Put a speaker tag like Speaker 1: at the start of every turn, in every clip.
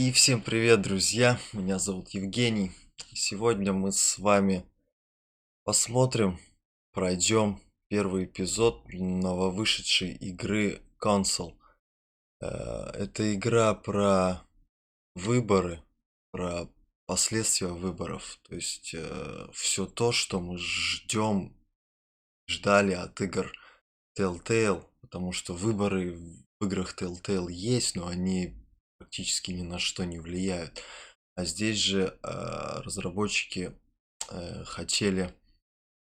Speaker 1: И всем привет, друзья! Меня зовут Евгений. И сегодня мы с вами посмотрим, пройдем первый эпизод нововышедшей игры Console. Это игра про выборы, про последствия выборов. То есть все то, что мы ждали от игр Telltale, потому что выборы в играх Telltale есть, но они практически ни на что не влияют. А здесь же разработчики хотели,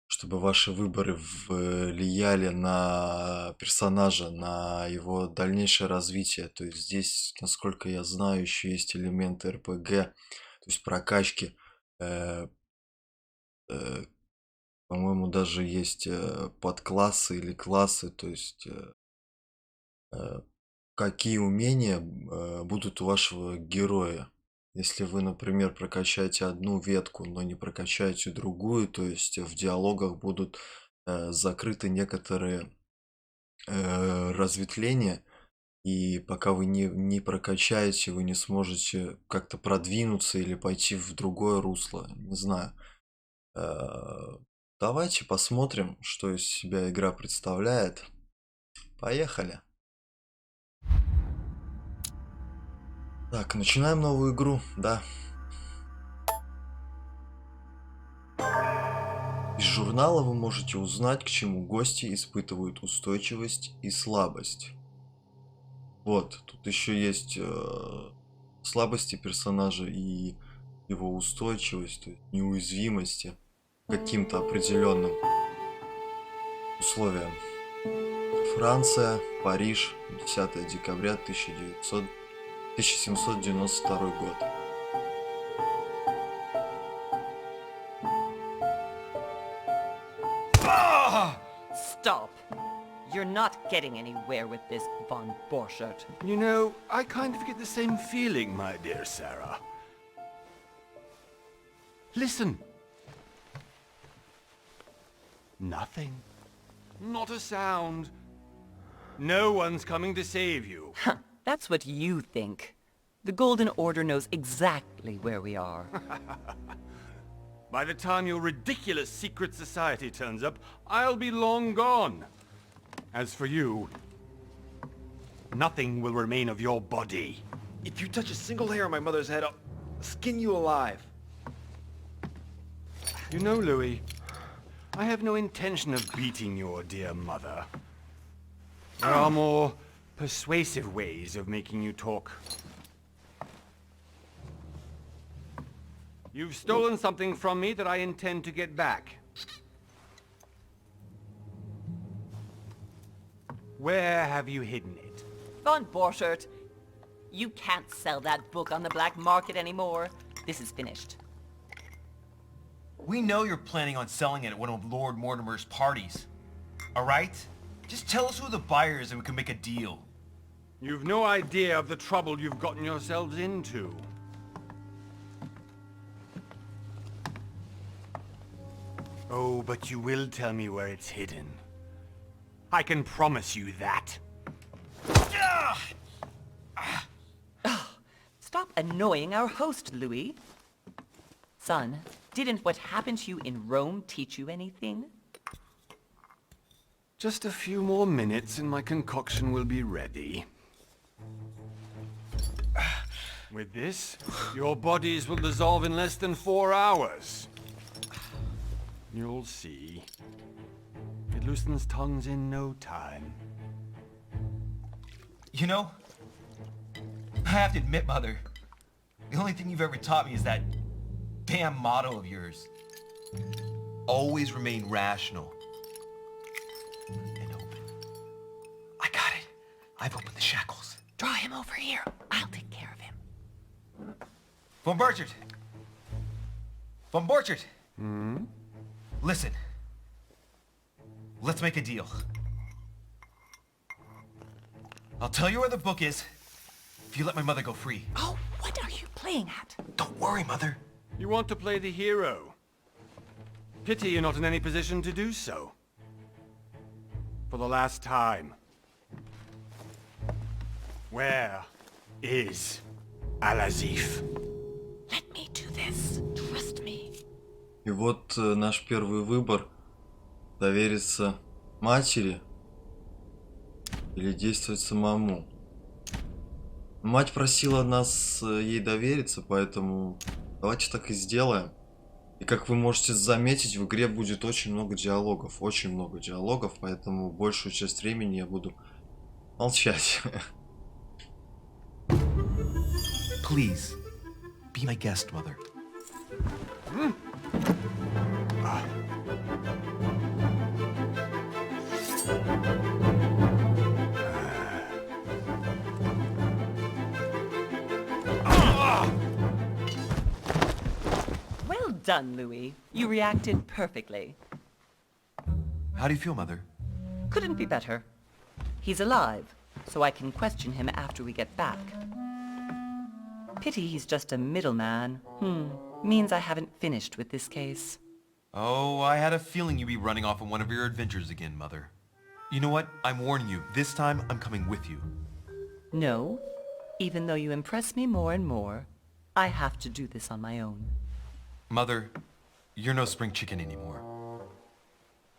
Speaker 1: чтобы ваши выборы влияли на персонажа, на его дальнейшее развитие. То есть здесь, насколько я знаю, еще есть элементы РПГ, то есть прокачки. Э, э, По-моему, даже есть подклассы или классы, то есть э, какие умения будут у вашего героя. Если вы, например, прокачаете одну ветку, но не прокачаете другую, то есть в диалогах будут закрыты некоторые разветвления, и пока вы не прокачаете, вы не сможете как-то продвинуться или пойти в другое русло. Не знаю. Э, Давайте посмотрим, что из себя игра представляет. Поехали. Так, начинаем новую игру, да. Из журнала вы можете узнать, к чему гости испытывают устойчивость и слабость. Вот, тут еще есть слабости персонажа и его устойчивость, то есть неуязвимости к каким-то определенным условиям. Франция, Париж, 10 декабря 1792 год.
Speaker 2: Stop! You're not getting anywhere with this, von Borchardt.
Speaker 3: You know, I kind of get the same feeling, my dear Sarah. Listen. Nothing. Not a sound. No one's coming to save you.
Speaker 2: Huh, that's what you think. The Golden Order knows exactly where we are.
Speaker 3: By the time your ridiculous secret society turns up, I'll be long gone. As for you, nothing will remain of your body.
Speaker 4: If you touch a single hair on my mother's head, I'll skin you alive.
Speaker 3: You know, Louis, I have no intention of beating your dear mother. There are more persuasive ways of making you talk. You've stolen something from me that I intend to get back. Where have you hidden it?
Speaker 2: Von Borchardt, you can't sell that book on the black market anymore. This is finished.
Speaker 4: We know you're planning on selling it at one of Lord Mortimer's parties. All right? Just tell us who the buyer is and we can make a deal.
Speaker 3: You've no idea of the trouble you've gotten yourselves into. Oh, but you will tell me where it's hidden. I can promise you that.
Speaker 2: Stop annoying our host, Louis. Son, didn't what happened to you in Rome teach you anything?
Speaker 3: Just a few more minutes and my concoction will be ready. With this, your bodies will dissolve in less than 4 hours. You'll see. It loosens tongues in no time.
Speaker 4: You know, I have to admit, Mother, the only thing you've ever taught me is that damn motto of yours. Always remain rational. And open. I got it. I've opened the shackles.
Speaker 2: Draw him over here. I'll take care of him.
Speaker 4: Von Borchardt! Von Borchardt!
Speaker 3: Hmm?
Speaker 4: Listen. Let's make a deal. I'll tell you where the book is if you let my mother go free.
Speaker 2: Oh, what are you playing at?
Speaker 4: Don't worry, Mother.
Speaker 3: You want to play the hero. Pity you're not in any position to do so. For the last time. Where is Al-Azif.
Speaker 2: Let me do this. Trust me.
Speaker 1: И вот наш первый выбор: довериться матери или действовать самому. Мать просила нас ей довериться, поэтому давайте так и сделаем. И как вы можете заметить, в игре будет очень много диалогов, поэтому большую часть времени я буду молчать.
Speaker 4: Please, be my guest, Mother.
Speaker 2: Well done, Louis. You reacted perfectly.
Speaker 4: How do you feel, Mother?
Speaker 2: Couldn't be better. He's alive, so I can question him after we get back. Pity he's just a middleman. Means I haven't finished with this case.
Speaker 4: Oh, I had a feeling you'd be running off on one of your adventures again, Mother. You know what? I'm warning you. This time, I'm coming with you.
Speaker 2: No, even though you impress me more and more, I have to do this on my own.
Speaker 4: Mother, you're no spring chicken anymore.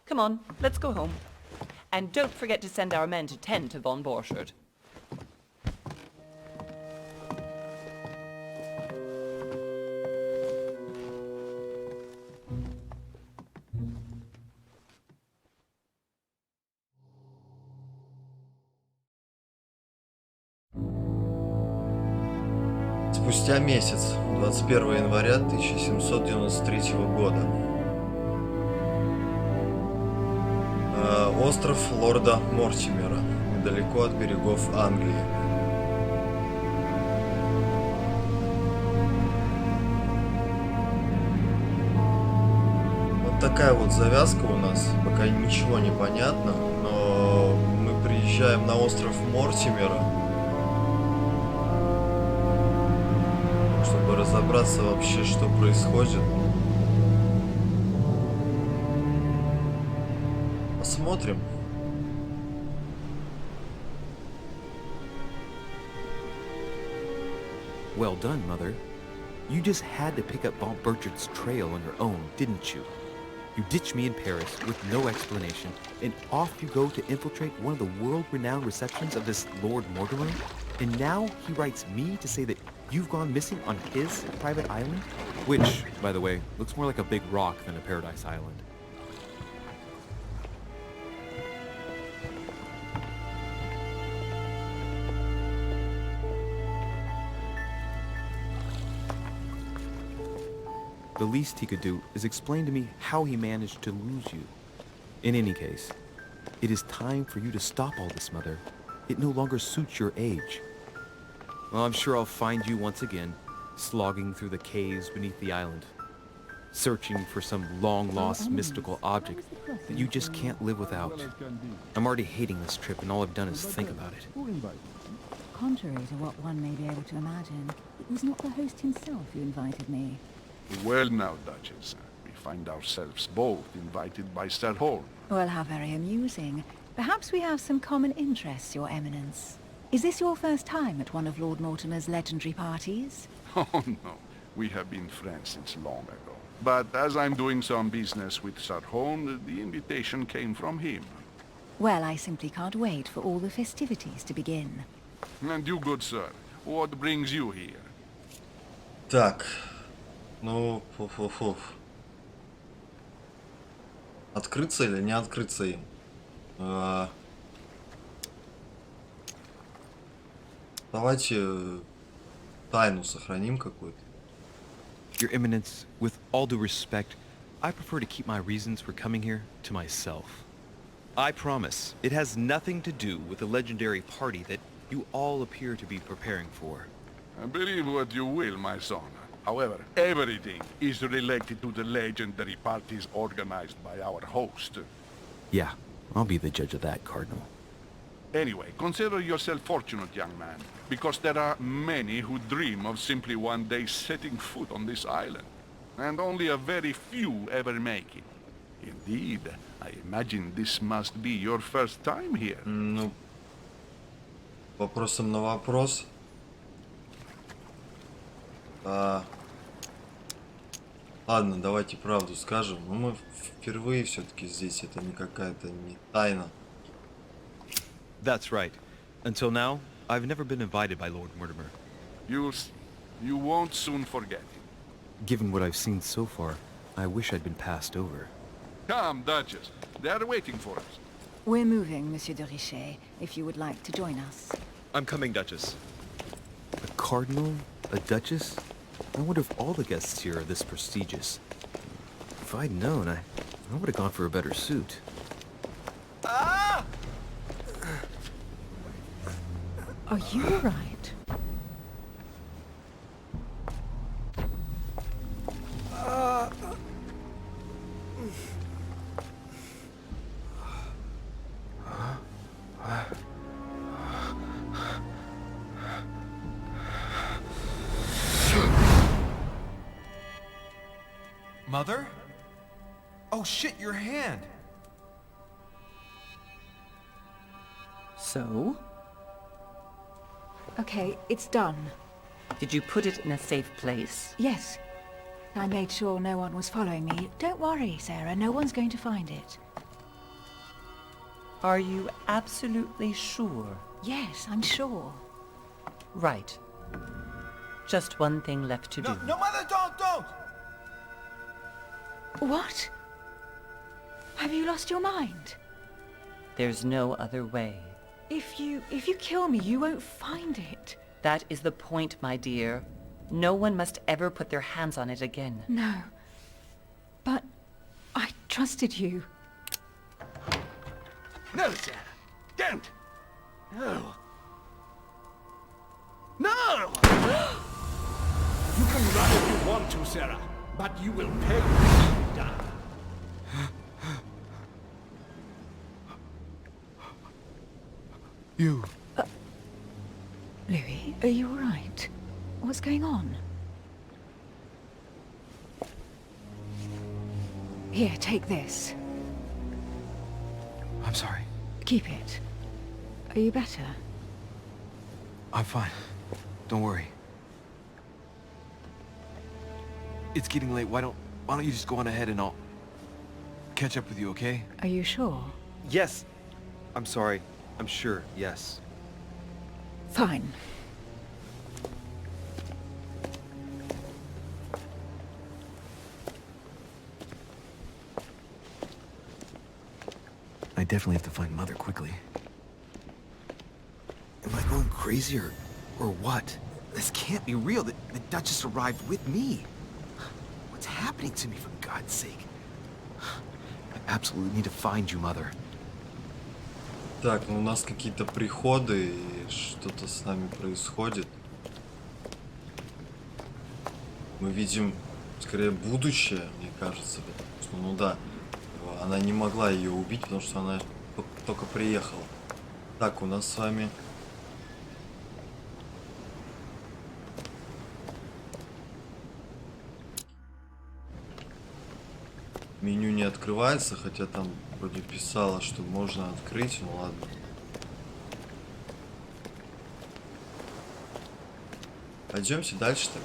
Speaker 2: Come on, let's go home. And don't forget to send our men to tend to von Borchardt.
Speaker 1: Спустя месяц, 21 января 1793 года. Остров лорда Мортимера, недалеко от берегов Англии. Вот такая вот завязка у нас, пока ничего не понятно, но мы приезжаем на остров Мортимера, чтобы разобраться вообще, что происходит. Посмотрим.
Speaker 5: Well done, Mother. You just had to pick up Von Burchard's trail on your own, didn't you? You ditched me in Paris with no explanation, and off you go to infiltrate one of the world-renowned receptions of this Lord Mortimer? And now he writes me to say that you've gone missing on his private island? Which, by the way, looks more like a big rock than a paradise island. The least he could do is explain to me how he managed to lose you. In any case, it is time for you to stop all this, Mother. It no longer suits your age. Well, I'm sure I'll find you once again, slogging through the caves beneath the island, searching for some long-lost mystical object that you just can't live without. I'm already hating this trip, and all I've done is think about it.
Speaker 6: Contrary to what one may be able to imagine, it was not the host himself who invited me.
Speaker 7: Well now, Duchess, we find ourselves both invited by Sir Holm.
Speaker 6: Well, how very amusing. Perhaps we have some common interests, Your Eminence. Is this your first time at one of Lord Mortimer's legendary parties?
Speaker 7: Oh no, we have been friends since long ago. But as I'm doing some business with Sir Holm, the invitation came from him.
Speaker 6: Well, I simply can't wait for all the festivities to begin.
Speaker 7: And you, good sir, what brings you here?
Speaker 1: Так, ну, открыться или не открыться им? Давайте тайну сохраним какую-то.
Speaker 5: Your Eminence, with all due respect, I prefer to keep my reasons for coming here to myself. I promise, it has nothing to do with the legendary party that you all appear to be preparing for.
Speaker 7: Believe what you will, my son. However, everything is related to the legendary parties organized by our host.
Speaker 5: Yeah, I'll be the judge of that, Cardinal.
Speaker 7: Anyway, consider yourself fortunate, young man, because there are many who dream of simply one day setting foot on this island, and only a very few ever make it. Indeed, I imagine this must be your first time here.
Speaker 1: Ну, вопросом на вопрос. А, ладно, давайте правду скажем. Но мы впервые все-таки здесь. Это не какая-то не тайна.
Speaker 5: That's right. Until now, I've never been invited by Lord Mortimer.
Speaker 7: You won't soon forget it.
Speaker 5: Given what I've seen so far, I wish I'd been passed over.
Speaker 7: Come, Duchess. They are waiting for us.
Speaker 6: We're moving, Monsieur de Richet, if you would like to join us.
Speaker 5: I'm coming, Duchess. A cardinal? A duchess? I wonder if all the guests here are this prestigious. If I'd known, I would have gone for a better suit.
Speaker 4: Ah!
Speaker 6: Are you all right?
Speaker 4: Mother? Oh shit, your hand!
Speaker 2: So?
Speaker 6: Okay, it's done.
Speaker 2: Did you put it in a safe place?
Speaker 6: Yes. I made sure no one was following me. Don't worry, Sarah, no one's going to find it.
Speaker 2: Are you absolutely sure?
Speaker 6: Yes, I'm sure.
Speaker 2: Right. Just one thing left to do.
Speaker 4: No, Mother, don't!
Speaker 6: What? Have you lost your mind?
Speaker 2: There's no other way.
Speaker 6: If you kill me, you won't find it.
Speaker 2: That is the point, my dear. No one must ever put their hands on it again.
Speaker 6: No. But I trusted you.
Speaker 3: No, Sarah. Don't. No. No! You can run if you want to, Sarah, but you will pay when you die.
Speaker 5: You...
Speaker 6: Louis, are you all right? What's going on? Here, take this.
Speaker 5: I'm sorry.
Speaker 6: Keep it. Are you better?
Speaker 5: I'm fine. Don't worry. It's getting late. Why don't you just go on ahead and I'll catch up with you, okay?
Speaker 6: Are you sure?
Speaker 5: Yes. I'm sorry. I'm sure. Yes.
Speaker 6: Fine.
Speaker 5: I definitely have to find Mother quickly. Am I going crazy or what? This can't be real. The Duchess arrived with me. What's happening to me, for God's sake? I absolutely need to find you, Mother.
Speaker 1: Так, ну у нас какие-то приходы, и что-то с нами происходит. Мы видим, скорее, будущее, мне кажется. Потому что, ну да, она не могла ее убить, потому что она только приехала. Так, у нас с вами... Меню не открывается, хотя там вроде писало, что можно открыть, ну ладно. Пойдемте дальше так.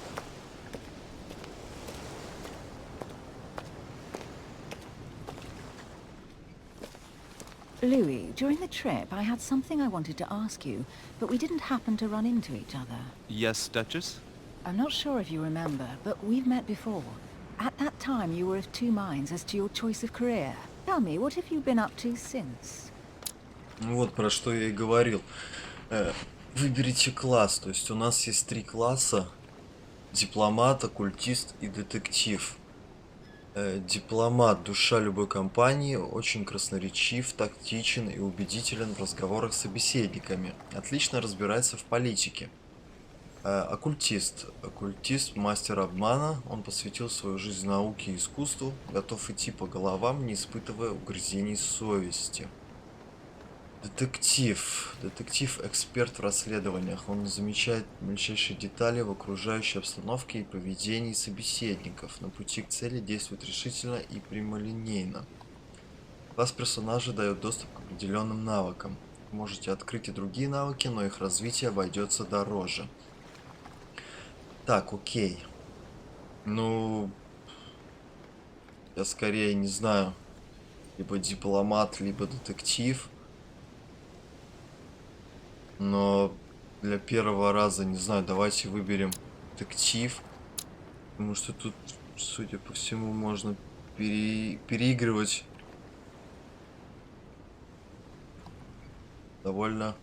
Speaker 6: Louis, during the trip, I had something I wanted to ask you, but we didn't happen to run into each other.
Speaker 5: Yes, Duchess?
Speaker 6: I'm not sure if you remember, but we've met before. At that time, you were of two minds as to your choice of career. Tell me, what have you been up to since?
Speaker 1: Ну вот, про что я и говорил. Выберите класс. То есть у нас есть 3 класса. Дипломат, оккультист и детектив. Дипломат — душа любой компании, очень красноречив, тактичен и убедителен в разговорах с собеседниками. Отлично разбирается в политике. Оккультист. Оккультист — мастер обмана. Он посвятил свою жизнь науке и искусству, готов идти по головам, не испытывая угрызений совести. Детектив. Детектив — эксперт в расследованиях. Он замечает мельчайшие детали в окружающей обстановке и поведении собеседников. На пути к цели действует решительно и прямолинейно. Класс персонажа дает доступ к определенным навыкам. Вы можете открыть и другие навыки, но их развитие обойдется дороже. Так, окей. Ну, я скорее не знаю. Либо дипломат, либо детектив. Но для первого раза, не знаю, давайте выберем детектив. Потому что тут, судя по всему, можно переигрывать довольно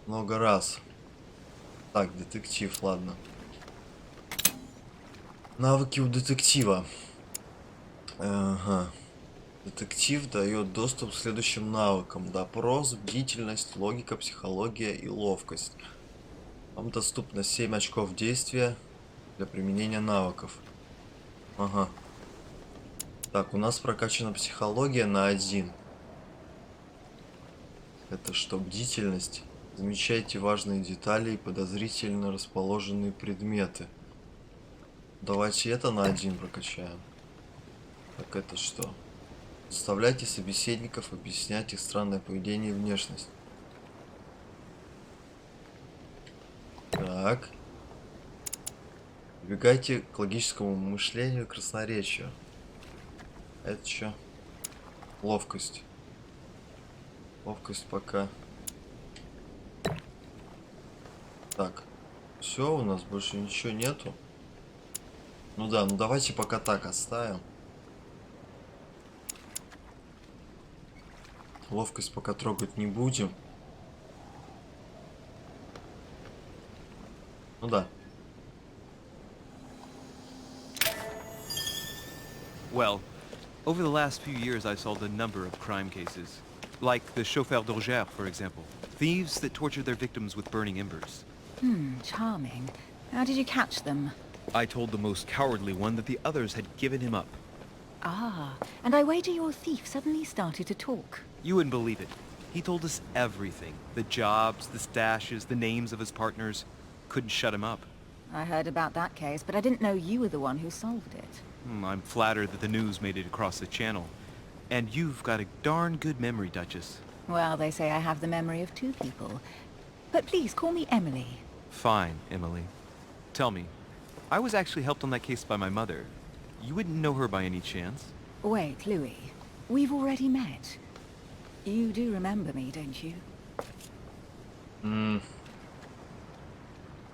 Speaker 1: много раз. Так, детектив, ладно. Навыки у детектива. Ага. Детектив дает доступ к следующим навыкам. Допрос, бдительность, логика, психология и ловкость. Вам доступно 7 очков действия для применения навыков. Ага. Так, у нас прокачана психология на 1. Это что, бдительность? Замечайте важные детали и подозрительно расположенные предметы. Давайте это на 1 прокачаем. Так, это что? Заставляйте собеседников объяснять их странное поведение и внешность. Так. Прибегайте к логическому мышлению и красноречию. Это что? Ловкость. Ловкость пока. Так. Все, у нас больше ничего нету. Ну да, ну давайте пока так оставим. Ловкость пока трогать не будем. Ну да.
Speaker 5: Well, over the last few years I've solved a number of crime cases. Like the chauffeur d'orgère, for example. Thieves that torture their victims with burning embers.
Speaker 6: Charming. How did you catch them?
Speaker 5: I told the most cowardly one that the others had given him up.
Speaker 6: Ah, and I wager your thief suddenly started to talk.
Speaker 5: You wouldn't believe it. He told us everything. The jobs, the stashes, the names of his partners. Couldn't shut him up.
Speaker 6: I heard about that case, but I didn't know you were the one who solved it.
Speaker 5: I'm flattered that the news made it across the channel. And you've got a darn good memory, Duchess.
Speaker 6: Well, they say I have the memory of 2 people. But please, call me Emily.
Speaker 5: Fine, Emily. Tell me, I was actually helped on that case by my mother. You wouldn't know her by any chance?
Speaker 6: Wait, Louis. We've already met. You do remember me, don't you?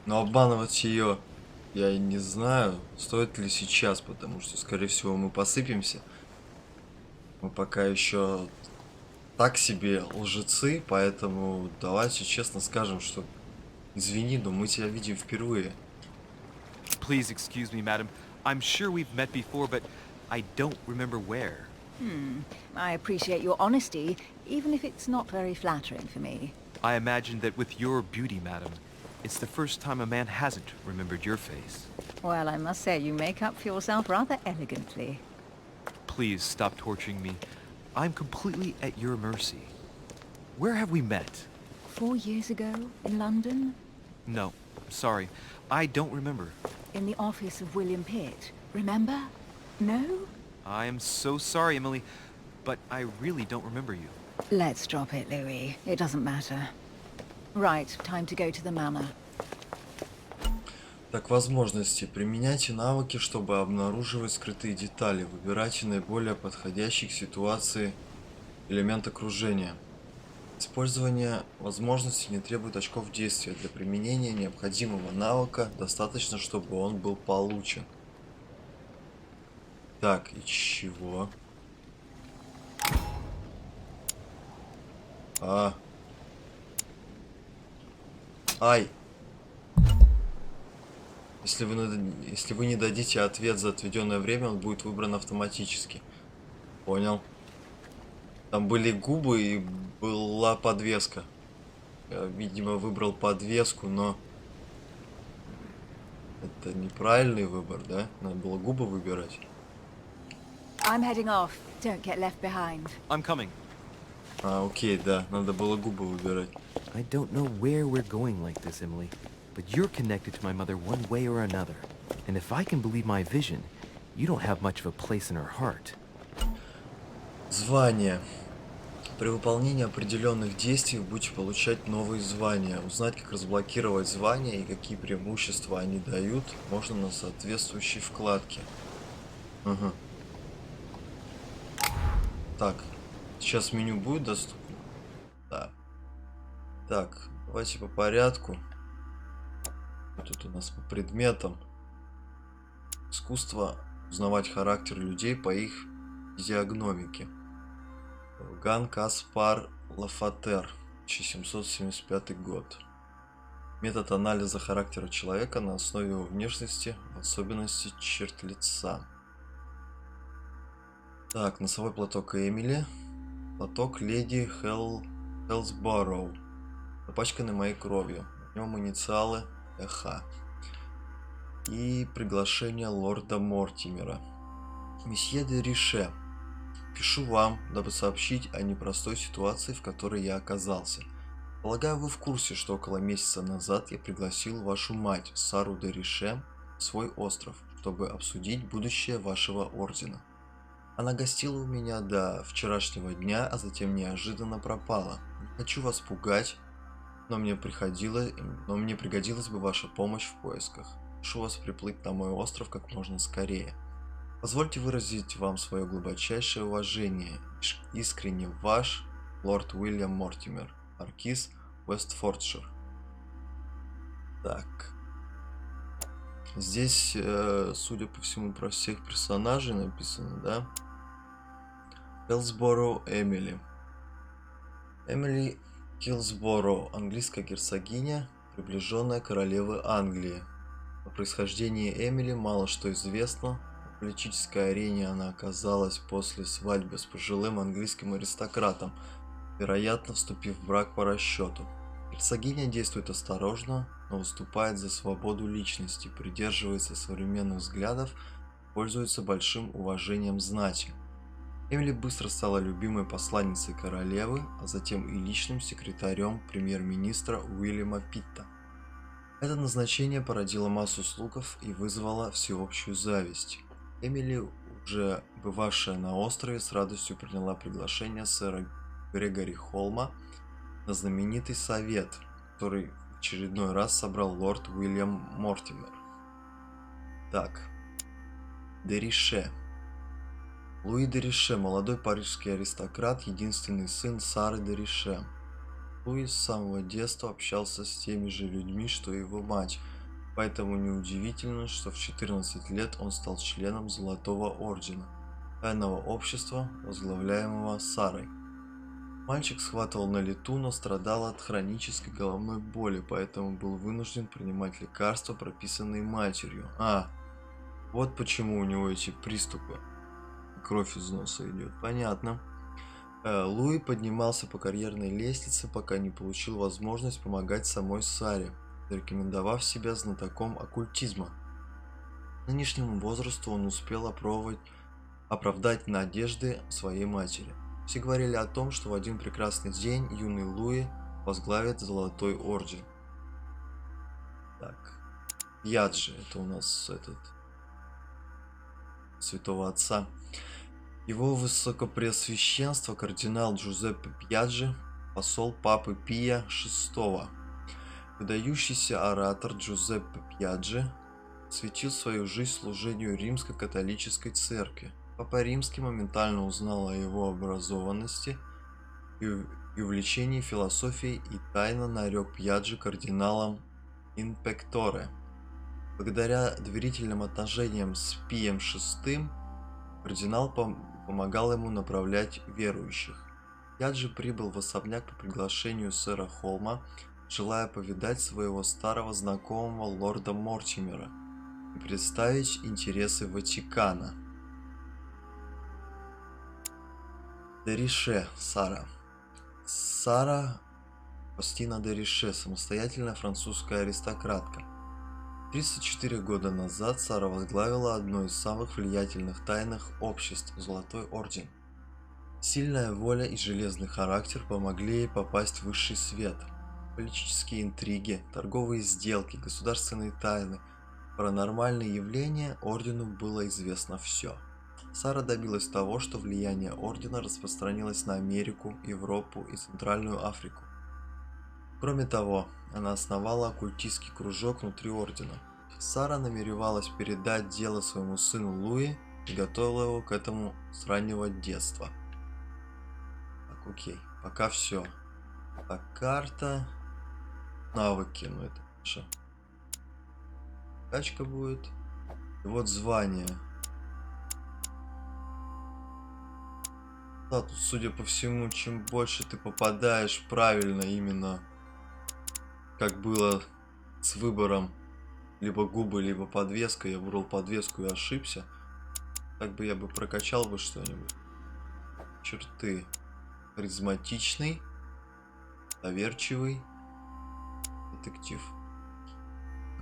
Speaker 1: Но обманывать ее я и не знаю, стоит ли сейчас, потому что, скорее всего, мы посыпемся. Мы пока еще так себе лжецы, поэтому давайте честно скажем, что извини, но мы тебя видим впервые.
Speaker 5: Please excuse me, madam. I'm sure we've met before, but I don't remember where.
Speaker 6: I appreciate your honesty, even if it's not very flattering for me.
Speaker 5: I imagine that with your beauty, madam, it's the first time a man hasn't remembered your face.
Speaker 6: Well, I must say you make up for yourself rather elegantly.
Speaker 5: Please stop torturing me. I'm completely at your mercy. Where have we met?
Speaker 6: 4 years ago, in London,
Speaker 5: No, sorry. I don't remember.
Speaker 6: in the office of William Pitt. Remember? No?
Speaker 5: I am so sorry, Emily, but I really don't remember you.
Speaker 6: Let's drop it, Louis. It doesn't matter. Right, time to go to the manor.
Speaker 1: Так, возможности. Применяйте навыки, чтобы обнаруживать скрытые детали. Выбирайте наиболее подходящий к ситуации элемент окружения. Использование возможностей не требует очков действия. Для применения необходимого навыка достаточно, чтобы он был получен. Так, и чего? Ай! Если вы не дадите ответ за отведенное время, он будет выбран автоматически. Понял. Там были губы и была подвеска. Я, видимо, выбрал подвеску, но это неправильный выбор, да? Надо было губы выбирать.
Speaker 6: I'm heading off. Don't get left behind.
Speaker 5: I'm coming.
Speaker 1: Окей, да, надо было губы выбирать.
Speaker 5: I don't know where we're going like this, Emily, but you're connected to my mother one way or another. And if I can believe my vision, you don't have much of a place in her heart.
Speaker 1: Звание. При выполнении определенных действий вы будете получать новые звания. Узнать, как разблокировать звания и какие преимущества они дают, можно на соответствующей вкладке. Ага. Так, сейчас меню будет доступно? Да. Так, давайте по порядку. Тут у нас по предметам. Искусство узнавать характер людей по их физиогномике. Ган Каспар Лафатер, 1775 год. Метод анализа характера человека на основе его внешности, в особенности черт лица. Так, носовой платок Эмили. Платок леди Хелсбороу, запачканный моей кровью. В нем инициалы ЭХ. И приглашение лорда Мортимера. Месье де Рише, пишу вам, дабы сообщить о непростой ситуации, в которой я оказался. Полагаю, вы в курсе, что около месяца назад я пригласил вашу мать, Сару де Рише, в свой остров, чтобы обсудить будущее вашего ордена. Она гостила у меня до вчерашнего дня, а затем неожиданно пропала. Не хочу вас пугать, но мне пригодилась бы ваша помощь в поисках. Прошу вас приплыть на мой остров как можно скорее. Позвольте выразить вам свое глубочайшее уважение. Искренне ваш, лорд Уильям Мортимер, маркиз Вестфордшир. Так. Здесь, судя по всему, про всех персонажей написано, да? Хелсбороу Эмили. Эмили Хилсбороу, английская герцогиня, приближенная королевы Англии. О происхождении Эмили мало что известно. На политической арене она оказалась после свадьбы с пожилым английским аристократом, вероятно, вступив в брак по расчету. Герцогиня действует осторожно, но выступает за свободу личности, придерживается современных взглядов, пользуется большим уважением знати. Эмили быстро стала любимой посланницей королевы, а затем и личным секретарем премьер-министра Уильяма Питта. Это назначение породило массу слухов и вызвало всеобщую зависть. Эмили, уже бывавшая на острове, с радостью приняла приглашение сэра Грегори Холма на знаменитый совет, который в очередной раз собрал лорд Уильям Мортимер. Так, де Рише. Луи де Рише, молодой парижский аристократ, единственный сын Сары де Рише. Луи с самого детства общался с теми же людьми, что и его мать, поэтому неудивительно, что в 14 лет он стал членом Золотого Ордена, тайного общества, возглавляемого Сарой. Мальчик схватывал на лету, но страдал от хронической головной боли, поэтому был вынужден принимать лекарства, прописанные матерью. Вот почему у него эти приступы. Кровь из носа идет. Понятно. Луи поднимался по карьерной лестнице, пока не получил возможность помогать самой Саре, зарекомендовав себя знатоком оккультизма. К нынешнему возрасту он успел оправдать надежды своей матери. Все говорили о том, что в один прекрасный день юный Луи возглавит Золотой Орден. Так. Яджи, это у нас святого отца. Его высокопреосвященство кардинал Джузеппе Пьяджи, посол папы Пия VI. Выдающийся оратор Джузеппе Пьяджи посвятил свою жизнь служению римско-католической церкви. Папа Римский моментально узнал о его образованности и увлечении философией и тайно нарек Пьяджи кардиналом инпекторе. Благодаря доверительным отношениям с Пием VI кардинал помогал ему направлять верующих. Пьяджи прибыл в особняк по приглашению сэра Холма, желая повидать своего старого знакомого лорда Мортимера и представить интересы Ватикана. Де Рише Сара. Сара Костина де Рише, самостоятельная французская аристократка. 34 года назад Сара возглавила одно из самых влиятельных тайных обществ – Золотой Орден. Сильная воля и железный характер помогли ей попасть в высший свет. Политические интриги, торговые сделки, государственные тайны, паранормальные явления – Ордену было известно все. Сара добилась того, что влияние Ордена распространилось на Америку, Европу и Центральную Африку. Кроме того, она основала оккультистский кружок внутри Ордена. Сара намеревалась передать дело своему сыну Луи и готовила его к этому с раннего детства. Так, окей, пока все. Так, карта, навыки, ну это наша качка будет. И вот звание. Да, тут, судя по всему, чем больше ты попадаешь правильно именно, как было с выбором либо губы, либо подвеска. Я выбрал подвеску и ошибся. Так бы я бы прокачал бы что-нибудь. Черты. Харизматичный, доверчивый, детектив.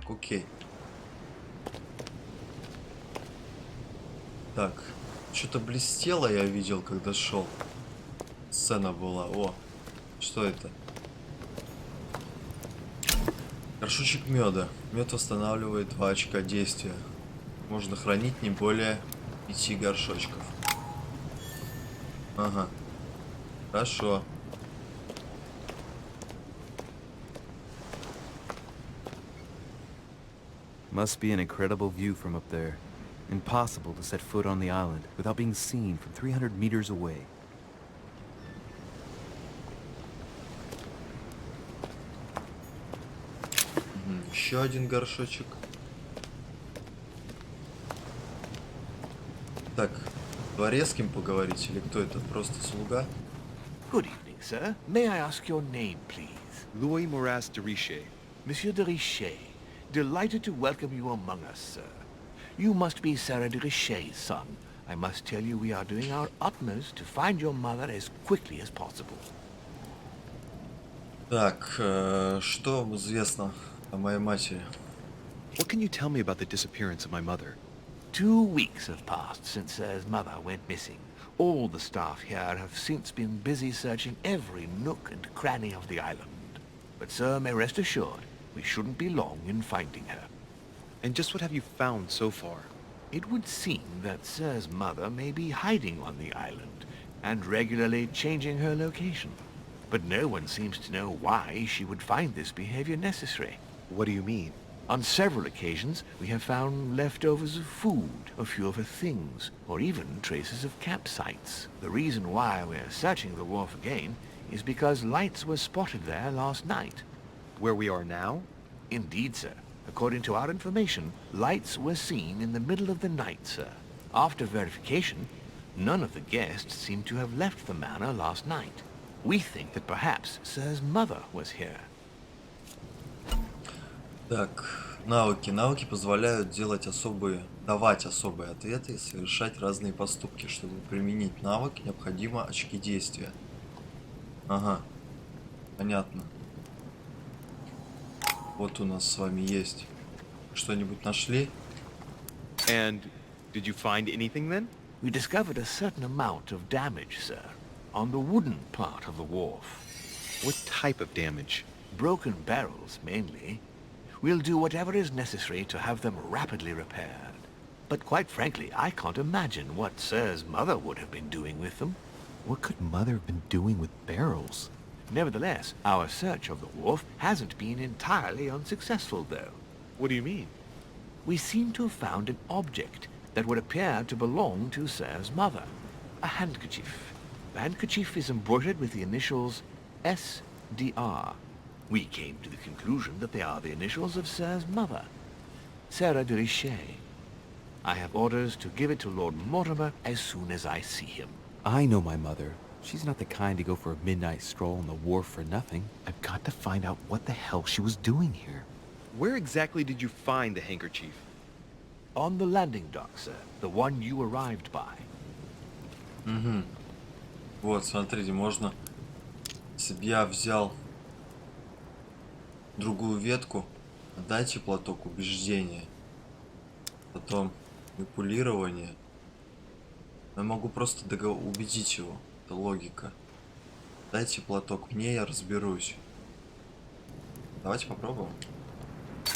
Speaker 1: Так, окей. Так, что-то блестело, я видел, когда шел. Сцена была. О, что это? Горшочек меда. Мед восстанавливает 2 очка действия. Можно хранить не более 5 горшочков. Ага. Хорошо.
Speaker 5: Must be an incredible view from up there. Impossible to set foot on the island without being seen from 300 meters away.
Speaker 1: Еще один горшочек. Так, дворецким поговорить или кто это? Просто слуга?
Speaker 8: Good evening, sir. May I ask your name, please?
Speaker 5: Louis Moras de Richer.
Speaker 8: Monsieur de Richer. Delighted to welcome you among us, sir. You must be Sarah de Richer's son. I must tell you we are doing our utmost to find your mother as quickly as possible.
Speaker 1: Так, что вам известно о моей матери?
Speaker 5: What can you tell me about the disappearance of my mother?
Speaker 8: 2 weeks have passed since Sir's mother went missing. All the staff here have since been busy searching every nook and cranny of the island. But Sir may rest assured, we shouldn't be long in finding her.
Speaker 5: And just what have you found so far?
Speaker 8: It would seem that Sir's mother may be hiding on the island and regularly changing her location. But no one seems to know why she would find this behavior necessary.
Speaker 5: What do you mean?
Speaker 8: On several occasions, we have found leftovers of food, a few of her things, or even traces of campsites. The reason why we're searching the wharf again is because lights were spotted there last night.
Speaker 5: Where we are now?
Speaker 8: Indeed, sir. According to our information, lights were seen in the middle of the night, sir. After verification, none of the guests seem to have left the manor last night. We think that perhaps Sir's mother was here.
Speaker 1: Так, навыки. Навыки позволяют давать особые ответы и совершать разные поступки. Чтобы применить навык, необходимо очки действия. Ага, понятно. Вот у нас с вами есть. Что-нибудь нашли?
Speaker 5: And did you find anything then?
Speaker 8: We discovered a certain amount of damage, sir, on the wooden part of the wharf.
Speaker 5: What type of damage?
Speaker 8: Broken barrels, mainly. We'll do whatever is necessary to have them rapidly repaired. But quite frankly, I can't imagine what Sir's mother would have been doing with them.
Speaker 5: What could Mother have been doing with barrels?
Speaker 8: Nevertheless, our search of the wharf hasn't been entirely unsuccessful, though.
Speaker 5: What do you mean?
Speaker 8: We seem to have found an object that would appear to belong to Sir's mother. A handkerchief. The handkerchief is embroidered with the initials SDR. We came to the conclusion that they are the initials of Sir's mother, Sarah de Richer. I have orders to give it to Lord Mortimer as soon as I see him.
Speaker 5: I know my mother. She's not the kind to go for a midnight stroll on the wharf for nothing. I've got to find out what the hell she was doing here. Where exactly did you find the handkerchief?
Speaker 8: On the landing dock, sir. The one you arrived by.
Speaker 1: Угу. Вот, смотрите, можно... Если бы я взял другую ветку, дайте платок убеждения, потом манипулирование. Я могу просто убедить его. Это логика. Дайте платок мне, я разберусь. Давайте попробуем.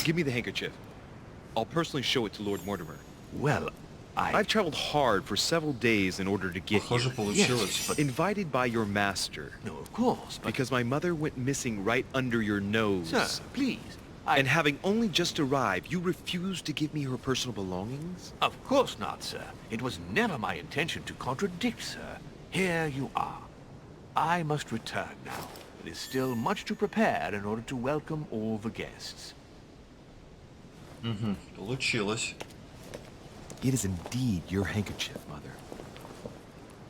Speaker 5: Give me the handkerchief. I'll personally show it to Lord Mortimer.
Speaker 8: Well,
Speaker 5: I've traveled hard for several days in order to get
Speaker 1: Похоже,
Speaker 5: here.
Speaker 1: получилось.
Speaker 5: Invited by your master.
Speaker 8: No, of course, but...
Speaker 5: Because my mother went missing right under your nose.
Speaker 8: Sir, please.
Speaker 5: And having only just arrived, you refused to give me her personal belongings?
Speaker 8: Of course not, sir. It was never my intention to contradict, sir. Here you are. I must return now. It is still much to prepare in order to welcome all the guests.
Speaker 1: Получилось.
Speaker 5: It is indeed your handkerchief, Mother.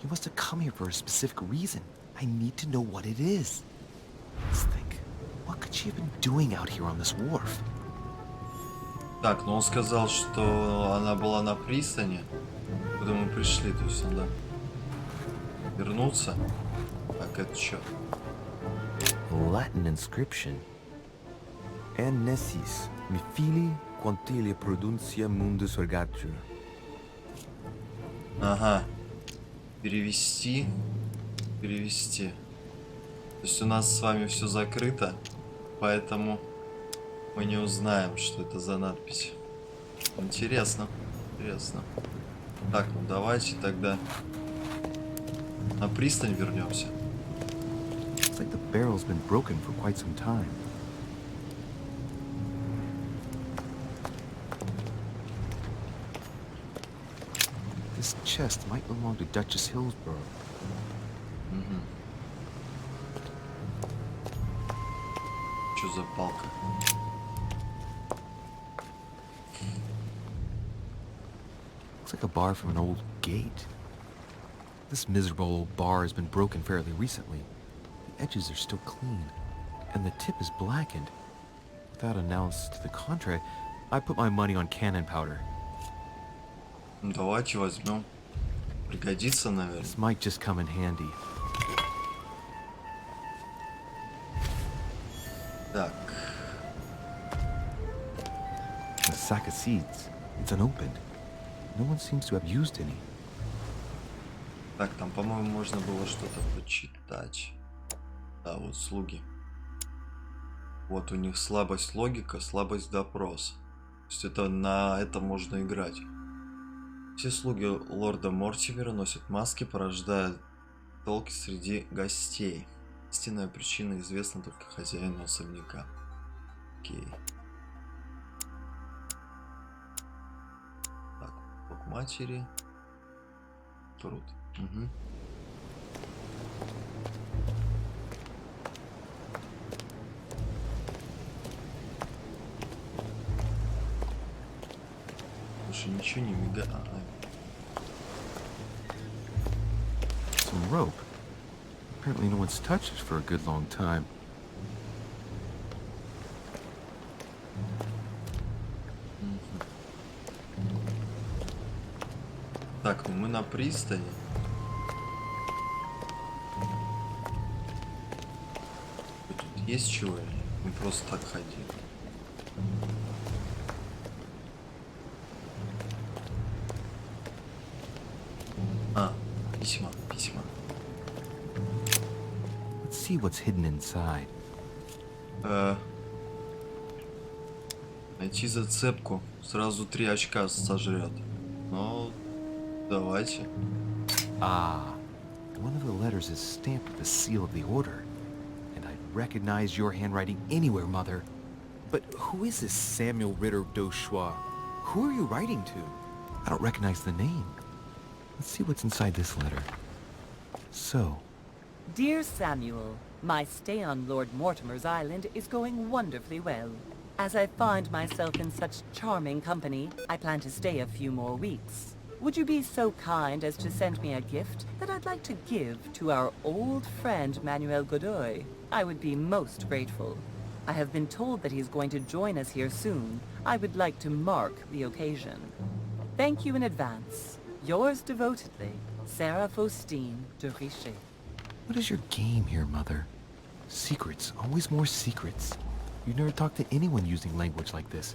Speaker 5: You must have come here for a specific reason. I need to know what it is. Let's think. What could she have been doing out here on this wharf?
Speaker 1: Так, ну он сказал, что она была на пристани, куда мы пришли, то есть надо вернуться. Так, это что?
Speaker 5: Latin inscription. Annesis, mi fili quantilia produncia mundus ergatur.
Speaker 1: Ага. Перевести. Перевести. То есть у нас с вами все закрыто, поэтому мы не узнаем, что это за надпись. Интересно. Интересно. Так, ну давайте тогда на пристань вернемся.
Speaker 5: It's like the barrel's been broken for quite some time. This chest might belong to Duchess Hillsborough.
Speaker 1: Что за палка?
Speaker 5: Looks like a bar from an old gate. This miserable old bar has been broken fairly recently. The edges are still clean, and the tip is blackened. Without announcing to the contrary, I put my money on cannon powder.
Speaker 1: Ну, давайте возьмем. Пригодится, наверное.
Speaker 5: This might just come in handy.
Speaker 1: Так.
Speaker 5: A sack of seeds. It's unopened. No one seems to have used any.
Speaker 1: Так, там, по-моему, можно было что-то почитать. Да, вот слуги. Вот у них слабость логика, слабость допрос. То есть это на это можно играть. Все слуги лорда Мортимера носят маски, порождая толки среди гостей. Истинная причина известна только хозяину особняка. Окей. Так, бог матери. Труд. Угу. Слушай, ничего не мигает.
Speaker 5: Some rope. Apparently no one's touched it for a good long time.
Speaker 1: Так, ну мы на пристани. Тут есть чего? Мы просто так ходили. А, письма, письма.
Speaker 5: Let's see what's hidden inside.
Speaker 1: Найти зацепку. Сразу 3 очка сожрет. Ну, давайте.
Speaker 5: Ah, one of the letters is stamped with the seal of the order. And I'd recognize your handwriting anywhere, Mother. But who is this Samuel Ritter d'Auchois? Who are you writing to? I don't recognize the name. Let's see what's inside this letter. So,
Speaker 2: Dear Samuel, my stay on Lord Mortimer's island is going wonderfully well. As I find myself in such charming company, I plan to stay a few more weeks. Would you be so kind as to send me a gift that I'd like to give to our old friend Manuel Godoy? I would be most grateful. I have been told that he's going to join us here soon. I would like to mark the occasion. Thank you in advance. Yours devotedly, Sarah Faustine de Richet.
Speaker 5: what is your game here, Mother? Secrets, always more secrets. You never talk to anyone using language like this.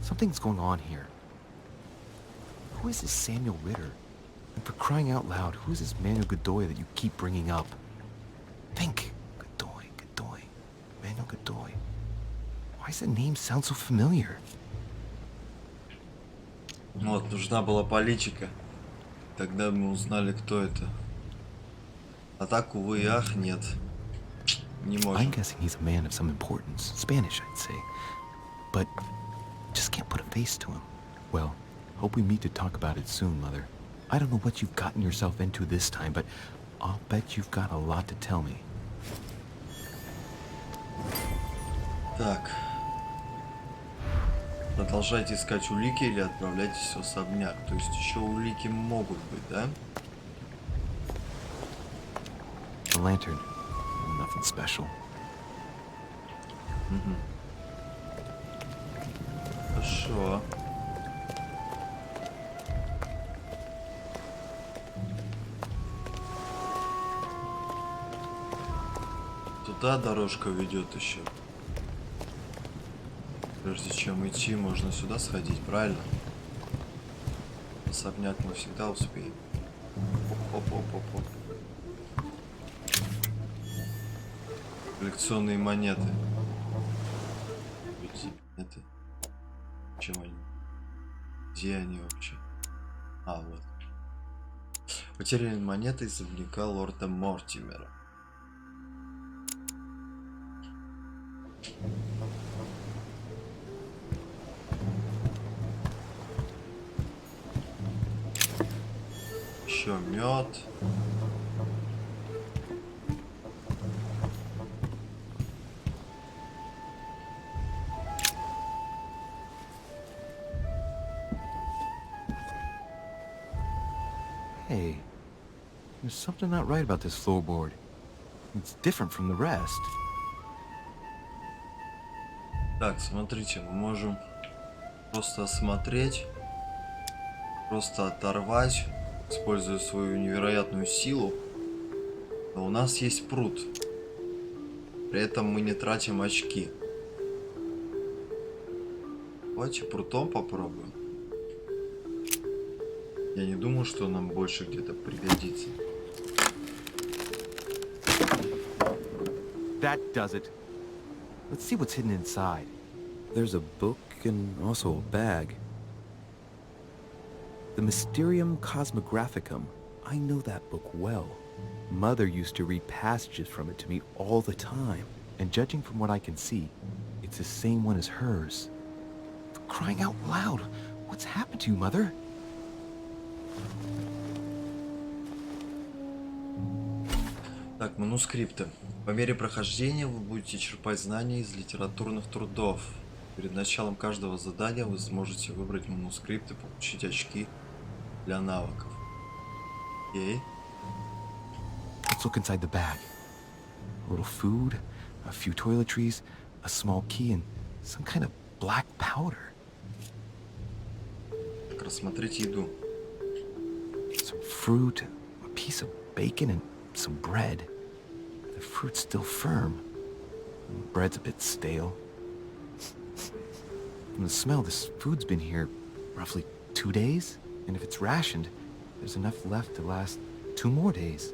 Speaker 5: Something's going on here. Who is this Samuel Ritter? And for crying out loud, who is this Manuel Godoy that you keep bringing up? Think. Godoy. Manuel Godoy. Why does the name sound so familiar?
Speaker 1: Вот, нужна была политика. Тогда мы узнали, кто это. А так, увы и ах, нет. Не
Speaker 5: I'm
Speaker 1: можем.
Speaker 5: guessing he's a man of some importance. Spanish, I'd say. But just can't put a face to him. Well, hope we meet to talk about it soon, Mother. I don't know what you've gotten yourself into this time, but I'll bet you've got a lot to tell me.
Speaker 1: Так. Продолжайте искать улики или отправляйтесь в особняк. То есть еще улики могут быть, да?
Speaker 5: A lantern. Nothing special.
Speaker 1: Хорошо. Туда дорожка ведет еще. Прежде чем идти, можно сюда сходить, правильно? Особняк мы всегда успеем. Оп-оп-оп-оп-оп. Коллекционные монеты. Эти монеты. Чем они? Где они вообще? А, вот. Потерянные монеты из особняка лорда Мортимера. Еще мед.
Speaker 5: Hey, there's something not right about this floorboard. It's different from the rest.
Speaker 1: Так, смотрите, мы можем просто осмотреть, просто оторвать, используя свою невероятную силу. Но у нас есть пруд. При этом мы не тратим очки. Давайте прутом попробуем. Я не думаю, что нам больше где-то пригодится.
Speaker 5: That does it. Let's see what's hidden inside. There's a book and also a bag. The Mysterium Cosmographicum. I know that book well. Mother used to read passages from it to me all the time. And judging from what I can see, it's the same one as hers. For crying out loud, what's happened to you, Mother?
Speaker 1: Так, манускрипты. По мере прохождения вы будете черпать знания из литературных трудов. Перед началом каждого задания вы сможете выбрать манускрипт и получить очки для навыков. Окей.
Speaker 5: Let's look inside the bag. A little food, a few toiletries, a small key, and some kind of black powder.
Speaker 1: Так, рассмотрите еду.
Speaker 5: Some fruit, a piece of bacon, and some bread. The fruit's still firm. The bread's a bit stale. From the smell, this food's been here roughly 2 days, and if it's rationed, there's enough left to last 2 more days.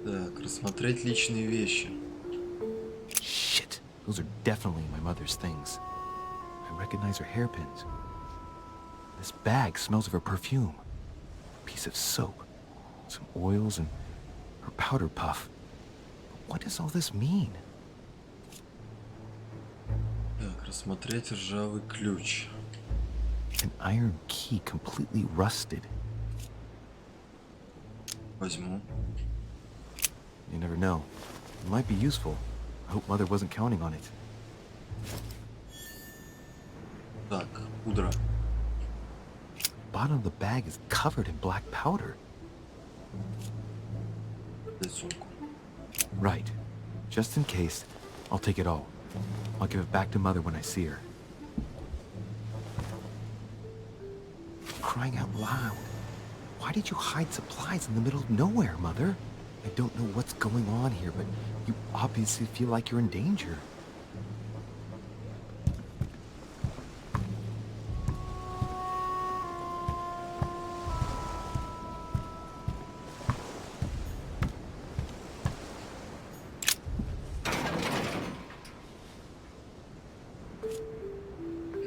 Speaker 1: Так, рассмотреть личные вещи.
Speaker 5: Shit, those are definitely my mother's things. I recognize her hairpins. This bag smells of her perfume. A piece of soap, some oils, and her powder puff. What does all this mean?
Speaker 1: Так, рассмотреть ржавый ключ.
Speaker 5: An iron key completely rusted.
Speaker 1: Возьму.
Speaker 5: You never know. It might be useful. I hope Mother wasn't counting on it.
Speaker 1: Так, пудра.
Speaker 5: The bottom of the bag is covered in black powder.
Speaker 1: Дай сумку.
Speaker 5: Right. Just in case, I'll take it all. I'll give it back to Mother when I see her. Crying out loud. Why did you hide supplies in the middle of nowhere, Mother? I don't know what's going on here, but you obviously feel like you're in danger.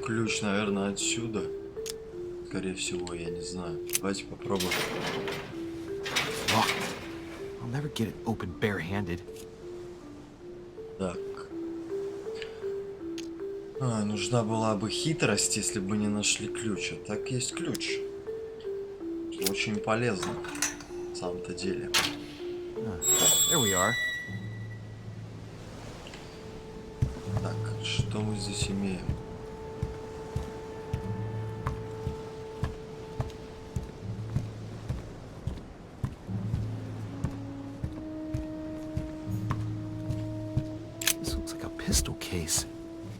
Speaker 1: Ключ, наверное, отсюда. скорее всего, я не знаю. Давайте попробуем.
Speaker 5: Locked. I'll never get it open barehanded.
Speaker 1: Так. Нужна была бы хитрость, если бы не нашли ключ. А так есть ключ. Что очень полезно. На самом-то деле.
Speaker 5: There we are.
Speaker 1: Так, что мы здесь имеем?
Speaker 5: This looks like a pistol case,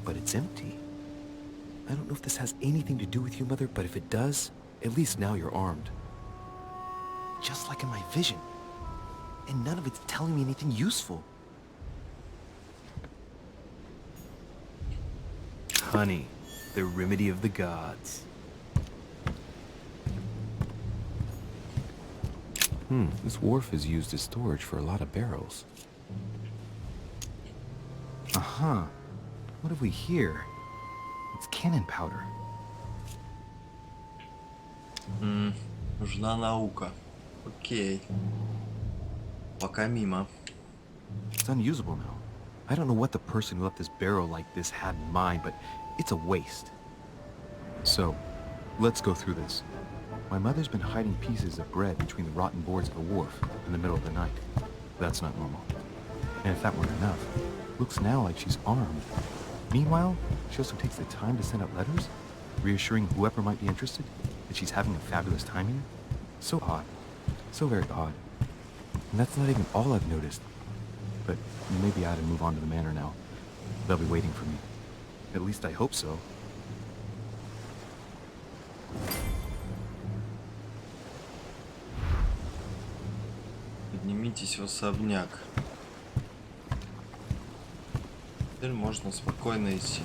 Speaker 5: but it's empty. I don't know if this has anything to do with you, Mother, but if it does, at least now you're armed. Just like in my vision. And none of it's telling me anything useful. Honey, the remedy of the gods. This wharf is used as storage for a lot of barrels. Uh-huh. What have we here? It's cannon powder.
Speaker 1: Нужна наука. Окей. Пока мимо.
Speaker 5: It's unusable now. I don't know what the person who left this barrel like this had in mind, but it's a waste. So, let's go through this. My mother's been hiding pieces of bread between the rotten boards of the wharf in the middle of the night. That's not normal. And if that weren't enough, looks now like she's armed. Meanwhile, she also takes the time to send out letters, reassuring whoever might be interested that she's having a fabulous time here. So odd. So very odd. And that's not even all I've noticed. But maybe I ought to move on to the manor now. They'll be waiting for me. At least I hope so.
Speaker 1: Поднимитесь в особняк. Теперь можно спокойно идти.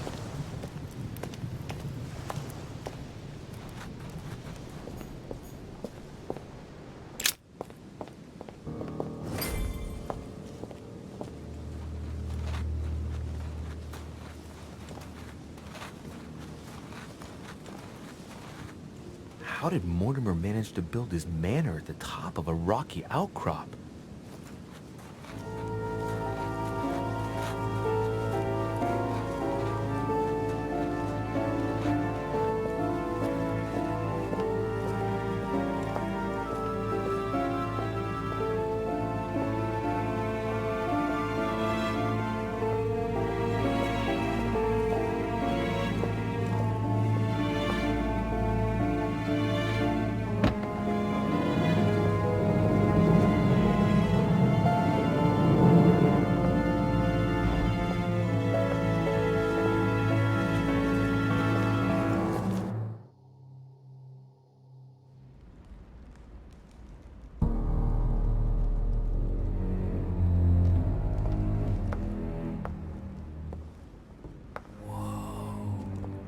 Speaker 5: How did Mortimer manage to build his manor at the top of a rocky outcrop?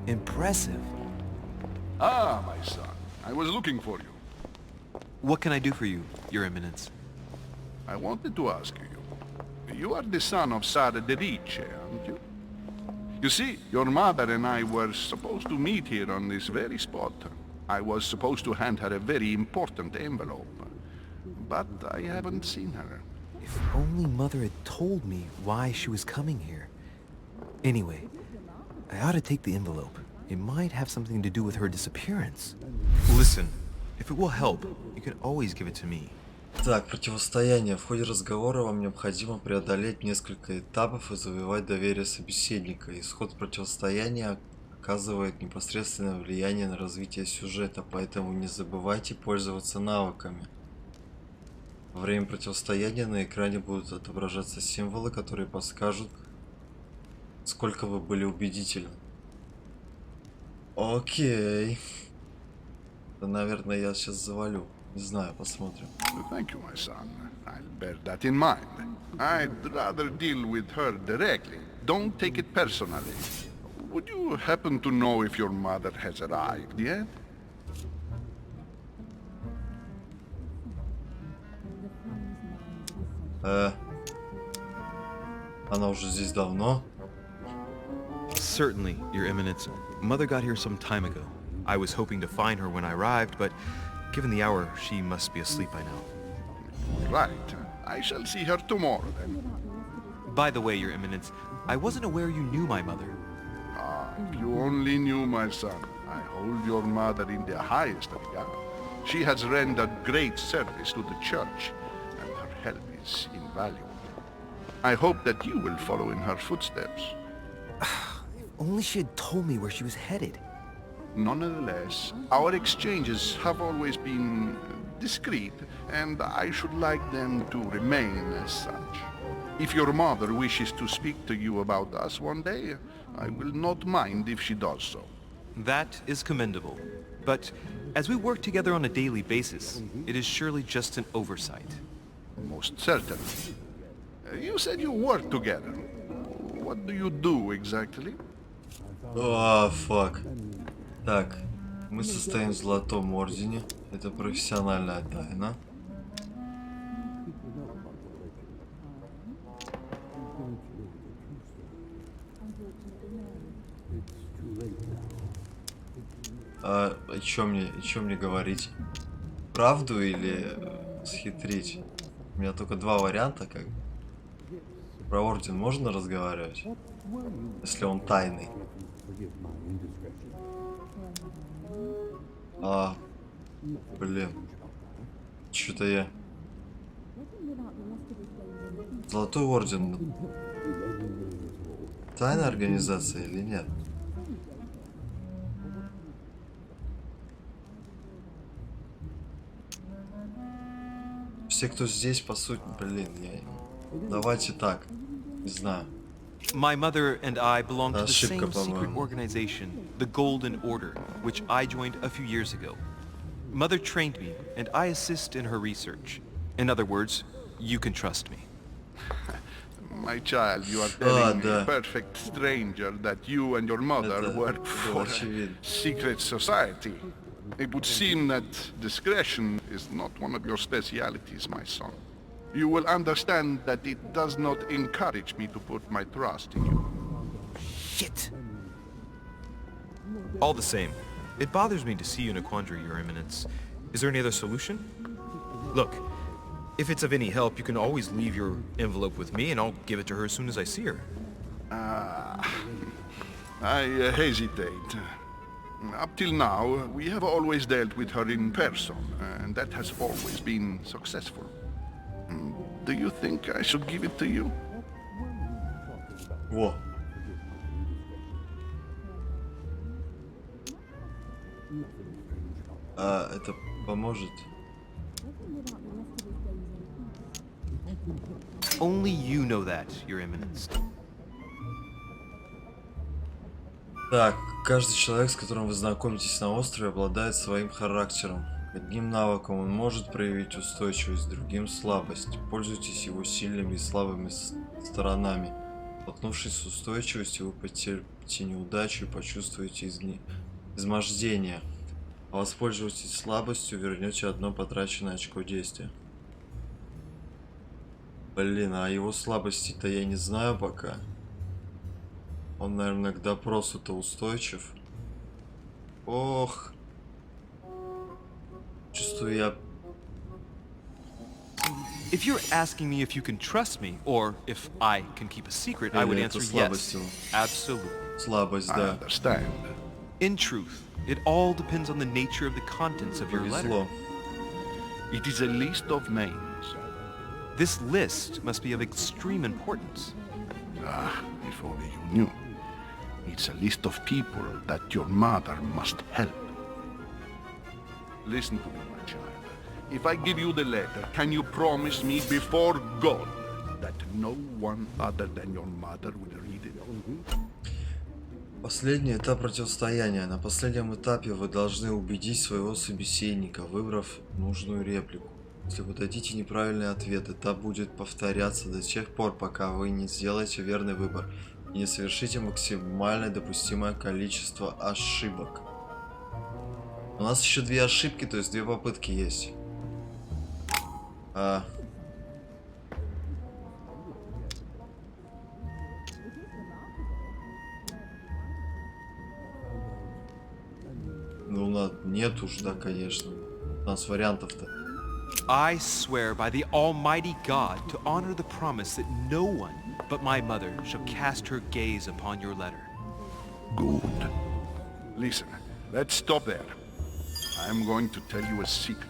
Speaker 5: Impressive.
Speaker 7: Ah, my son. I was looking for you.
Speaker 5: What can I do for you, Your Eminence?
Speaker 7: I wanted to ask you. You are the son of Sara de Riche, aren't you? You see, your mother and I were supposed to meet here on this very spot. I was supposed to hand her a very important envelope. But I haven't seen her.
Speaker 5: If only Mother had told me why she was coming here. Anyway, I ought to take the envelope. It might have something to do with her disappearance. Listen, if it will help, you can always give it to me.
Speaker 1: Так, противостояние. В ходе разговора вам необходимо преодолеть несколько этапов и завоевать доверие собеседника. Исход противостояния оказывает непосредственное влияние на развитие сюжета, поэтому не забывайте пользоваться навыками. Во время противостояния на экране будут отображаться символы, которые подскажут, сколько вы были убедительны. Окей. Да, наверное, я сейчас завалю. Не знаю, посмотрим.
Speaker 7: Thank you, my son. I'll bear that in mind. I'd rather deal with her directly. Don't take it personally. Would you happen to know if your mother has arrived yet?
Speaker 1: Она уже здесь давно.
Speaker 5: Certainly, Your Eminence. Mother got here some time ago. I was hoping to find her when I arrived, but given the hour, she must be asleep by now.
Speaker 7: Right. I shall see her tomorrow then.
Speaker 5: By the way, Your Eminence, I wasn't aware you knew my mother.
Speaker 7: Ah, if you only knew, my son. I hold your mother in the highest regard. She has rendered great service to the church, and her help is invaluable. I hope that you will follow in her footsteps.
Speaker 5: Only she had told me where she was headed.
Speaker 7: Nonetheless, our exchanges have always been discreet, and I should like them to remain as such. If your mother wishes to speak to you about us one day, I will not mind if she does so.
Speaker 5: That is commendable. But as we work together on a daily basis, it is surely just an oversight.
Speaker 7: Most certainly. You said you work together. What do you do exactly?
Speaker 1: О, фак. Так, мы состоим в Золотом Ордене. Это профессиональная тайна. И чё мне говорить? Правду или схитрить? У меня только два варианта, как бы. Про Орден можно разговаривать? Если он тайный. Блин. Что-то я... Золотой Орден. Тайная организация или нет? Все, кто здесь, по сути, блин, давайте так, не знаю.
Speaker 5: My mother and I belong to the
Speaker 1: Ошибка,
Speaker 5: same secret
Speaker 1: по-моему.
Speaker 5: organization, the Golden Order, which I joined a few years ago. Mother trained me, and I assist in her research. In other words, you can trust me.
Speaker 7: My child, you are telling
Speaker 1: да.
Speaker 7: a perfect stranger that you and your mother
Speaker 1: Это
Speaker 7: work
Speaker 1: было
Speaker 7: for a
Speaker 1: очевидно.
Speaker 7: secret society. It would seem that discretion is not one of your specialities, my son. You will understand that it does not encourage me to put my trust in you.
Speaker 5: Shit! All the same, it bothers me to see you in a quandary, Your Eminence. Is there any other solution? Look, if it's of any help, you can always leave your envelope with me and I'll give it to her as soon as I see her.
Speaker 7: I hesitate. Up till now, we have always dealt with her in person, and that has always been successful. Do you think I should give it to you?
Speaker 1: Во. Это поможет?
Speaker 5: Only you know that, Your Eminence.
Speaker 1: Так, каждый человек, с которым вы знакомитесь на острове, обладает своим характером. Одним навыком он может проявить устойчивость, другим слабость. Пользуйтесь его сильными и слабыми сторонами. Столкнувшись с устойчивостью, вы потерпите неудачу и почувствуете измождение. А воспользуйтесь слабостью, вернете одно потраченное очко действия. Блин, а его слабости-то я не знаю пока. Он, наверное, к допросу-то устойчив. Ох. Чувствую я...
Speaker 5: If you're asking me if you can trust me, or if I can keep a secret, I would
Speaker 1: Или
Speaker 5: answer
Speaker 1: это
Speaker 5: yes.
Speaker 1: слабость его?
Speaker 5: Absolutely.
Speaker 1: Слабость,
Speaker 7: I
Speaker 1: да.
Speaker 7: understand.
Speaker 5: In truth, it all depends on the nature of the contents of your letter.
Speaker 1: Повезло.
Speaker 7: It is a list of names.
Speaker 5: This list must be of extreme importance.
Speaker 7: Ah, if only you knew. It's a list of people that your mother must help. Listen to me, my child. If I give you the letter, can you promise me before God that no one other than your mother will read it?
Speaker 1: Последний этап противостояния. На последнем этапе вы должны убедить своего собеседника, выбрав нужную реплику. Если вы дадите неправильный ответ, этап будет повторяться до тех пор, пока вы не сделаете верный выбор и не совершите максимальное допустимое количество ошибок. У нас еще две ошибки, то есть две попытки есть. Ну, нет уж, да, конечно. У нас вариантов-то.
Speaker 5: I swear by the Almighty God to honor the promise that no one but my mother shall cast her gaze upon your letter.
Speaker 7: Good. Listen, let's stop there. I'm going to tell you a secret,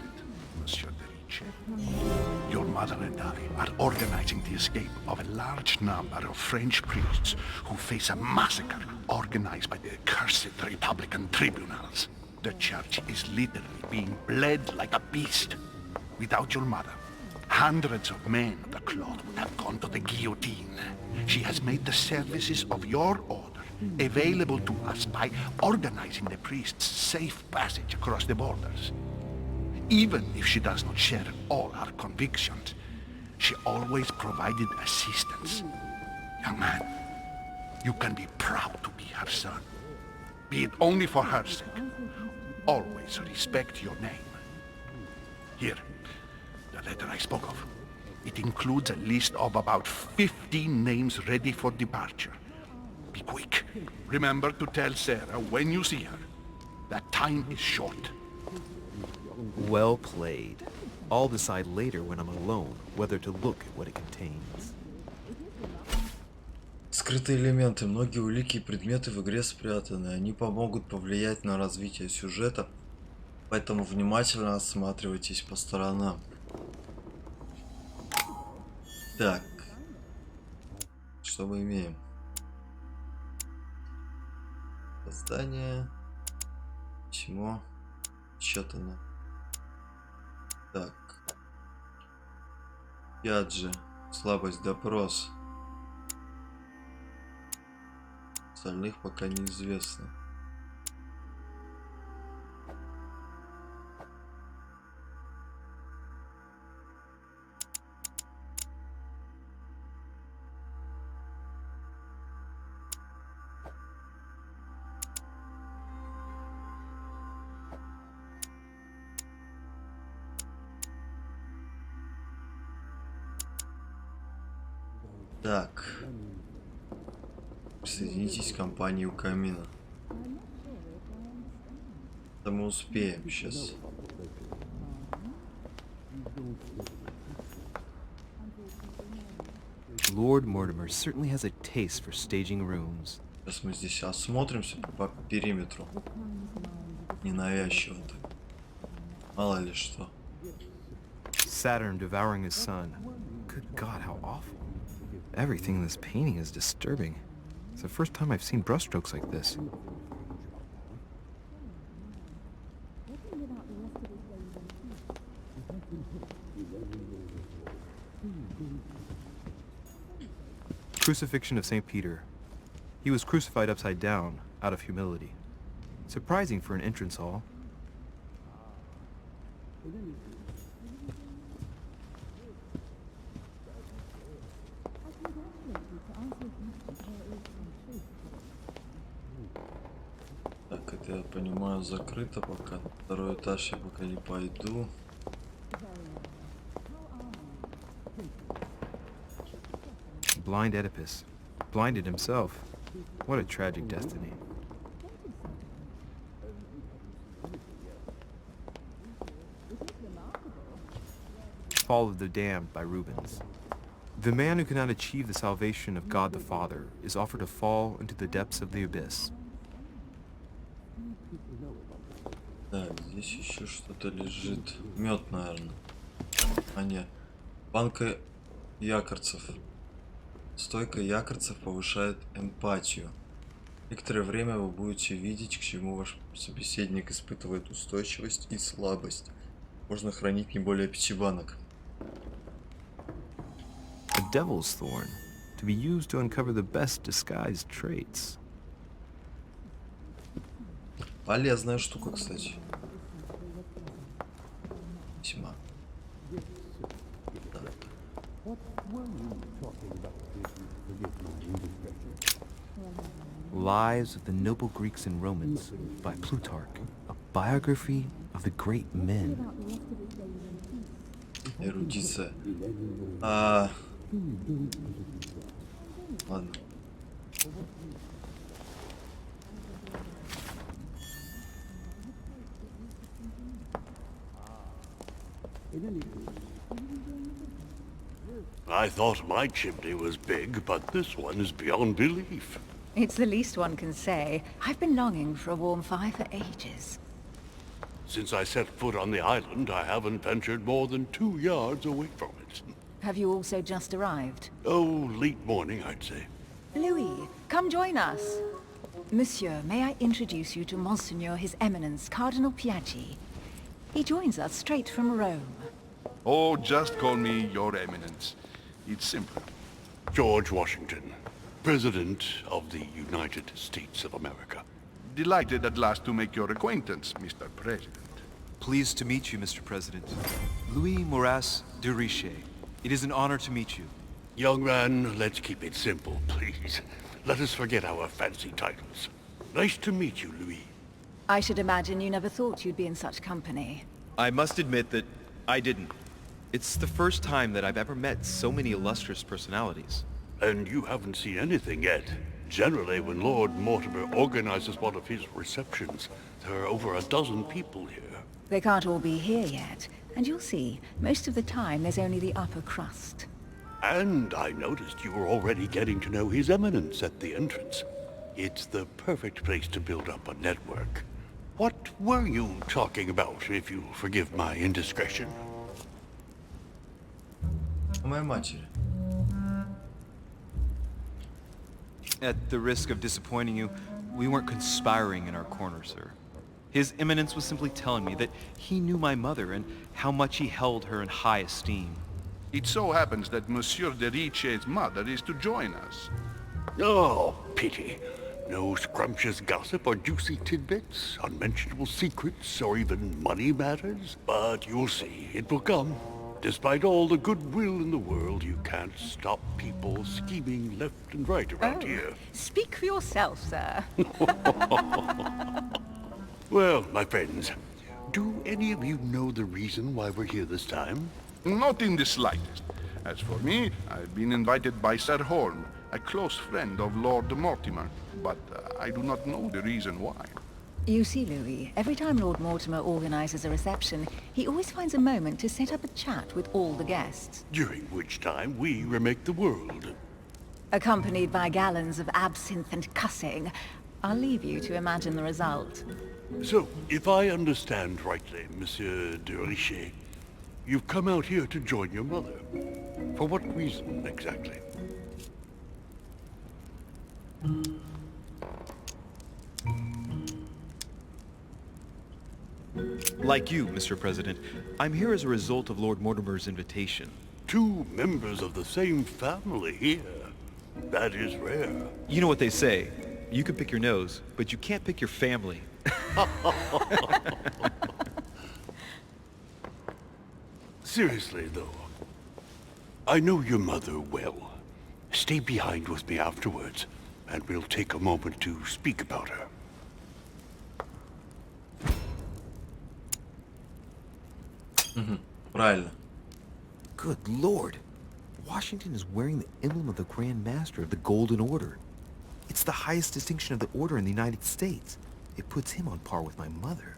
Speaker 7: Monsieur Derice. Your mother and I are organizing the escape of a large number of French priests who face a massacre organized by the accursed Republican tribunals. The church is literally being bled like a beast. Without your mother, hundreds of men of the cloth would have gone to the guillotine. She has made the services of your order available to us by organizing the priests' safe passage across the borders. Even if she does not share all our convictions, she always provided assistance. Young man, you can be proud to be her son. Be it only for her sake. Always respect your name. Here, the letter I spoke of. It includes a list of about 15 names ready for departure. Be quick. Remember to tell Sarah when you see her that time is short.
Speaker 5: Well played. I'll decide later when I'm alone whether to look at what it contains.
Speaker 1: Скрытые элементы. Многие улики и предметы в игре спрятаны. Они помогут повлиять на развитие сюжета, поэтому внимательно осматривайтесь по сторонам. Так. Что мы имеем? Создание. Письмо. Считано. Так. Яджи. Слабость, допрос. Остальных пока неизвестно. Так. Присоединитесь к компании у камина. Да мы успеем сейчас.
Speaker 5: Lord Mortimer certainly has a taste for staging rooms.
Speaker 1: Сейчас мы здесь осмотримся по периметру. Ненавязчиво так. Мало ли что.
Speaker 5: Saturn devouring his son. Good God, how awful. Everything in this painting is disturbing. It's the first time I've seen brushstrokes like this. Crucifixion of St Peter. He was crucified upside down, out of humility. Surprising for an entrance hall.
Speaker 1: Так, это я понимаю закрыто пока. Второй этаж я пока не пойду.
Speaker 5: Blind Oedipus. Blinded himself. What a tragic destiny. Fall of the Damned by Rubens. The man who cannot achieve the salvation of God the Father is offered to fall into the depths of the abyss.
Speaker 1: Так, здесь еще что-то лежит. Мед, наверное. А нет. Банка якорцев. Стойка якорцев повышает эмпатию. Некоторое время вы будете видеть, к чему ваш собеседник испытывает устойчивость и слабость. Можно хранить не более 5 банок.
Speaker 5: A devil's thorn, to be used to uncover the best disguised traits.
Speaker 1: Полезная штука, кстати. Тьма. Так.
Speaker 5: Lives of the Noble Greeks and Romans by Plutarch, a biography of the great men.
Speaker 1: Эрудиция. Ладно.
Speaker 9: I thought my chimney was big, but this one is beyond belief.
Speaker 6: It's the least one can say. I've been longing for a warm fire for ages.
Speaker 9: Since I set foot on the island, I haven't ventured more than 2 yards away from it.
Speaker 6: Have you also just arrived?
Speaker 9: Oh, late morning, I'd say.
Speaker 6: Louis, come join us. Monsieur, may I introduce you to Monseigneur His Eminence, Cardinal Piaggi. He joins us straight from Rome.
Speaker 7: Oh, just call me Your Eminence. It's simple.
Speaker 9: George Washington, President of the United States of America.
Speaker 7: Delighted at last to make your acquaintance, Mr. President.
Speaker 10: Pleased to meet you, Mr. President. Louis Moras de Riche. It is an honor to meet you.
Speaker 9: Young man, let's keep it simple, please. Let us forget our fancy titles. Nice to meet you, Louis.
Speaker 6: I should imagine you never thought you'd be in such company.
Speaker 5: I must admit that I didn't. It's the first time that I've ever met so many illustrious personalities.
Speaker 9: And you haven't seen anything yet. Generally, when Lord Mortimer organizes one of his receptions, there are over a dozen people here.
Speaker 6: They can't all be here yet, and you'll see, most of the time there's only the upper crust.
Speaker 9: And I noticed you were already getting to know His Eminence at the entrance. It's the perfect place to build up a network. What were you talking about, if you'll forgive my indiscretion?
Speaker 1: Моей матери.
Speaker 10: At the risk of disappointing you, we weren't conspiring in our corner, sir. His Eminence was simply telling me that he knew my mother and how much he held her in high esteem.
Speaker 7: It so happens that Monsieur de Riche's mother is to join us.
Speaker 9: Oh, pity. No scrumptious gossip or juicy tidbits, unmentionable secrets, or even money matters. But you'll see, it will come. Despite all the goodwill in the world, you can't stop people scheming left and right around here.
Speaker 6: Speak for yourself, sir.
Speaker 9: Well, my friends, do any of you know the reason why we're here this time?
Speaker 7: Not in the slightest. As for me, I've been invited by Sir Horn, a close friend of Lord Mortimer, but I do not know the reason why.
Speaker 6: You see, Louis, every time Lord Mortimer organizes a reception, he always finds a moment to set up a chat with all the guests.
Speaker 9: During which time we remake the world.
Speaker 6: Accompanied by gallons of absinthe and cussing. I'll leave you to imagine the result.
Speaker 9: So, if I understand rightly, Monsieur de Riche, you've come out here to join your mother. For what reason, exactly?
Speaker 5: Like you, Mr. President, I'm here as a result of Lord Mortimer's invitation.
Speaker 9: 2 members of the same family here. That is rare.
Speaker 5: You know what they say. You can pick your nose, but you can't pick your family.
Speaker 9: Seriously, though, I know your mother well. Stay behind with me afterwards, and we'll take a moment to speak about her.
Speaker 1: Правильно.
Speaker 5: Good Lord. Washington is wearing the emblem of the Grand Master of the Golden Order. It's the highest distinction of the Order in the United States. It puts him on par with my mother.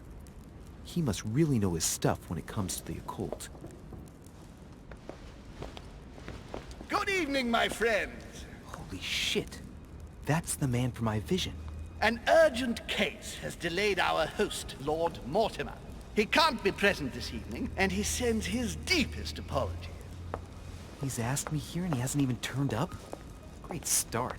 Speaker 5: He must really know his stuff when it comes to the occult.
Speaker 11: Good evening, my friends.
Speaker 5: Holy shit. That's the man for my vision.
Speaker 11: An urgent case has delayed our host, Lord Mortimer. He can't be present this evening, and he sends his deepest apologies.
Speaker 5: He's asked me here and he hasn't even turned up? Great start.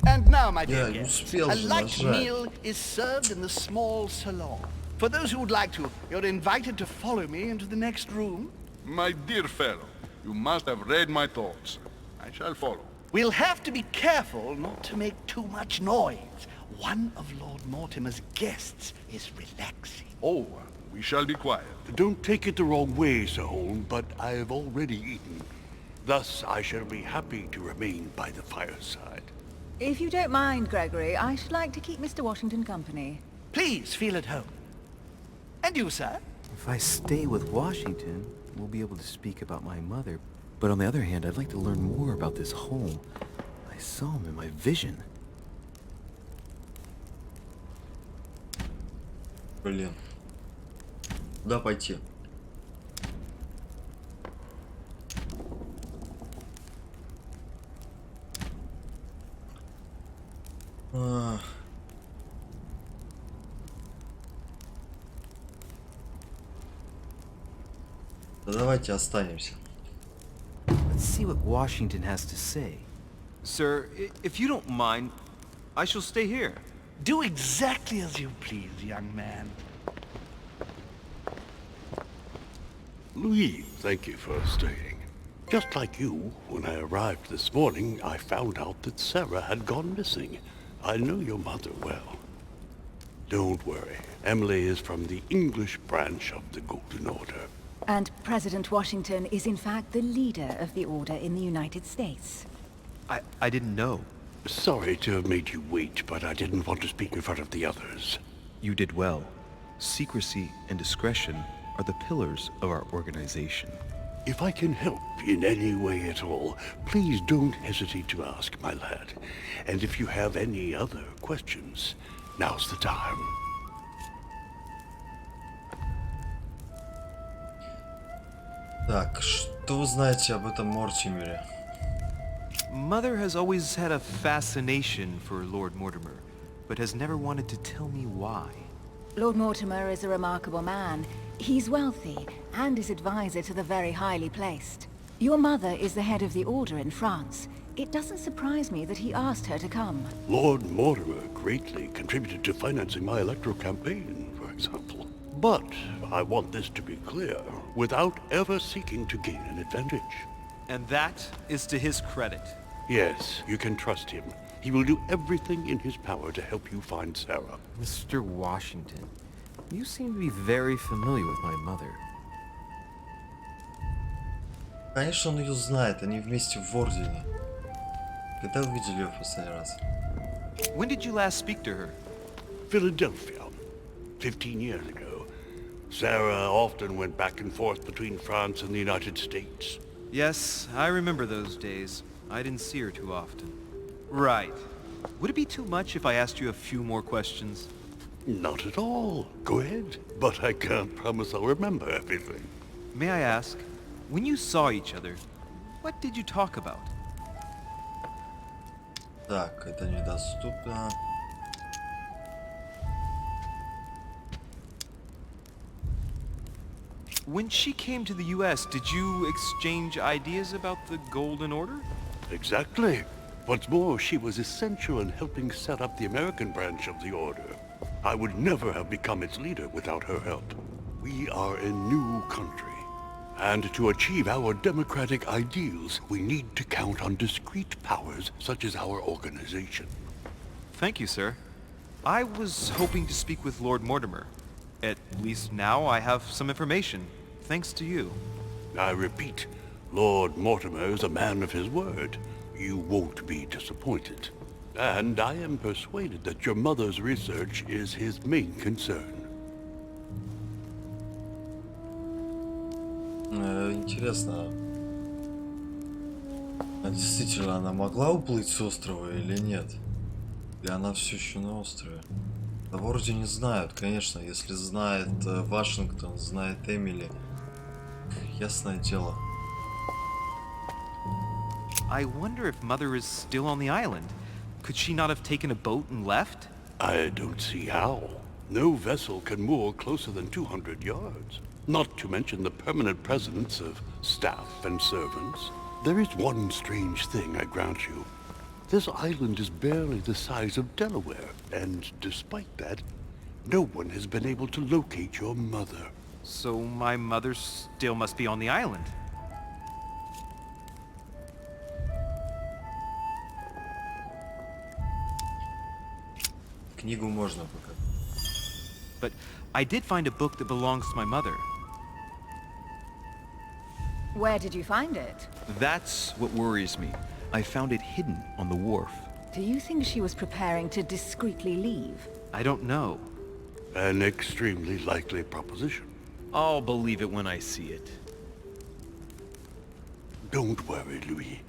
Speaker 11: And now, my dear
Speaker 1: Yeah,
Speaker 11: guests,
Speaker 1: you
Speaker 11: a
Speaker 1: spilled
Speaker 11: light
Speaker 1: the right.
Speaker 11: meal is served in the small salon. For those who would like to, you're invited to follow me into the next room.
Speaker 7: My dear fellow, you must have read my thoughts. I shall follow.
Speaker 11: We'll have to be careful not to make too much noise. One of Lord Mortimer's guests is relaxing.
Speaker 7: Oh, we shall be quiet.
Speaker 9: Don't take it the wrong way, Sir Holm, but I have already eaten. Thus, I shall be happy to remain by the fireside.
Speaker 6: If you don't mind, Gregory, I should like to keep Mr. Washington company.
Speaker 11: Please feel at home. And you, sir?
Speaker 5: If I stay with Washington, we'll be able to speak about my mother. But on the other hand, I'd like to learn more about this home. I saw him in my vision.
Speaker 1: Блин. Куда пойти? А. Да давайте останемся.
Speaker 5: Let's see what Washington has to say.
Speaker 10: Sir, if you don't mind, I shall stay here.
Speaker 11: Do exactly as you please, young man.
Speaker 9: Louis, thank you for staying. Just like you, when I arrived this morning, I found out that Sarah had gone missing. I know your mother well. Don't worry. Emily is from the English branch of the Golden Order.
Speaker 6: And President Washington is in fact the leader of the Order in the United States.
Speaker 10: I didn't know.
Speaker 9: Sorry to have made you wait, but I didn't want to speak in front of the others.
Speaker 5: You did well. Secrecy and discretion are the pillars of our organization.
Speaker 9: If I can help in any way at all, please don't hesitate to ask, my lad. And if you have any other questions, now's the time.
Speaker 1: Так, что вы знаете об этом Мортимере?
Speaker 10: Mother has always had a fascination for Lord Mortimer, but has never wanted to tell me why.
Speaker 6: Lord Mortimer is a remarkable man. He's wealthy and is advisor to the very highly placed. Your mother is the head of the Order in France. It doesn't surprise me that he asked her to come.
Speaker 9: Lord Mortimer greatly contributed to financing my electoral campaign, for example. But I want this to be clear, without ever seeking to gain an advantage.
Speaker 10: And that is to his credit.
Speaker 9: Yes, you can trust him. He will do everything in his power to help you find Sarah.
Speaker 5: Mr. Washington, you seem to be very familiar with my mother.
Speaker 1: Конечно, он ее знает, они вместе в Ордене. Когда вы видели ее в последний раз?
Speaker 10: When did you last speak to her?
Speaker 9: Philadelphia, 15 years ago. Sarah often went back and forth between France and the United States.
Speaker 10: Yes, I remember those days. I didn't see her too often. Right. Would it be too much if I asked you a few more questions?
Speaker 9: Not at all. Go ahead. But I can't promise I'll remember everything.
Speaker 10: May I ask, when you saw each other, what did you talk about?
Speaker 1: Так, это недоступно.
Speaker 10: When she came to the US, did you exchange ideas about the Golden Order?
Speaker 9: Exactly. What's more, she was essential in helping set up the American branch of the Order. I would never have become its leader without her help. We are a new country. And to achieve our democratic ideals, we need to count on discrete powers such as our organization.
Speaker 10: Thank you, sir. I was hoping to speak with Lord Mortimer. At least now I have some information, thanks to you.
Speaker 9: I repeat, Lord Mortimer is a man of his word. You won't be disappointed. And I am persuaded that your mother's research is his main concern.
Speaker 1: Интересно, а действительно она могла уплыть с острова или нет? Или она все еще на острове? Да вроде не знают, конечно, если знает Вашингтон, знает Эмили. Ясное дело.
Speaker 10: I wonder if Mother is still on the island. Could she not have taken a boat and left?
Speaker 9: I don't see how. No vessel can moor closer than 200 yards. Not to mention the permanent presence of staff and servants. There is one strange thing, I grant you. This island is barely the size of Delaware, and despite that, no one has been able to locate your mother.
Speaker 10: So my mother still must be on the island.
Speaker 1: Книгу можно пока.
Speaker 10: But I did find a book that belongs to my mother.
Speaker 6: Where did you find it?
Speaker 5: That's what worries me. I found it hidden on the wharf.
Speaker 6: Do you think she was preparing to discreetly leave?
Speaker 10: I don't know.
Speaker 9: An extremely likely proposition.
Speaker 10: I'll believe it when I see it.
Speaker 9: Don't worry, Louis.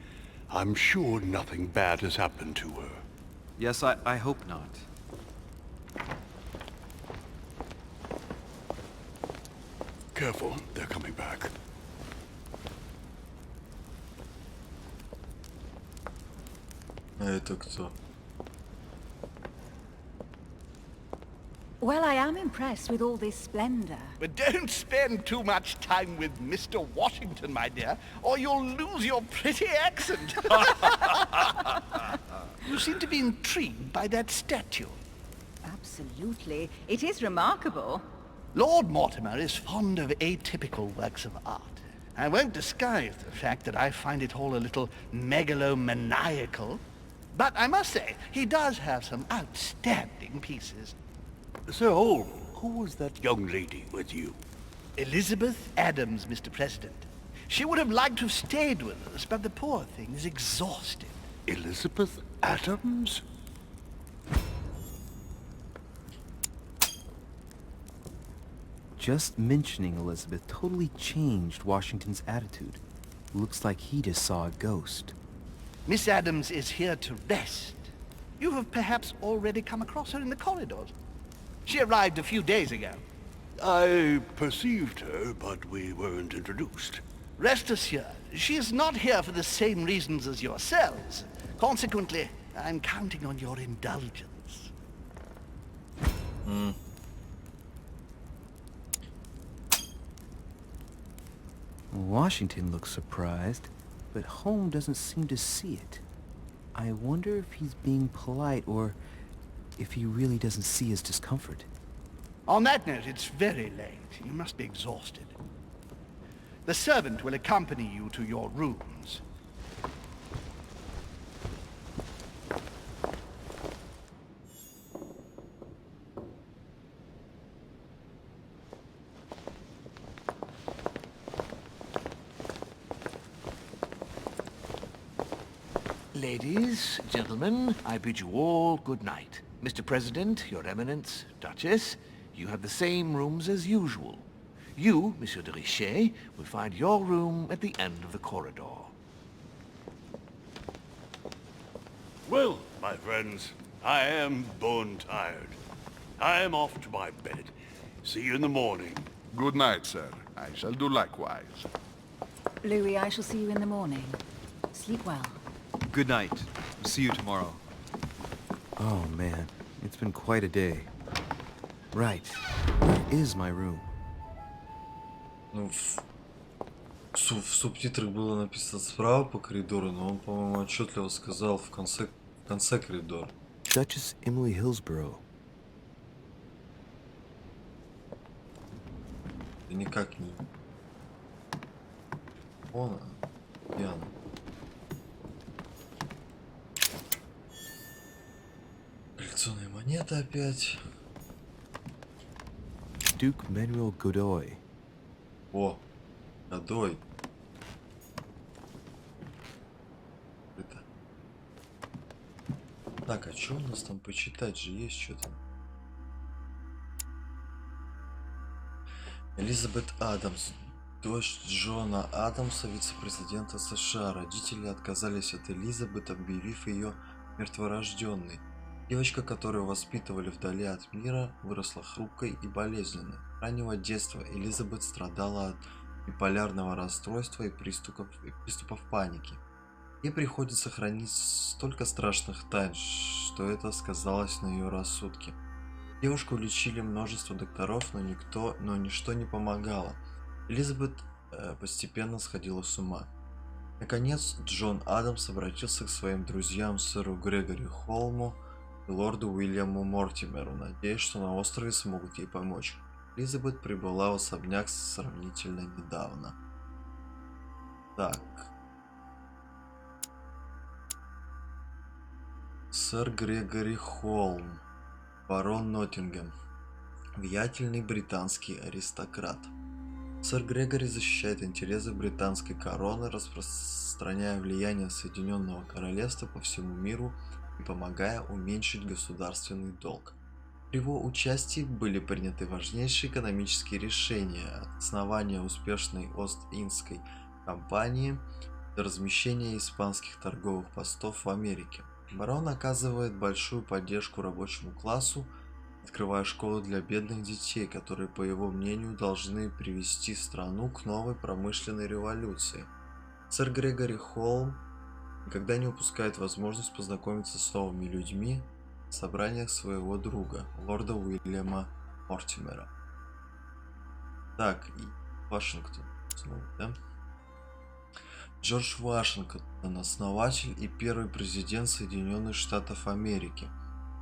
Speaker 9: I'm sure nothing bad has happened to her.
Speaker 10: Yes, I hope not.
Speaker 9: Careful, they're coming back.
Speaker 1: А это кто?
Speaker 6: Well, I am impressed with all this splendor.
Speaker 11: But don't spend too much time with Mr. Washington, my dear, or you'll lose your pretty accent. You seem to be intrigued by that statue.
Speaker 6: Absolutely. It is remarkable.
Speaker 11: Lord Mortimer is fond of atypical works of art. I won't disguise the fact that I find it all a little megalomaniacal. But I must say, he does have some outstanding pieces.
Speaker 9: Sir Holm, who was that young lady with you?
Speaker 11: Elizabeth Adams, Mr. President. She would have liked to have stayed with us, but the poor thing is exhausted.
Speaker 9: Elizabeth Adams?
Speaker 5: Just mentioning Elizabeth totally changed Washington's attitude. Looks like he just saw a ghost.
Speaker 11: Miss Adams is here to rest. You have perhaps already come across her in the corridors. She arrived a few days ago.
Speaker 9: I perceived her, but we weren't introduced.
Speaker 11: Rest assured, she is not here for the same reasons as yourselves. Consequently, I'm counting on your indulgence.
Speaker 5: Washington looks surprised, but Holmes doesn't seem to see it. I wonder if he's being polite or if he really doesn't see his discomfort.
Speaker 11: On that note, it's very late. You must be exhausted. The servant will accompany you to your rooms.
Speaker 8: Ladies, gentlemen, I bid you all good night. Mr. President, Your Eminence, Duchess, you have the same rooms as usual. You, Monsieur de Richet, will find your room at the end of the corridor.
Speaker 9: Well, my friends, I am bone tired. I am off to my bed. See you in the morning.
Speaker 7: Good night, sir. I shall do likewise.
Speaker 6: Louis, I shall see you in the morning. Sleep well.
Speaker 10: Good night. See you tomorrow.
Speaker 5: Oh man, it's been quite a day. Right, where is my room?
Speaker 1: Ну, в субтитрах было написано справа по коридору, но он, по-моему, отчетливо сказал в конце коридора.
Speaker 5: Duchess Emily Hillsborough.
Speaker 1: Да никак не... Он, пьяный. Коллекционная монета опять.
Speaker 5: Duke Manuel Godoy.
Speaker 1: О, Годой. Это. Так, а что у нас там почитать же есть что-то? Элизабет Адамс, дочь Джона Адамса, вице-президента США. Родители отказались от Элизабет, объявив ее мертворожденной. Девочка, которую воспитывали вдали от мира, выросла хрупкой и болезненной. С раннего детства Элизабет страдала от биполярного расстройства и приступов паники. Ей приходится хранить столько страшных тайн, что это сказалось на ее рассудке. Девушку лечили множество докторов, но ничто не помогало. Элизабет постепенно сходила с ума. Наконец, Джон Адамс обратился к своим друзьям сэру Грегори Холму и лорду Уильяму Мортимеру, надеясь, что на острове смогут ей помочь. Элизабет прибыла в особняк сравнительно недавно. Так. Сэр Грегори Холм, барон Ноттингем, влиятельный британский аристократ. Сэр Грегори защищает интересы британской короны, распространяя влияние Соединенного Королевства по всему миру и помогая уменьшить государственный долг. При его участии были приняты важнейшие экономические решения, от основания успешной Ост-Индской компании до размещения испанских торговых постов в Америке. Барон оказывает большую поддержку рабочему классу, открывая школы для бедных детей, которые, по его мнению, должны привести страну к новой промышленной революции. Сэр Грегори Холм никогда не упускает возможность познакомиться с новыми людьми в собраниях своего друга, лорда Уильяма Мортимера. Так, и Вашингтон снова, да? Джордж Вашингтон, основатель и первый президент Соединенных Штатов Америки.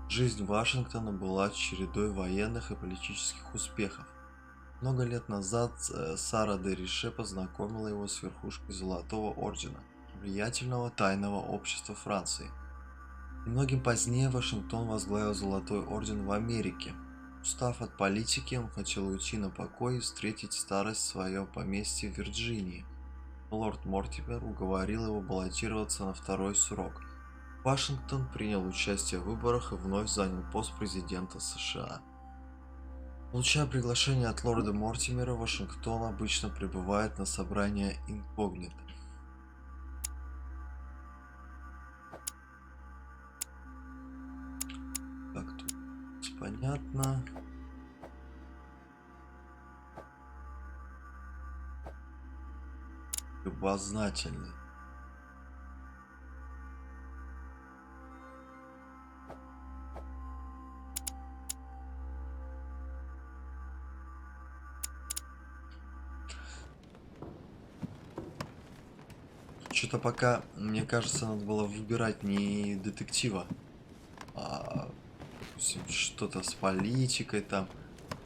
Speaker 1: Жизнь Вашингтона была чередой военных и политических успехов. Много лет назад Сара де Рише познакомила его с верхушкой Золотого Ордена, влиятельного тайного общества Франции. Немногим позднее Вашингтон возглавил Золотой Орден в Америке. Устав от политики, он хотел уйти на покой и встретить старость в своем поместье в Вирджинии. Лорд Мортимер уговорил его баллотироваться на второй срок. Вашингтон принял участие в выборах и вновь занял пост президента США. Получая приглашение от лорда Мортимера, Вашингтон обычно прибывает на собрание инкогнито. Так, тут понятно. Любознательный. Что-то пока, мне кажется, надо было выбирать не детектива, а допустим, что-то с политикой, там,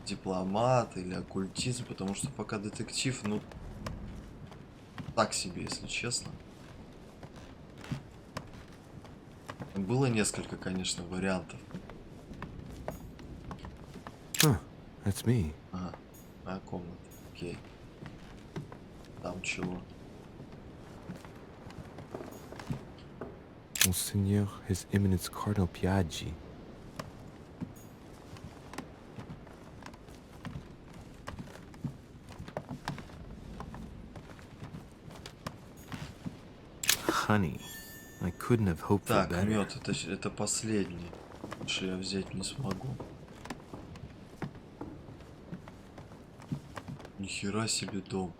Speaker 1: дипломат или оккультизм, потому что пока детектив, ну, так себе, если честно. Было несколько, конечно, вариантов.
Speaker 5: That's me.
Speaker 1: Ага, моя комната, окей. Там чего?
Speaker 5: Monseigneur, His Eminence Cardinal Piaggi. Honey, I couldn't have hoped for
Speaker 1: Так,
Speaker 5: better.
Speaker 1: мед, это последний. Больше я взять не смогу. Нихера себе дом.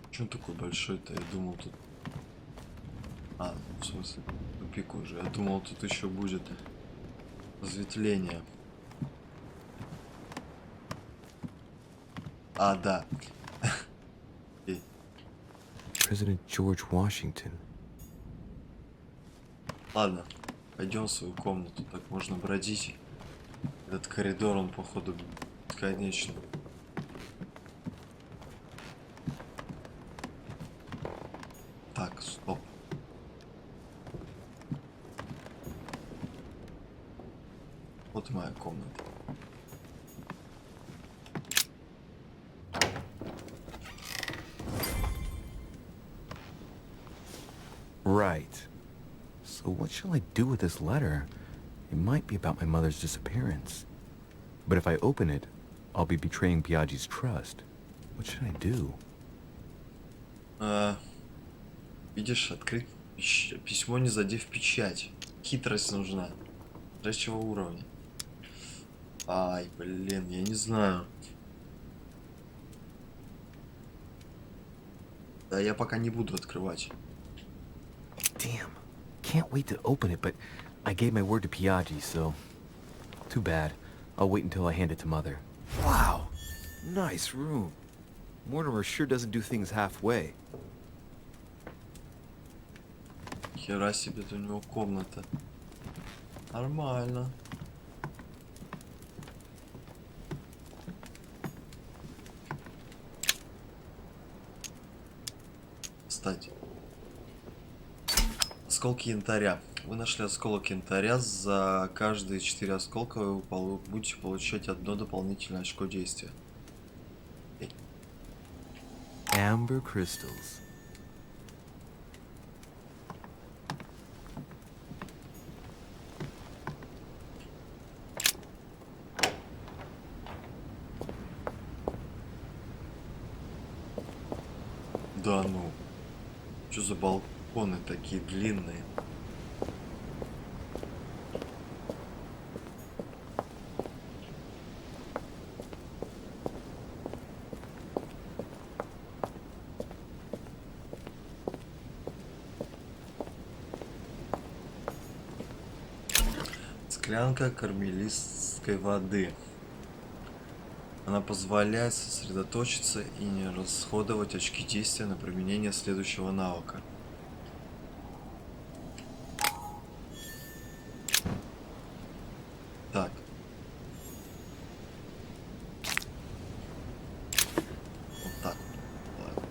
Speaker 1: Почему такой большой-то? Я думал тут... А, в смысле, тупик уже. Я думал, тут еще будет разветвление. А, да.
Speaker 5: President George Washington.
Speaker 1: Ладно, пойдем в свою комнату. Так можно бродить. Этот коридор, он, походу, бесконечный. Так, стоп. Вот моя комната.
Speaker 5: Right. So what shall I do with this letter? It might be about my mother's disappearance. But if I open it, I'll be betraying Piaggi's trust. What should I do?
Speaker 1: Видишь, открыть письмо, не задев печать. Хитрость нужна. Третьего уровня. Ай, блин, я не знаю. Да, я пока не буду открывать.
Speaker 5: Damn. Can't wait to open it, but I gave my word to Piaggi, so... Too bad. I'll wait until I hand it to Mother.
Speaker 10: Wow. Nice room. Mortimer sure doesn't do things halfway.
Speaker 1: Хера себе, у него комната. Нормально. Кстати. Осколки янтаря. Вы нашли осколок янтаря. За каждые 4 осколка вы будете получать одно дополнительное очко действия.
Speaker 5: Amber crystals.
Speaker 1: Да ну. Что за балконы такие длинные? Склянка кармелистской воды. Она позволяет сосредоточиться и не расходовать очки действия на применение следующего навыка. Так. Вот так вот. Ладно.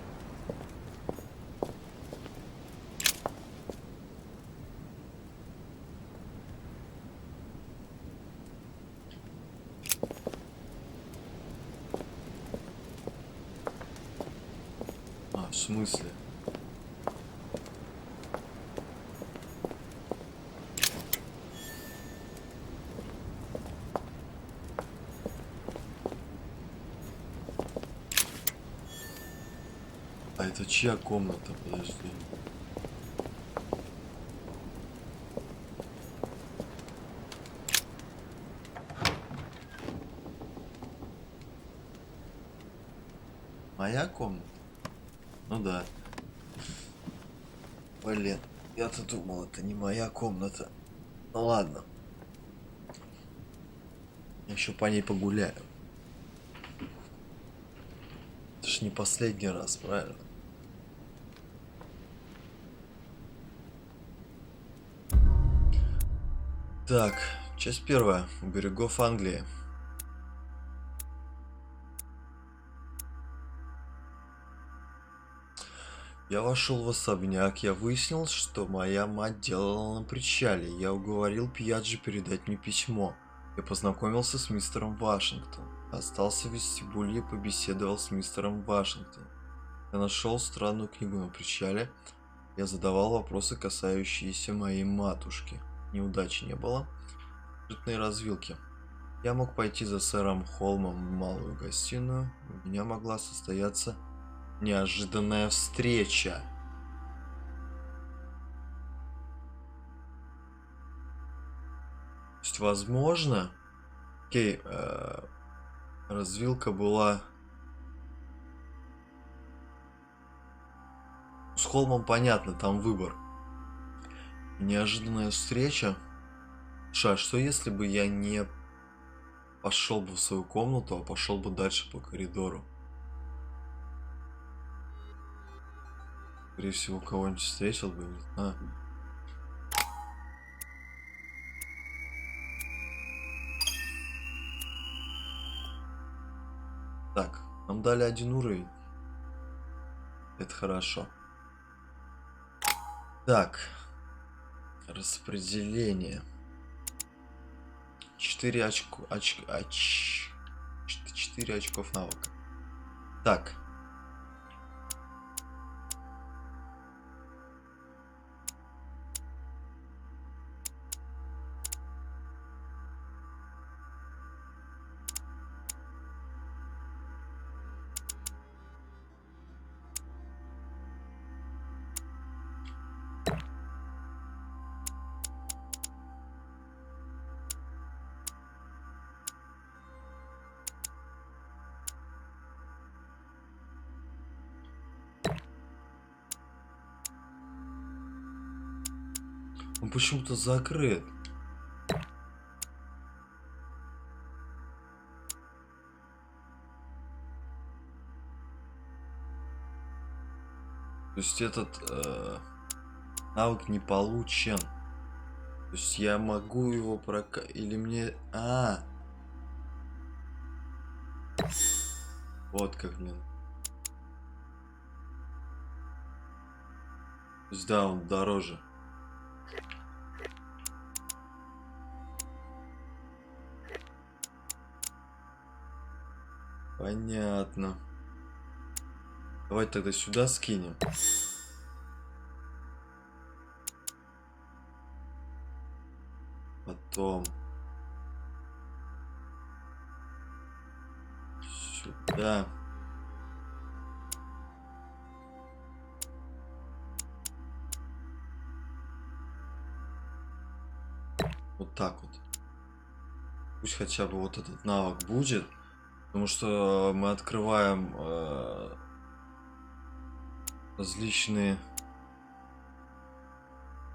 Speaker 1: В смысле? А это чья комната? Подожди. Моя комната? Ну да. Блин, я-то думал, это не моя комната. Ну ладно. Еще по ней погуляю. Это ж не последний раз, правильно? Так, часть первая. У берегов Англии. Я вошел в особняк, я выяснил, что моя мать делала на причале. Я уговорил Пьяджи передать мне письмо. Я познакомился с мистером Вашингтоном. Остался в вестибюле и побеседовал с мистером Вашингтоном. Я нашел странную книгу на причале. Я задавал вопросы, касающиеся моей матушки. Неудачи не было. Скрытные развилки. Я мог пойти за сэром Холмом в малую гостиную. У меня могла состояться неожиданная встреча. То есть, возможно, окей, развилка была с Холмом, понятно, там выбор. Неожиданная встреча. Что если бы я не пошел бы в свою комнату, а пошел бы дальше по коридору? Скорее всего, кого-нибудь встретил бы, не знаю. Так, нам дали 1 уровень. Это хорошо. Так. Распределение. 4 очков навыка. Так. Он почему-то закрыт. То есть этот навык не получен. То есть я могу его или мне... Вот как мне... То есть да, он дороже. Понятно. Давай тогда сюда скинем. Потом сюда. Вот так вот. Пусть хотя бы вот этот навык будет. Потому что мы открываем различные,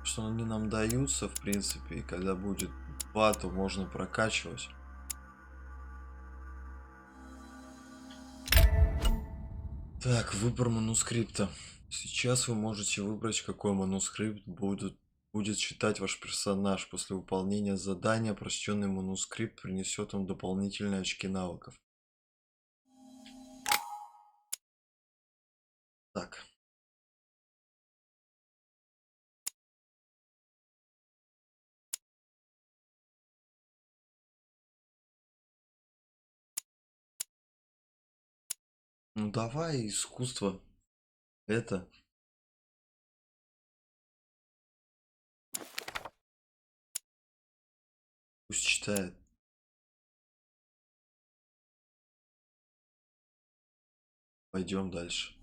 Speaker 1: что они нам даются, в принципе, и когда будет вату можно прокачивать. Так, выбор манускрипта. Сейчас вы можете выбрать, какой манускрипт будет читать ваш персонаж. После выполнения задания прочтенный манускрипт принесет вам дополнительные очки навыков. Так. Ну давай искусство. Это. Пусть читает. Пойдем дальше.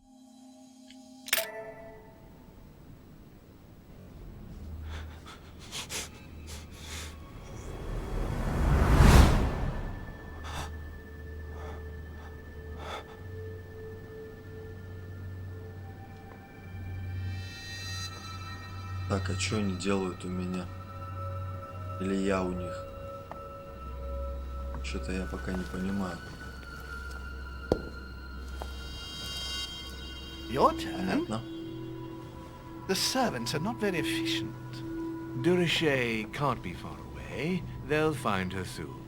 Speaker 1: Так, а что они делают у меня? Или я у них? Что-то я пока не понимаю.
Speaker 11: Your turn?
Speaker 1: Понятно.
Speaker 11: The servants are not very efficient.
Speaker 8: Durishay can't be far away. They'll find her soon.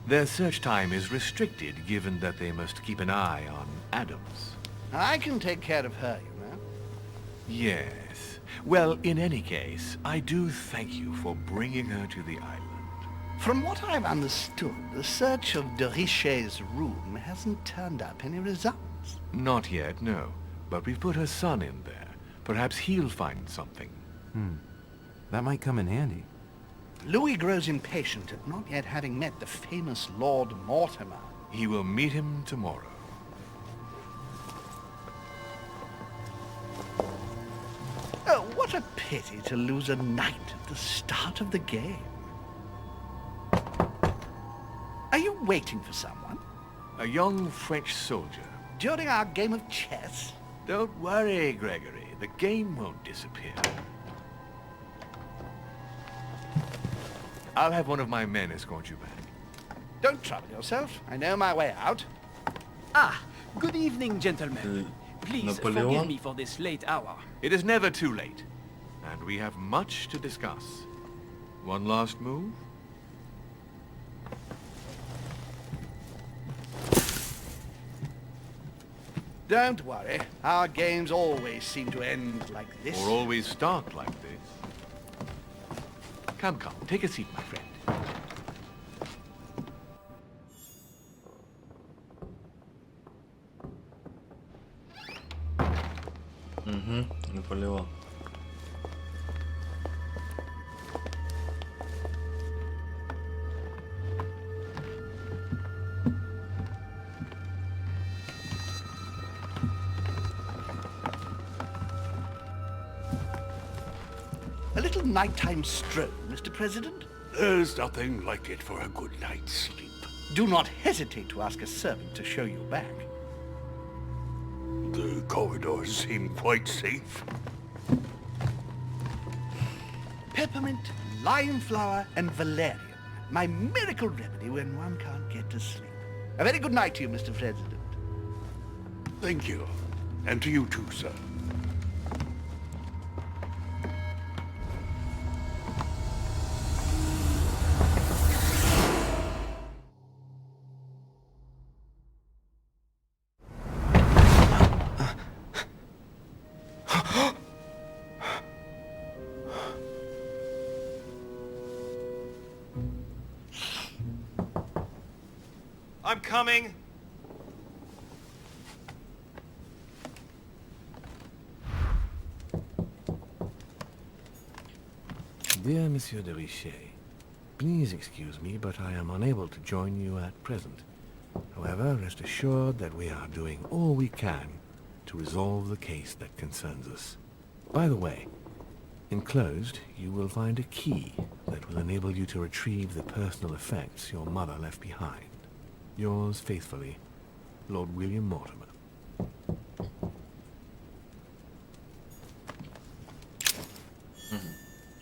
Speaker 8: Their search time is restricted, given that they must keep an eye on Adams.
Speaker 11: I can take care of her, you know.
Speaker 8: Yes. Well, in any case, I do thank you for bringing her to the island.
Speaker 11: From what I've understood, the search of Durishay's room hasn't turned up any results.
Speaker 8: Not yet, no. But we've put her son in there. Perhaps he'll find something.
Speaker 5: That might come in handy.
Speaker 11: Louis grows impatient at not yet having met the famous Lord Mortimer.
Speaker 8: He will meet him tomorrow.
Speaker 11: Oh, what a pity to lose a knight at the start of the game. Are you waiting for someone?
Speaker 8: A young French soldier.
Speaker 11: During our game of chess?
Speaker 8: Don't worry, Gregory. The game won't disappear. I'll have one of my men escort you back.
Speaker 11: Don't trouble yourself. I know my way out.
Speaker 12: Ah, good evening, gentlemen. Please forgive
Speaker 1: Napoleon?
Speaker 12: me for this late hour.
Speaker 8: It is never too late. And we have much to discuss. One last move?
Speaker 11: Don't worry. Our games always seem to end like this.
Speaker 8: Or always start like this. Come, take a seat, my friend.
Speaker 1: Наполеон.
Speaker 11: A little nighttime stroll, Mr. President?
Speaker 9: There's nothing like it for a good night's sleep.
Speaker 11: Do not hesitate to ask a servant to show you back.
Speaker 9: The corridors seem quite safe.
Speaker 11: Peppermint, lime flower, and valerian. My miracle remedy when one can't get to sleep. A very good night to you, Mr. President.
Speaker 9: Thank you. And to you too, sir.
Speaker 10: I'm coming.
Speaker 8: Dear Monsieur de Richet, please excuse me, but I am unable to join you at present. However, rest assured that we are doing all we can to resolve the case that concerns us. By the way, enclosed, you will find a key that will enable you to retrieve the personal effects your mother left behind. Yours faithfully, Lord William Mortimer.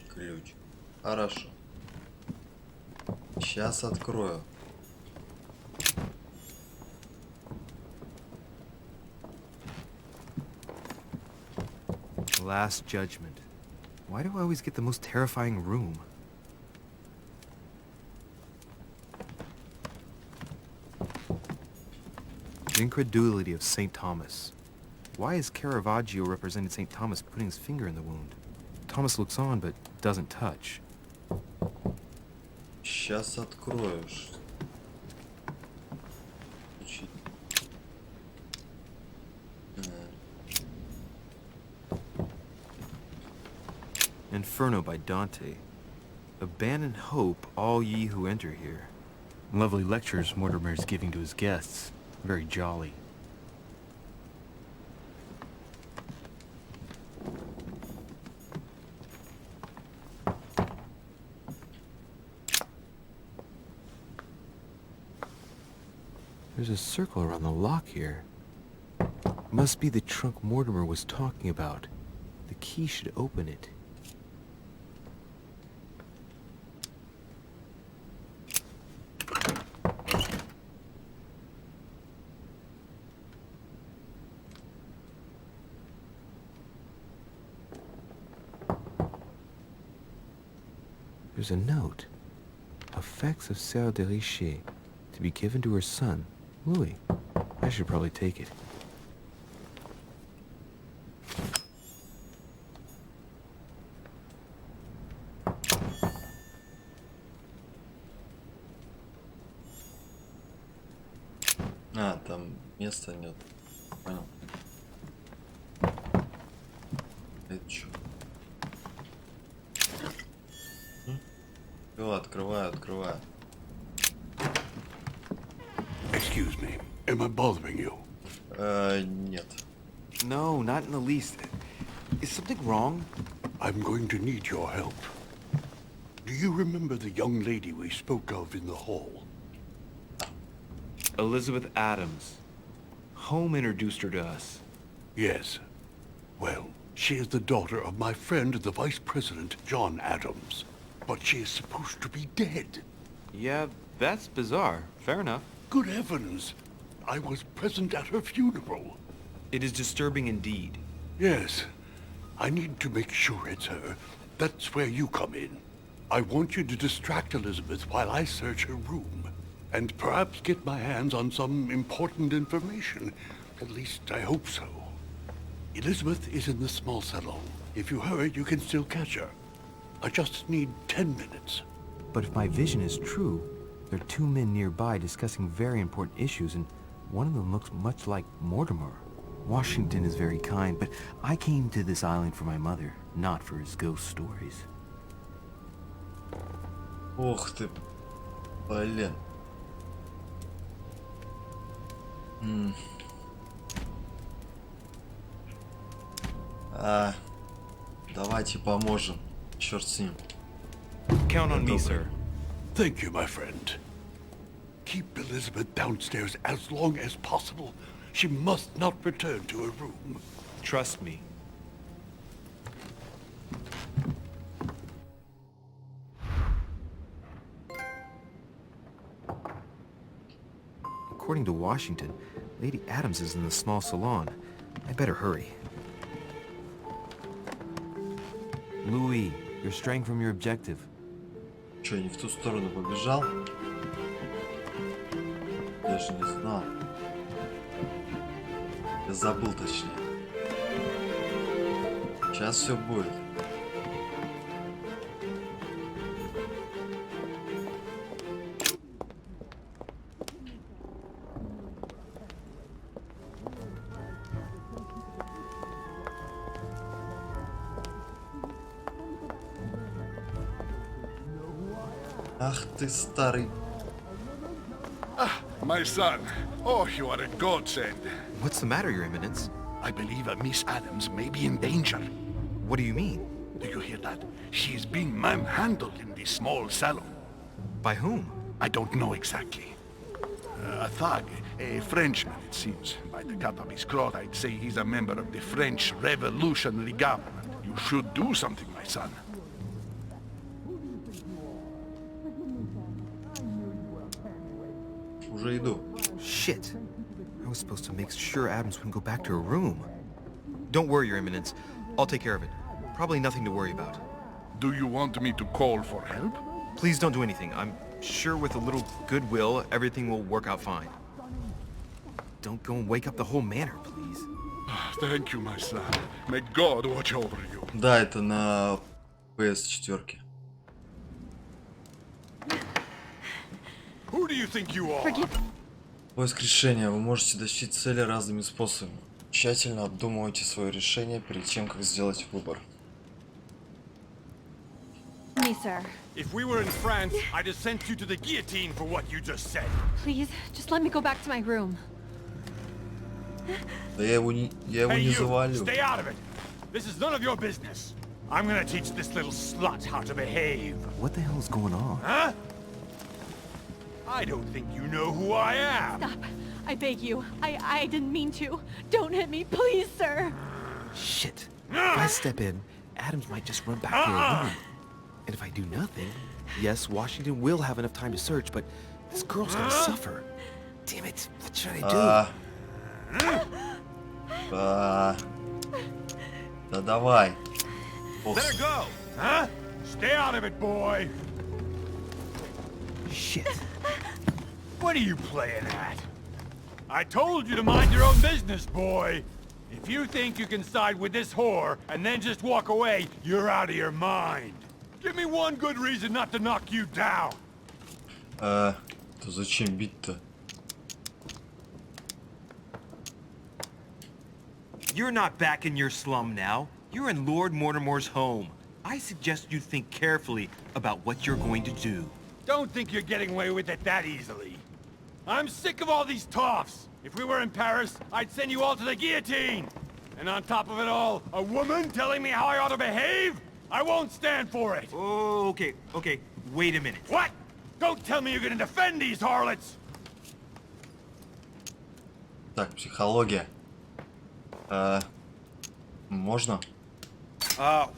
Speaker 1: Ключ. Хорошо. Сейчас открою.
Speaker 5: Last Judgment. Why do I always get the most terrifying room? The incredulity of St. Thomas. Why is Caravaggio represented St. Thomas putting his finger in the wound? Thomas looks on but doesn't touch.
Speaker 1: Сейчас открою.
Speaker 5: Inferno by Dante. Abandon hope, all ye who enter here. Lovely lectures Mortimer's giving to his guests. Very jolly. There's a circle around the lock here. Must be the trunk Mortimer was talking about. The key should open it. There's a note. Effects of Sœur de Richer, to be given to her son, Louis. I should probably take it.
Speaker 1: А, там места нет. Понял. Это что? Все, открываю.
Speaker 9: Excuse me. Am I bothering you?
Speaker 1: Нет.
Speaker 5: No, not in the least. Is something wrong?
Speaker 9: I'm going to need your help. Do you remember the young lady we spoke of in the hall?
Speaker 8: Elizabeth Adams. Home introduced her to us.
Speaker 9: Yes. Well, she is the daughter of my friend, the Vice President, John Adams. But she is supposed to be dead.
Speaker 10: Yeah, that's bizarre. Fair enough.
Speaker 9: Good heavens! I was present at her funeral.
Speaker 10: It is disturbing indeed.
Speaker 9: Yes. I need to make sure it's her. That's where you come in. I want you to distract Elizabeth while I search her room. And perhaps get my hands on some important information. At least I hope so. Elizabeth is in the small salon. If you hurry, you can still catch her. I just need 10 minutes.
Speaker 5: But if my vision is true, there are two men nearby discussing very important issues, and one of them looks much like Mortimer. Washington is very kind, but I came to this island for my mother, not for his ghost stories.
Speaker 1: Ух ты, блин. Давайте поможем. Черт с ним.
Speaker 10: Count on me, sir.
Speaker 9: Thank you, my friend. Keep Elizabeth downstairs as long as possible. She must not return to her room.
Speaker 10: Trust me.
Speaker 5: According to Washington, Lady Adams is in the small salon. I better hurry. Louis, you're straying from your objective.
Speaker 1: Че, не в ту сторону побежал? Я же не знал. Я забыл, точнее. Сейчас все будет. Ах ты старый.
Speaker 7: My son. Oh, you are a godsend.
Speaker 5: What's the matter, Your Eminence?
Speaker 9: I believe Miss Adams may be in danger.
Speaker 5: What do you mean?
Speaker 9: Do you hear that? She is being manhandled in the small salon.
Speaker 5: By whom?
Speaker 9: I don't know exactly. A thug, a Frenchman, it seems. By the cut of his cloth, I'd say he's a member of the French Revolutionary Government. You should do something, my son.
Speaker 1: Уже иду.
Speaker 5: Shit. I was supposed to make sure Adams wouldn't go back to her room. Don't worry, Your Eminence. I'll take care of it. Probably nothing to worry about.
Speaker 7: Do you want me to call for help?
Speaker 5: Please don't do anything. I'm sure with a little goodwill, everything will work out fine. Don't go and wake up the whole manor, please.
Speaker 7: Thank you, my son. May God watch over you.
Speaker 1: Да, это на PS4.
Speaker 3: Who do you think you are?
Speaker 1: Поиск решения. Вы можете достичь цели разными способами. Тщательно обдумывайте свое решение перед тем, как сделать выбор.
Speaker 13: Me, sir.
Speaker 3: If we were in France, I'd have sent you to the guillotine for what you just said.
Speaker 13: Please, just let me go back to my room.
Speaker 1: Да я его не
Speaker 3: Hey, you,
Speaker 1: завалю.
Speaker 3: stay out of it. This is none of your business. I'm gonna teach this little slut how to behave.
Speaker 5: What the hell is going on?
Speaker 3: Huh? I don't think you know who I am.
Speaker 13: Stop. I beg you. I didn't mean to. Don't hit me, please, sir.
Speaker 5: Shit. If I step in, Adams might just run back to her room. And if I do nothing, yes, Washington will have enough time to search, but this girl's gonna suffer. Damn it. What should I do?
Speaker 1: Да давай.
Speaker 3: Let her go. Huh? Stay out of it, boy.
Speaker 5: Shit.
Speaker 3: What are you playing at? I told you to mind your own business, boy. If you think you can side with this whore and then just walk away, you're out of your mind. Give me one good reason not to knock you down.
Speaker 1: То зачем бить-то?
Speaker 8: You're not back in your slum now. You're in Lord Mortimer's home. I suggest you think carefully about what you're going to do.
Speaker 3: Don't think you're getting away with it that easily. I'm sick of all these toffs. If we were in Paris, I'd send you all to the guillotine. And on top of it all, a woman telling me how I ought to behave? I won't stand for it.
Speaker 8: Oh, okay. Wait a minute.
Speaker 3: What? Don't tell me you're gonna defend these harlots.
Speaker 1: Так, психология. Можно?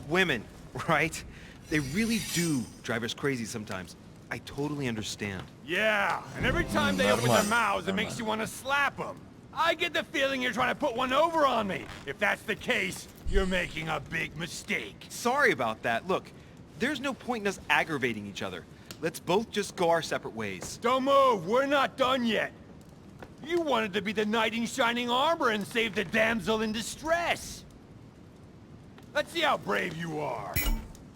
Speaker 5: Women, right? They really do drive us crazy sometimes. I totally understand.
Speaker 3: Yeah, and every time they open their mouths, it makes you want to slap them. I get the feeling you're trying to put one over on me. If that's the case, you're making a big mistake.
Speaker 5: Sorry about that. Look, there's no point in us aggravating each other. Let's both just go our separate ways.
Speaker 3: Don't move, we're not done yet. You wanted to be the knight in shining armor and save the damsel in distress. Let's see how brave you are.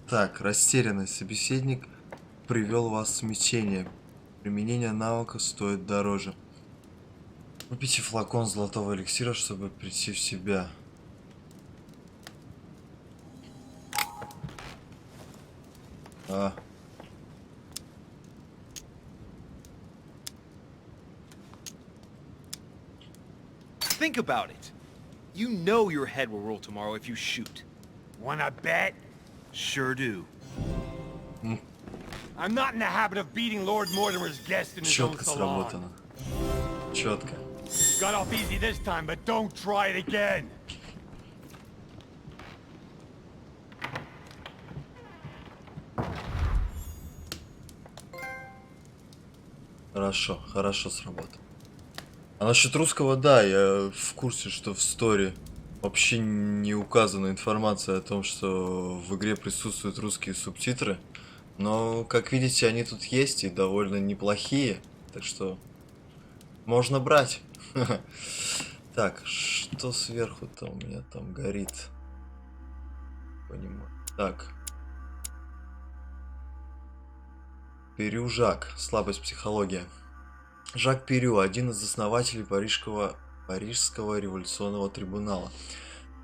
Speaker 1: Так, растерянный собеседник привел вас в смятение. Применение навыка стоит дороже. Купите флакон золотого эликсира, чтобы прийти в себя.
Speaker 5: Think about it. You know your head will roll tomorrow if you shoot.
Speaker 3: Wanna bet?
Speaker 5: Sure do.
Speaker 3: I'm not in the habit of beating Lord Mortimer's guest in his own
Speaker 1: Четко
Speaker 3: salon.
Speaker 1: сработано. Четко.
Speaker 3: Got off easy this time, but don't try it again.
Speaker 1: Хорошо сработано. А насчет русского, да, я в курсе, что в сторе вообще не указана информация о том, что в игре присутствуют русские субтитры. Но, как видите, они тут есть и довольно неплохие. Так что можно брать. Так, что сверху-то у меня там горит? Понимаю. Так. Перю Жак. Слабость психология. Жак Перю, один из основателей Парижского революционного трибунала.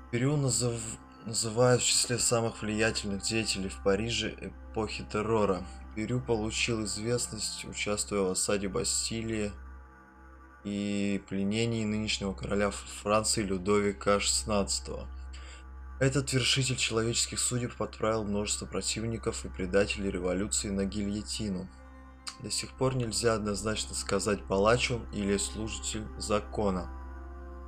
Speaker 1: Перю называют в числе самых влиятельных деятелей в Париже эпохи террора. Перю получил известность, участвуя в осаде Бастилии и пленении нынешнего короля Франции Людовика XVI. Этот вершитель человеческих судеб подправил множество противников и предателей революции на гильотину. До сих пор нельзя однозначно сказать, палач он или служитель закона.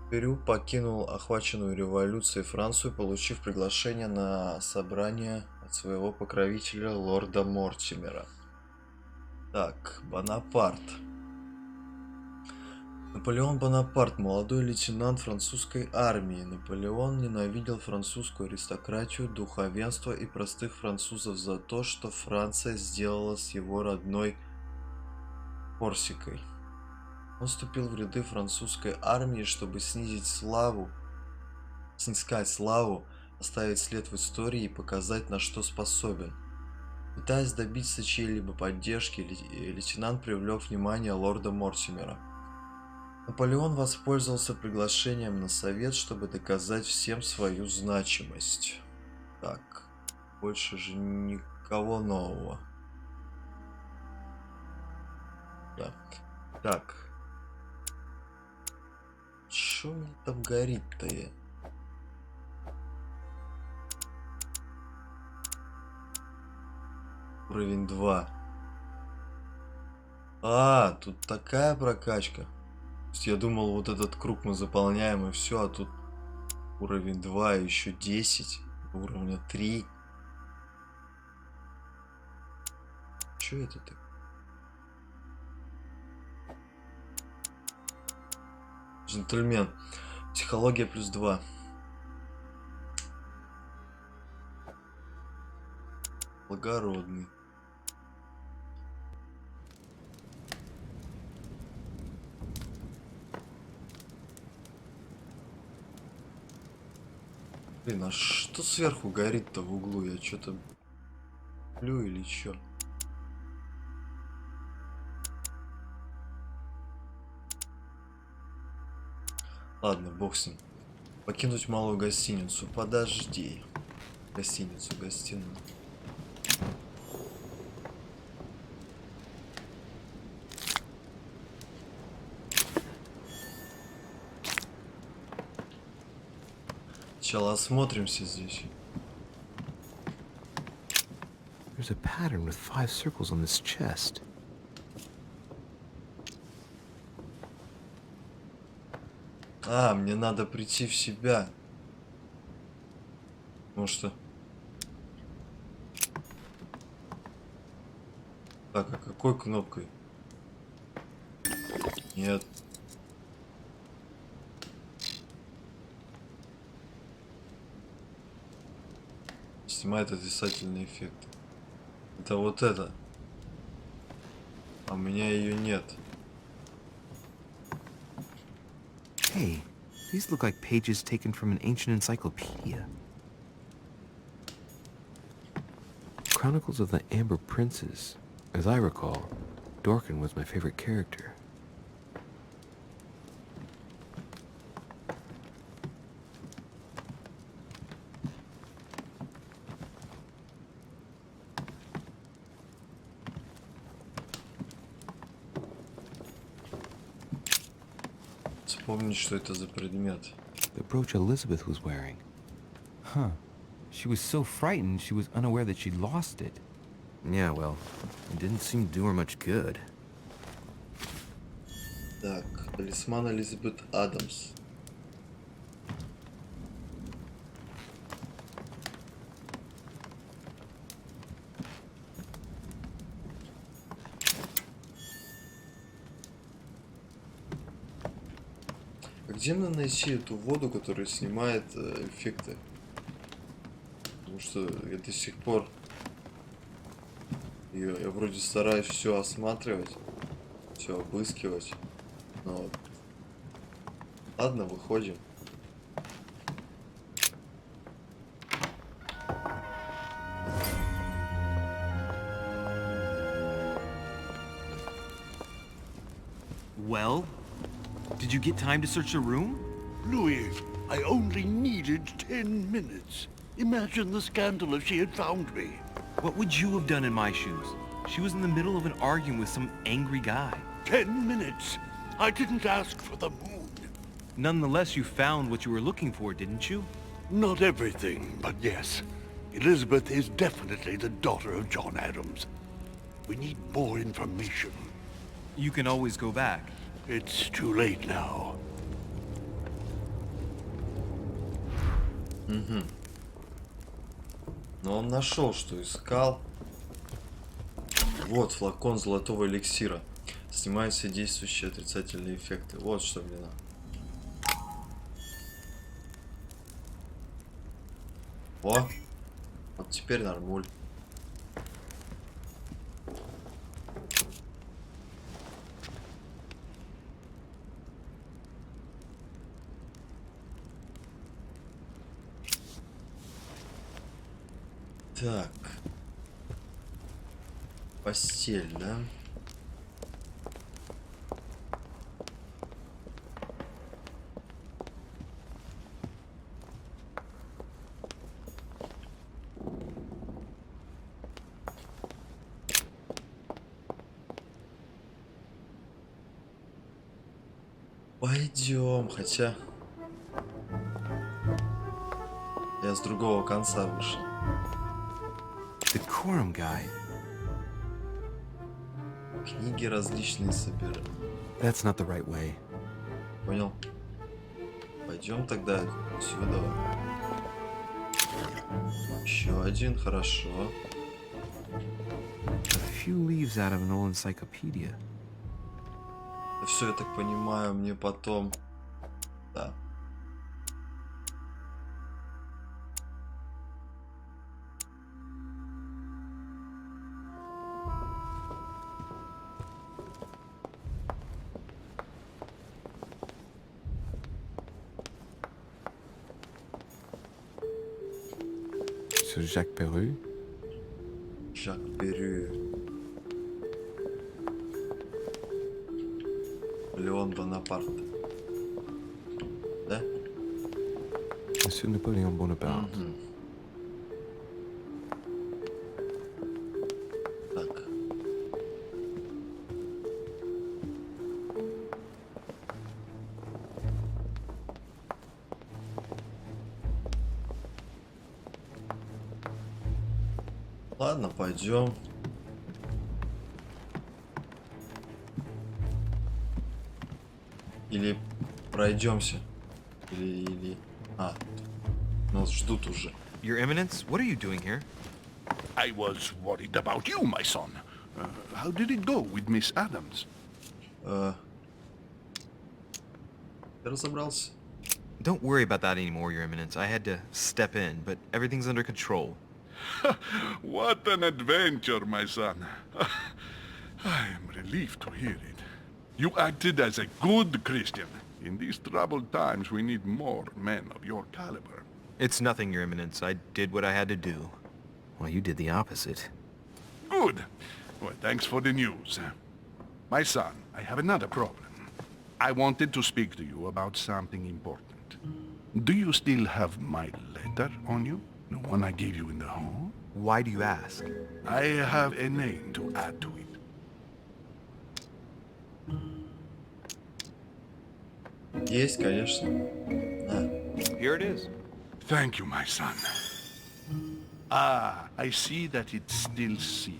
Speaker 1: Перю покинул охваченную революцией Францию, получив приглашение на собрание от своего покровителя лорда Мортимера. Так, Бонапарт. Наполеон Бонапарт, молодой лейтенант французской армии. Наполеон ненавидел французскую аристократию, духовенство и простых французов за то, что Франция сделала с его родной Корсикой. Он вступил в ряды французской армии, чтобы снискать славу, оставить след в истории и показать, на что способен. Пытаясь добиться чьей-либо поддержки, лейтенант привлек внимание лорда Мортимера. Наполеон воспользовался приглашением на совет, чтобы доказать всем свою значимость. Так, больше же никого нового. Да. Так. Чё мне там горит-то я? Уровень 2. А, тут такая прокачка. То есть я думал, вот этот круг мы заполняем и все, а тут уровень 2, еще 10, уровня 3. Что это так? Джентльмен. Психология плюс 2. Благородный. Блин, а что сверху горит-то в углу? Я что-то плю или что? Ладно, бог с ним. Покинуть малую гостиницу. Подожди. Гостиную. Сначала осмотримся здесь.
Speaker 5: There's a pattern with 5 circles on this chest.
Speaker 1: А, мне надо прийти в себя. Потому что... Так, а какой кнопкой? Нет. Снимает отрицательный эффект. Это вот это. А у меня ее нет.
Speaker 5: Hey, these look like pages taken from an ancient encyclopedia. Chronicles of the Amber Princes. As I recall, Dorkin was my favorite character.
Speaker 1: Вспомнить, что это за предмет.
Speaker 5: The brooch Elizabeth was wearing.
Speaker 14: Huh. She was so frightened she was unaware that she'd lost it.
Speaker 5: Yeah, well, it didn't seem to do her much good.
Speaker 1: Так, талисман Элизабет Адамс. Где мне найти эту воду, которая снимает эффекты? Потому что я до сих пор я вроде стараюсь все осматривать, все обыскивать, но ладно, выходим.
Speaker 8: Well, did you get time to search the room?
Speaker 9: Louis, I only needed 10 minutes. Imagine the scandal if she had found me.
Speaker 8: What would you have done in my shoes? She was in the middle of an argument with some angry guy.
Speaker 9: 10 minutes. I didn't ask for the moon.
Speaker 8: Nonetheless, you found what you were looking for, didn't you?
Speaker 9: Not everything, but yes. Elizabeth is definitely the daughter of John Adams. We need more information.
Speaker 8: You can always go back.
Speaker 9: It's too late now.
Speaker 1: Угу. Но он нашел, что искал. Вот флакон золотого эликсира. Снимают все действующие отрицательные эффекты. Вот что мне надо. О! Вот теперь нормуль. Так. Постель, да? Пойдем, хотя я с другого конца вышел.
Speaker 5: Decorum guide.
Speaker 1: Книги различные собираю.
Speaker 5: That's not the right way.
Speaker 1: Понял? Пойдем тогда сюда. Еще один, хорошо.
Speaker 5: A few leaves out of an old encyclopedia.
Speaker 1: Все, я так понимаю, мне потом... Да.
Speaker 5: Sur Jacques Perru.
Speaker 1: Жак Перю. Леон Бонапарт. Да?
Speaker 5: Monsieur Napoléon Bonaparte.
Speaker 1: Так. Ладно, пойдем. Или пройдемся. Или... А, нас ждут уже.
Speaker 10: Your Eminence, what are you doing here?
Speaker 7: I was worried about you, my son. How did it go with Miss Adams?
Speaker 1: Ты разобрался?
Speaker 10: Don't worry about that anymore, Your Eminence. I had to step in, but everything's under control.
Speaker 7: What an adventure, my son. I am relieved to hear it. You acted as a good Christian. In these troubled times, we need more men of your caliber.
Speaker 10: It's nothing, Your Eminence. I did what I had to do.
Speaker 5: Well, you did the opposite.
Speaker 7: Good. Well, thanks for the news. My son, I have another problem. I wanted to speak to you about something important. Do you still have my letter on you? The one I gave you in the hall?
Speaker 10: Why do you ask?
Speaker 7: I have a name to add to it.
Speaker 1: Есть, конечно. Да.
Speaker 10: Here it is.
Speaker 7: Thank you, my son. Ah, I see that it's still sealed.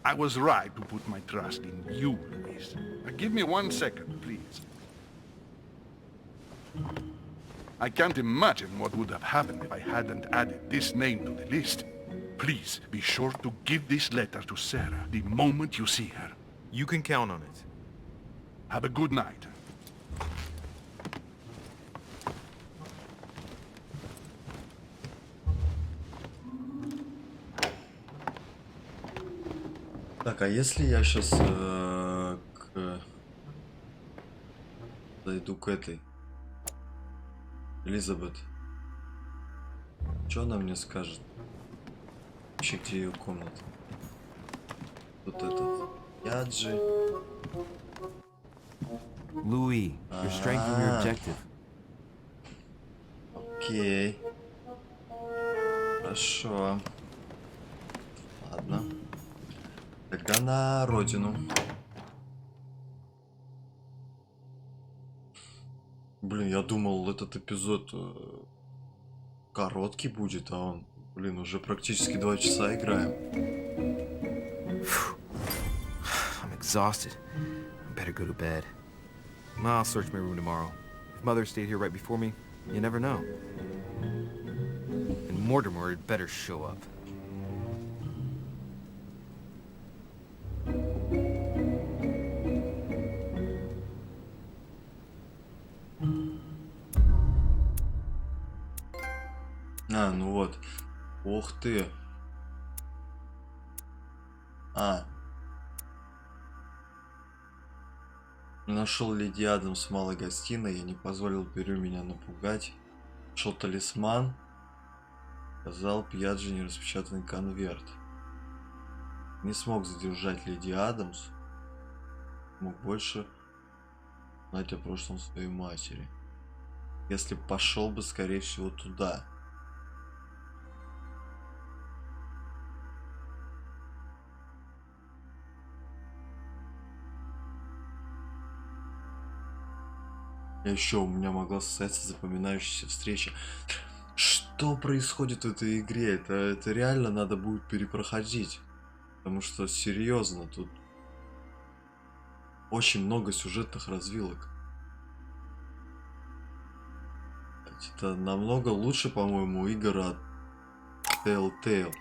Speaker 7: I was right to put my trust in you, Luis. Give me 1 second, please. I can't imagine what would have happened if I hadn't added this name to the list. Please, be sure to give this letter to Sarah the moment you see her.
Speaker 10: You can count on it.
Speaker 7: Have a good night.
Speaker 1: Так, а если я сейчас зайду к этой Элизабет, что она мне скажет? Вообще, где ее комната? Вот этот Яджи.
Speaker 5: Louis, you're straying from your objective.
Speaker 1: Окей. Хорошо. Ладно. Тогда на родину. Блин, я думал, этот эпизод короткий будет, а он, блин, уже практически 2 часа играем.
Speaker 5: I'm exhausted. I better go to bed. I'll search my room tomorrow. If Mother stayed here right before me, you never know. And Mortimer had better show up.
Speaker 1: А, ну вот. Ух ты. А. Нашел леди Адамс в малой гостиной. Я не позволил Перу меня напугать. Нашел талисман. Сказал Пьяджи нераспечатанный конверт. Не смог задержать леди Адамс. Мог больше знать о прошлом своей матери. Если пошел бы, скорее всего, туда. И еще у меня могла состояться запоминающаяся встреча. Что происходит в этой игре? Это реально надо будет перепроходить. Потому что, серьезно, тут очень много сюжетных развилок. Это намного лучше, по-моему, игр от Telltale.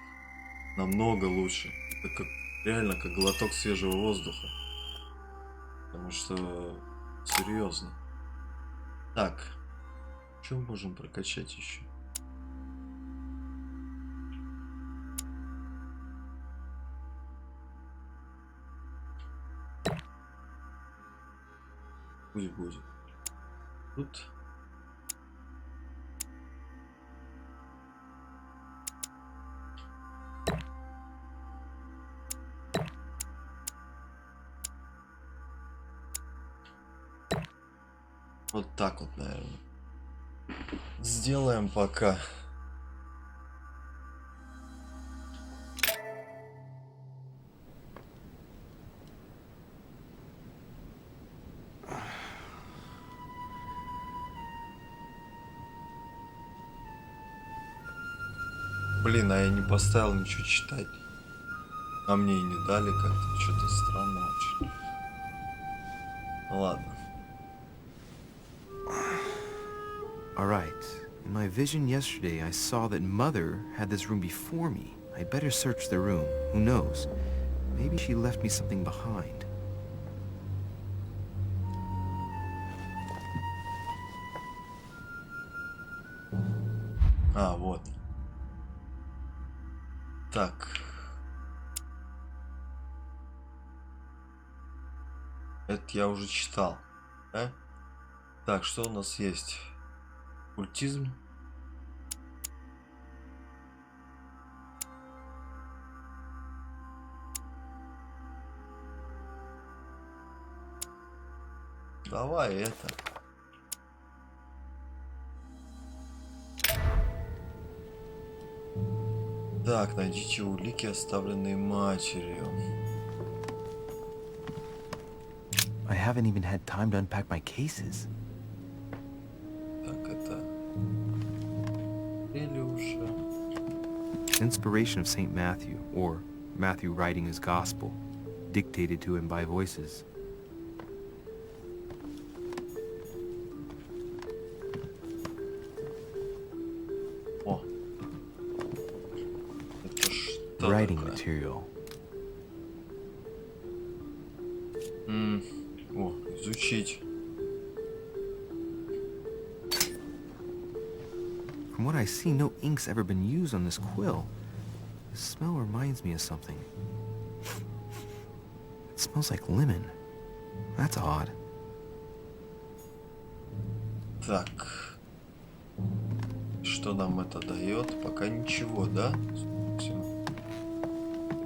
Speaker 1: Намного лучше. Это как, реально как глоток свежего воздуха. Потому что, серьезно. Так, что мы можем прокачать еще? Пусть будет. Тут. Вот так вот, наверное. Сделаем пока. Блин, а я не поставил ничего читать. А мне и не дали как-то. Что-то странно очень. Ну ладно.
Speaker 5: Alright. In my vision yesterday, I saw that Mother had this room before me. I better search the room. Who knows? Maybe she left me something behind.
Speaker 1: А, вот. Так. Это я уже читал. Да? Так, что у нас есть? Культизм. Давай это. Так, найдите улики, оставленные матерью.
Speaker 5: I haven't even had time to unpack my cases.
Speaker 1: Так, это... Или уже...
Speaker 5: Inspiration of St. Matthew, or Matthew writing his gospel, dictated to him by voices.
Speaker 1: О. Это что
Speaker 5: Writing
Speaker 1: такое?
Speaker 5: material.
Speaker 1: О, изучить.
Speaker 5: From what I see, no ink's ever been used on this quill. The smell reminds me of something. It smells like lemon. That's odd.
Speaker 1: Так. Что нам это дает? Пока ничего, да?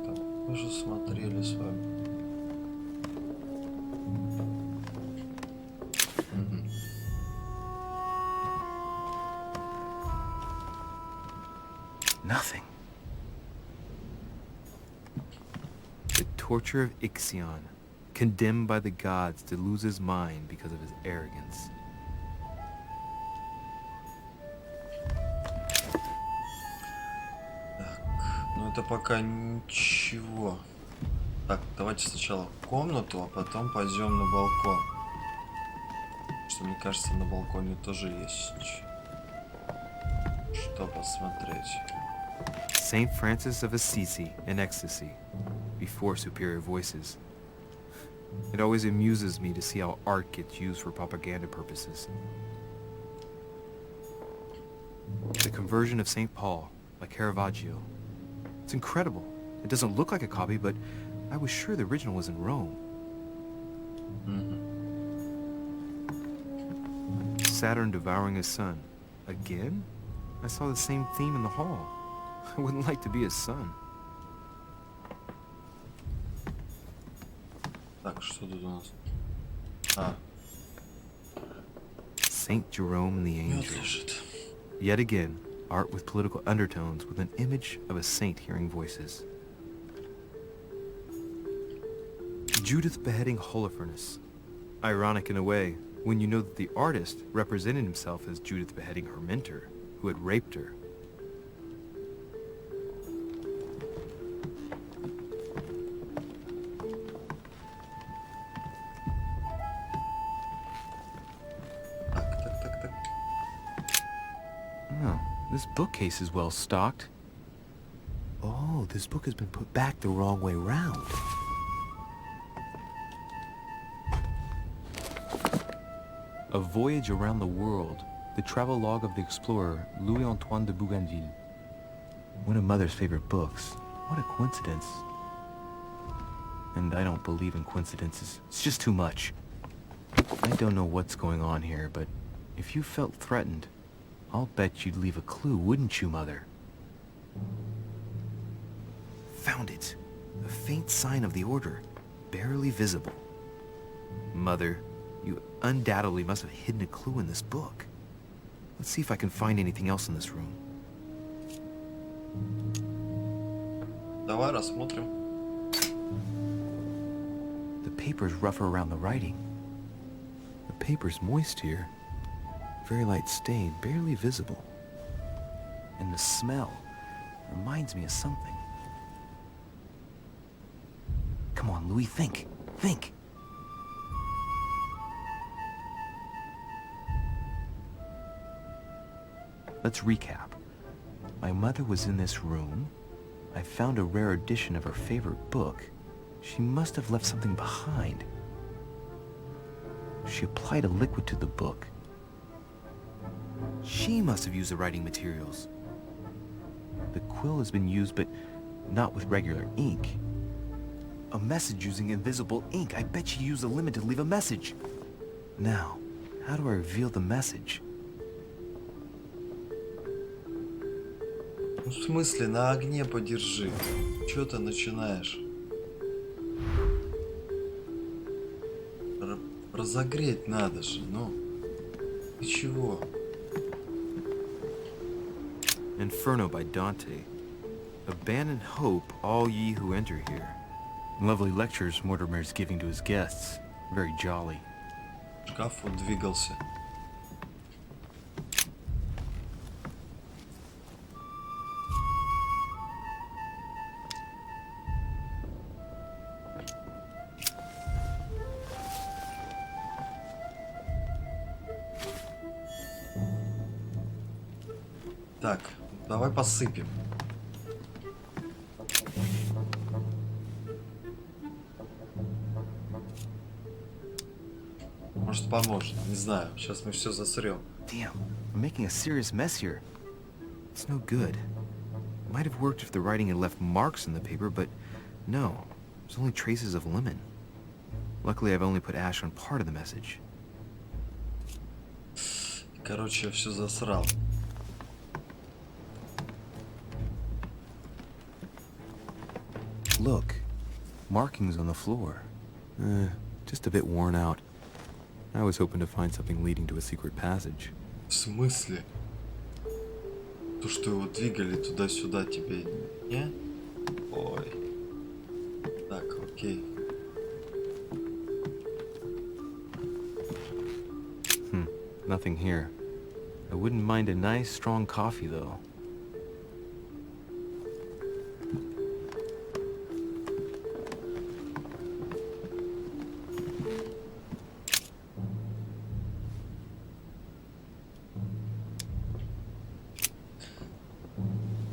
Speaker 1: Так, мы же смотрели с вами.
Speaker 5: Nothing. The torture of Ixion, condemned by the gods to lose his mind because of his arrogance.
Speaker 1: Так, ну это пока ничего. Так, давайте сначала в комнату, а потом пойдем на балкон. Что мне кажется, на балконе тоже есть что посмотреть.
Speaker 5: Saint Francis of Assisi in ecstasy, before superior voices. It always amuses me to see how art gets used for propaganda purposes. The Conversion of St. Paul by Caravaggio. It's incredible. It doesn't look like a copy, but I was sure the original was in Rome. Saturn devouring his son. Again? I saw the same theme in the hall. I wouldn't like to be his son.
Speaker 1: Так, что тут у нас?
Speaker 5: Saint Jerome and the Angels. Yet again, art with political undertones with an image of a saint hearing voices. Judith beheading Holofernes. Ironic in a way, when you know that the artist represented himself as Judith beheading her mentor, who had raped her. Oh, this bookcase is well stocked. Oh, this book has been put back the wrong way round. A Voyage Around the World, the travelogue of the explorer Louis-Antoine de Bougainville. One of Mother's favorite books. What a coincidence. And I don't believe in coincidences. It's just too much. I don't know what's going on here, but if you felt threatened, I'll bet you'd leave a clue, wouldn't you, Mother? Found it. A faint sign of the order, barely visible. Mother, you undoubtedly must have hidden a clue in this book. Let's see if I can find anything else in this room.
Speaker 1: Давай рассмотрим.
Speaker 5: The paper's rougher around the writing. The paper's moist here. Very light stain, barely visible. And the smell reminds me of something. Come on, Louis, think. Think. Let's recap. My mother was in this room. I found a rare edition of her favorite book. She must have left something behind. She applied a liquid to the book. She must have used the writing materials. The quill has been used, but not with regular ink. A message using invisible ink. I bet she used a lemon to leave a message. Now, how do I reveal the message?
Speaker 1: Ну, в смысле, на огне подержи. Чё ты начинаешь? Разогреть надо же, ну. Ты чего?
Speaker 5: Inferno by Dante. Abandon hope, all ye who enter here. Lovely lectures Mortimer's giving to his guests. Very jolly.
Speaker 1: Шкаф он двигался. Так, давай посыпем. Может, поможет, не знаю. Сейчас мы все засрем.
Speaker 5: Damn, I'm making a serious mess here. It's no good. Might have worked if the writing had left marks in the paper, but no. There's only traces of lemon. Luckily, I've only put ash on part of the message.
Speaker 1: Короче, я все засрал.
Speaker 5: Look, markings on the floor. Just a bit worn out. I was hoping to find something leading to a secret passage.
Speaker 1: В смысле? То, что его двигали туда-сюда, тебе не? Ой. Так, окей.
Speaker 5: Nothing here. I wouldn't mind a nice, strong coffee, though.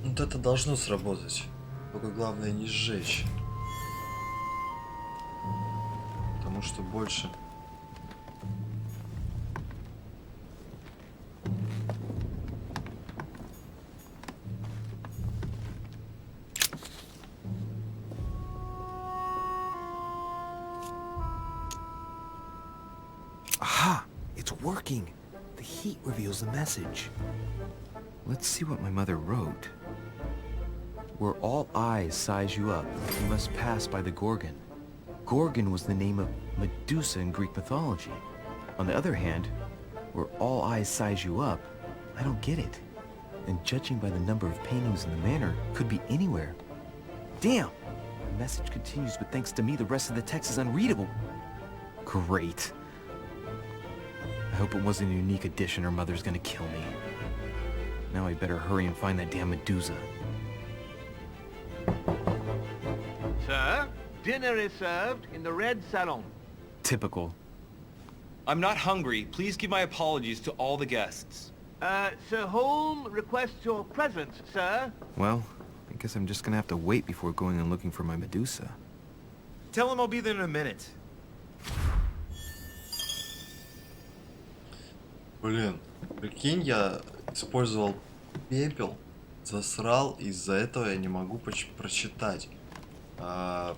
Speaker 1: Вот это должно сработать. Только главное не сжечь. Потому что больше...
Speaker 5: Aha! It's working! The heat reveals the message. Let's see what my mother wrote. Where all eyes size you up, you must pass by the Gorgon. Gorgon was the name of Medusa in Greek mythology. On the other hand, where all eyes size you up, I don't get it. And judging by the number of paintings in the manor, could be anywhere. Damn! The message continues, but thanks to me, the rest of the text is unreadable. Great. I hope it wasn't a unique edition or Mother's gonna kill me. Now I better hurry and find that damn Medusa.
Speaker 8: Sir, dinner is served in the red salon.
Speaker 5: Typical.
Speaker 10: I'm not hungry. Please give my apologies to all the guests.
Speaker 8: Sir Holm requests your presence, sir.
Speaker 5: Well, I guess I'm just gonna have to wait before going and looking for my Medusa.
Speaker 10: Tell him I'll be there in a minute.
Speaker 1: Блин, прикинь, я использовал пепел, засрал, из-за этого я не могу прочитать. В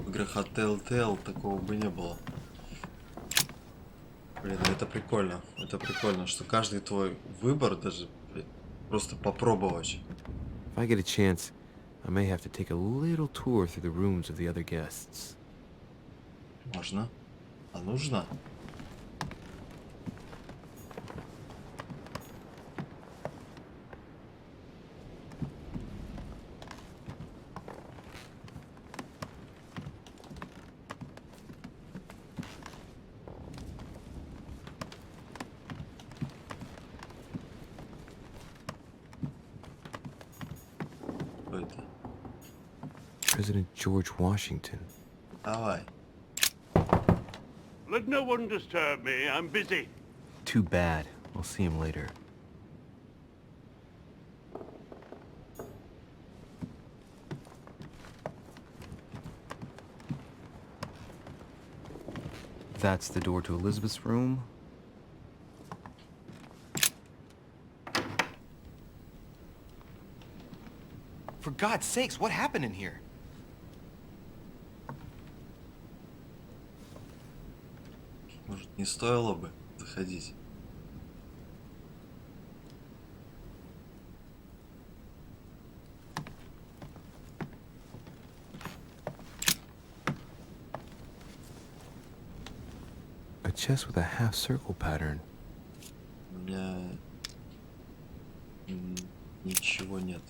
Speaker 1: играх от Telltale такого бы не было. Блин, это прикольно, что каждый твой выбор, даже просто попробовать.
Speaker 5: If I get a chance, I may have to take a little tour through the rooms of the other guests.
Speaker 1: Можно? А нужно?
Speaker 5: President George Washington.
Speaker 1: Давай.
Speaker 9: Let no one disturb me. I'm busy.
Speaker 5: Too bad. I'll see him later. That's the door to Elizabeth's room.
Speaker 10: For God's sakes, what happened in here?
Speaker 1: Может, не стоило бы заходить?
Speaker 5: A chest with a half-circle pattern.
Speaker 1: У меня ничего нет.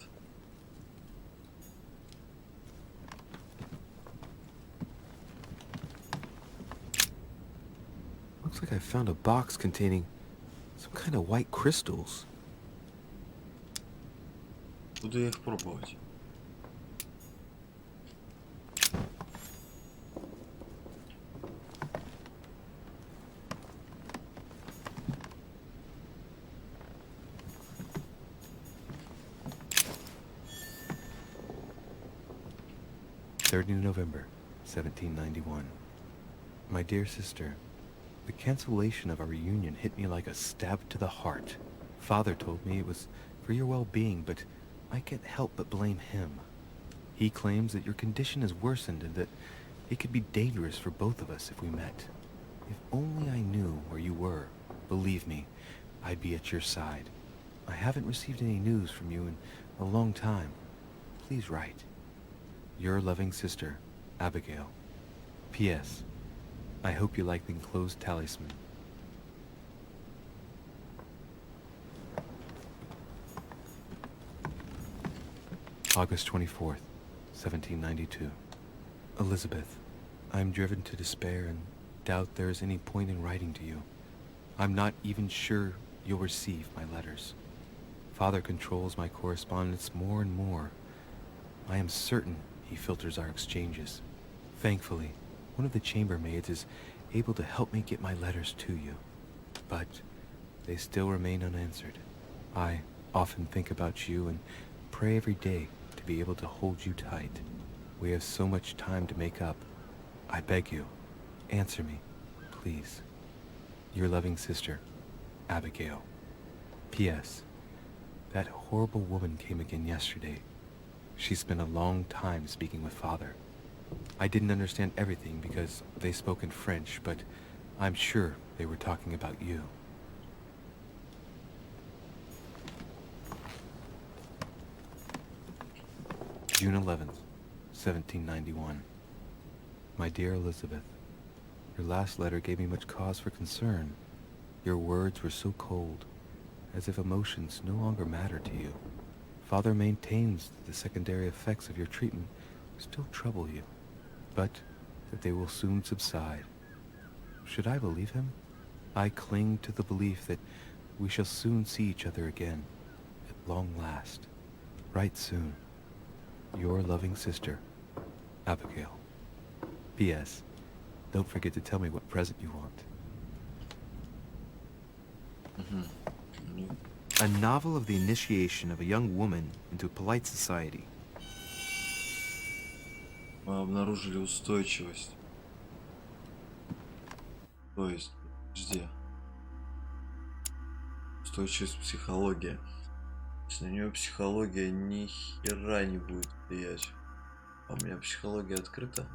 Speaker 5: Looks like I found a box containing some kind of white crystals.
Speaker 1: Буду я их пробовать.
Speaker 5: November 1791. My dear sister, the cancellation of our reunion hit me like a stab to the heart. Father told me it was for your well-being, but I can't help but blame him. He claims that your condition has worsened and that it could be dangerous for both of us if we met. If only I knew where you were, believe me, I'd be at your side. I haven't received any news from you in a long time. Please write. Your loving sister, Abigail. P.S. I hope you like the enclosed talisman. August 24th, 1792. Elizabeth, I am driven to despair and doubt there is any point in writing to you. I'm not even sure you'll receive my letters. Father controls my correspondence more and more. I am certain he filters our exchanges. Thankfully, one of the chambermaids is able to help me get my letters to you. But they still remain unanswered. I often think about you and pray every day to be able to hold you tight. We have so much time to make up. I beg you, answer me, please. Your loving sister, Abigail. P.S. That horrible woman came again yesterday. She spent a long time speaking with Father. I didn't understand everything because they spoke in French, but I'm sure they were talking about you. June 11th, 1791. My dear Elizabeth, your last letter gave me much cause for concern. Your words were so cold, as if emotions no longer matter to you. Father maintains that the secondary effects of your treatment still trouble you, but that they will soon subside. Should I believe him? I cling to the belief that we shall soon see each other again, at long last, right soon. Your loving sister, Abigail. P.S. Don't forget to tell me what present you want.
Speaker 10: A novel of the initiation of a young woman into polite society.
Speaker 1: Мы обнаружили устойчивость. То есть, где? Устойчивость психология. Если на нее психология ни хера не будет влиять. А у меня психология открыта.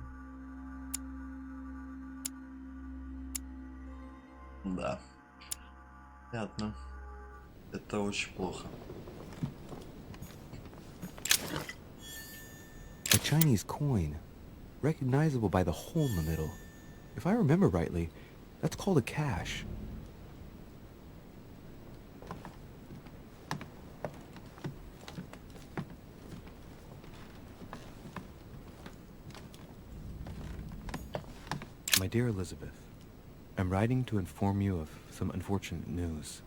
Speaker 1: Да. Понятно. Это очень плохо.
Speaker 5: A Chinese coin, recognizable by the hole in the middle. If I remember rightly, that's called a cash. My dear Elizabeth, I'm writing to inform you of some unfortunate news.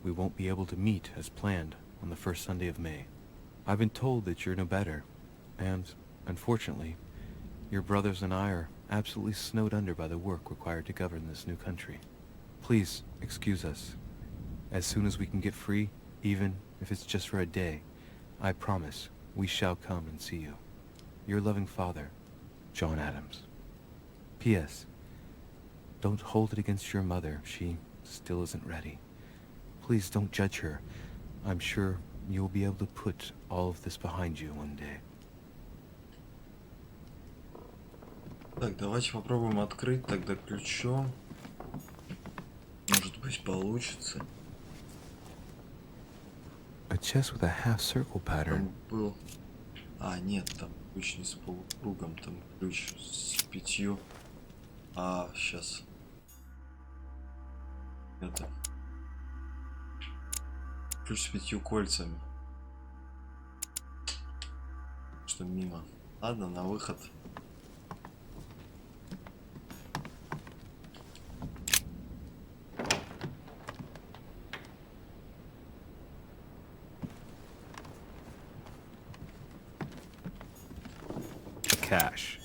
Speaker 5: We won't be able to meet as planned on the first Sunday of May. I've been told that you're no better, and, unfortunately, your brothers and I are absolutely snowed under by the work required to govern this new country. Please excuse us. As soon as we can get free, even if it's just for a day, I promise we shall come and see you. Your loving father, John Adams. P.S. Don't hold it against your mother. She still isn't ready. Please don't judge her. I'm sure you'll be able to put all of this behind you one day.
Speaker 1: Так, давайте попробуем открыть тогда ключом. Может быть, получится.
Speaker 5: A chest with a half-circle pattern.
Speaker 1: Там был... А, нет, там ключ не с полукругом, там ключ с 5. А, сейчас. Это. Ключ с 5 кольцами. Что мимо. Ладно, на выход.
Speaker 10: Cash.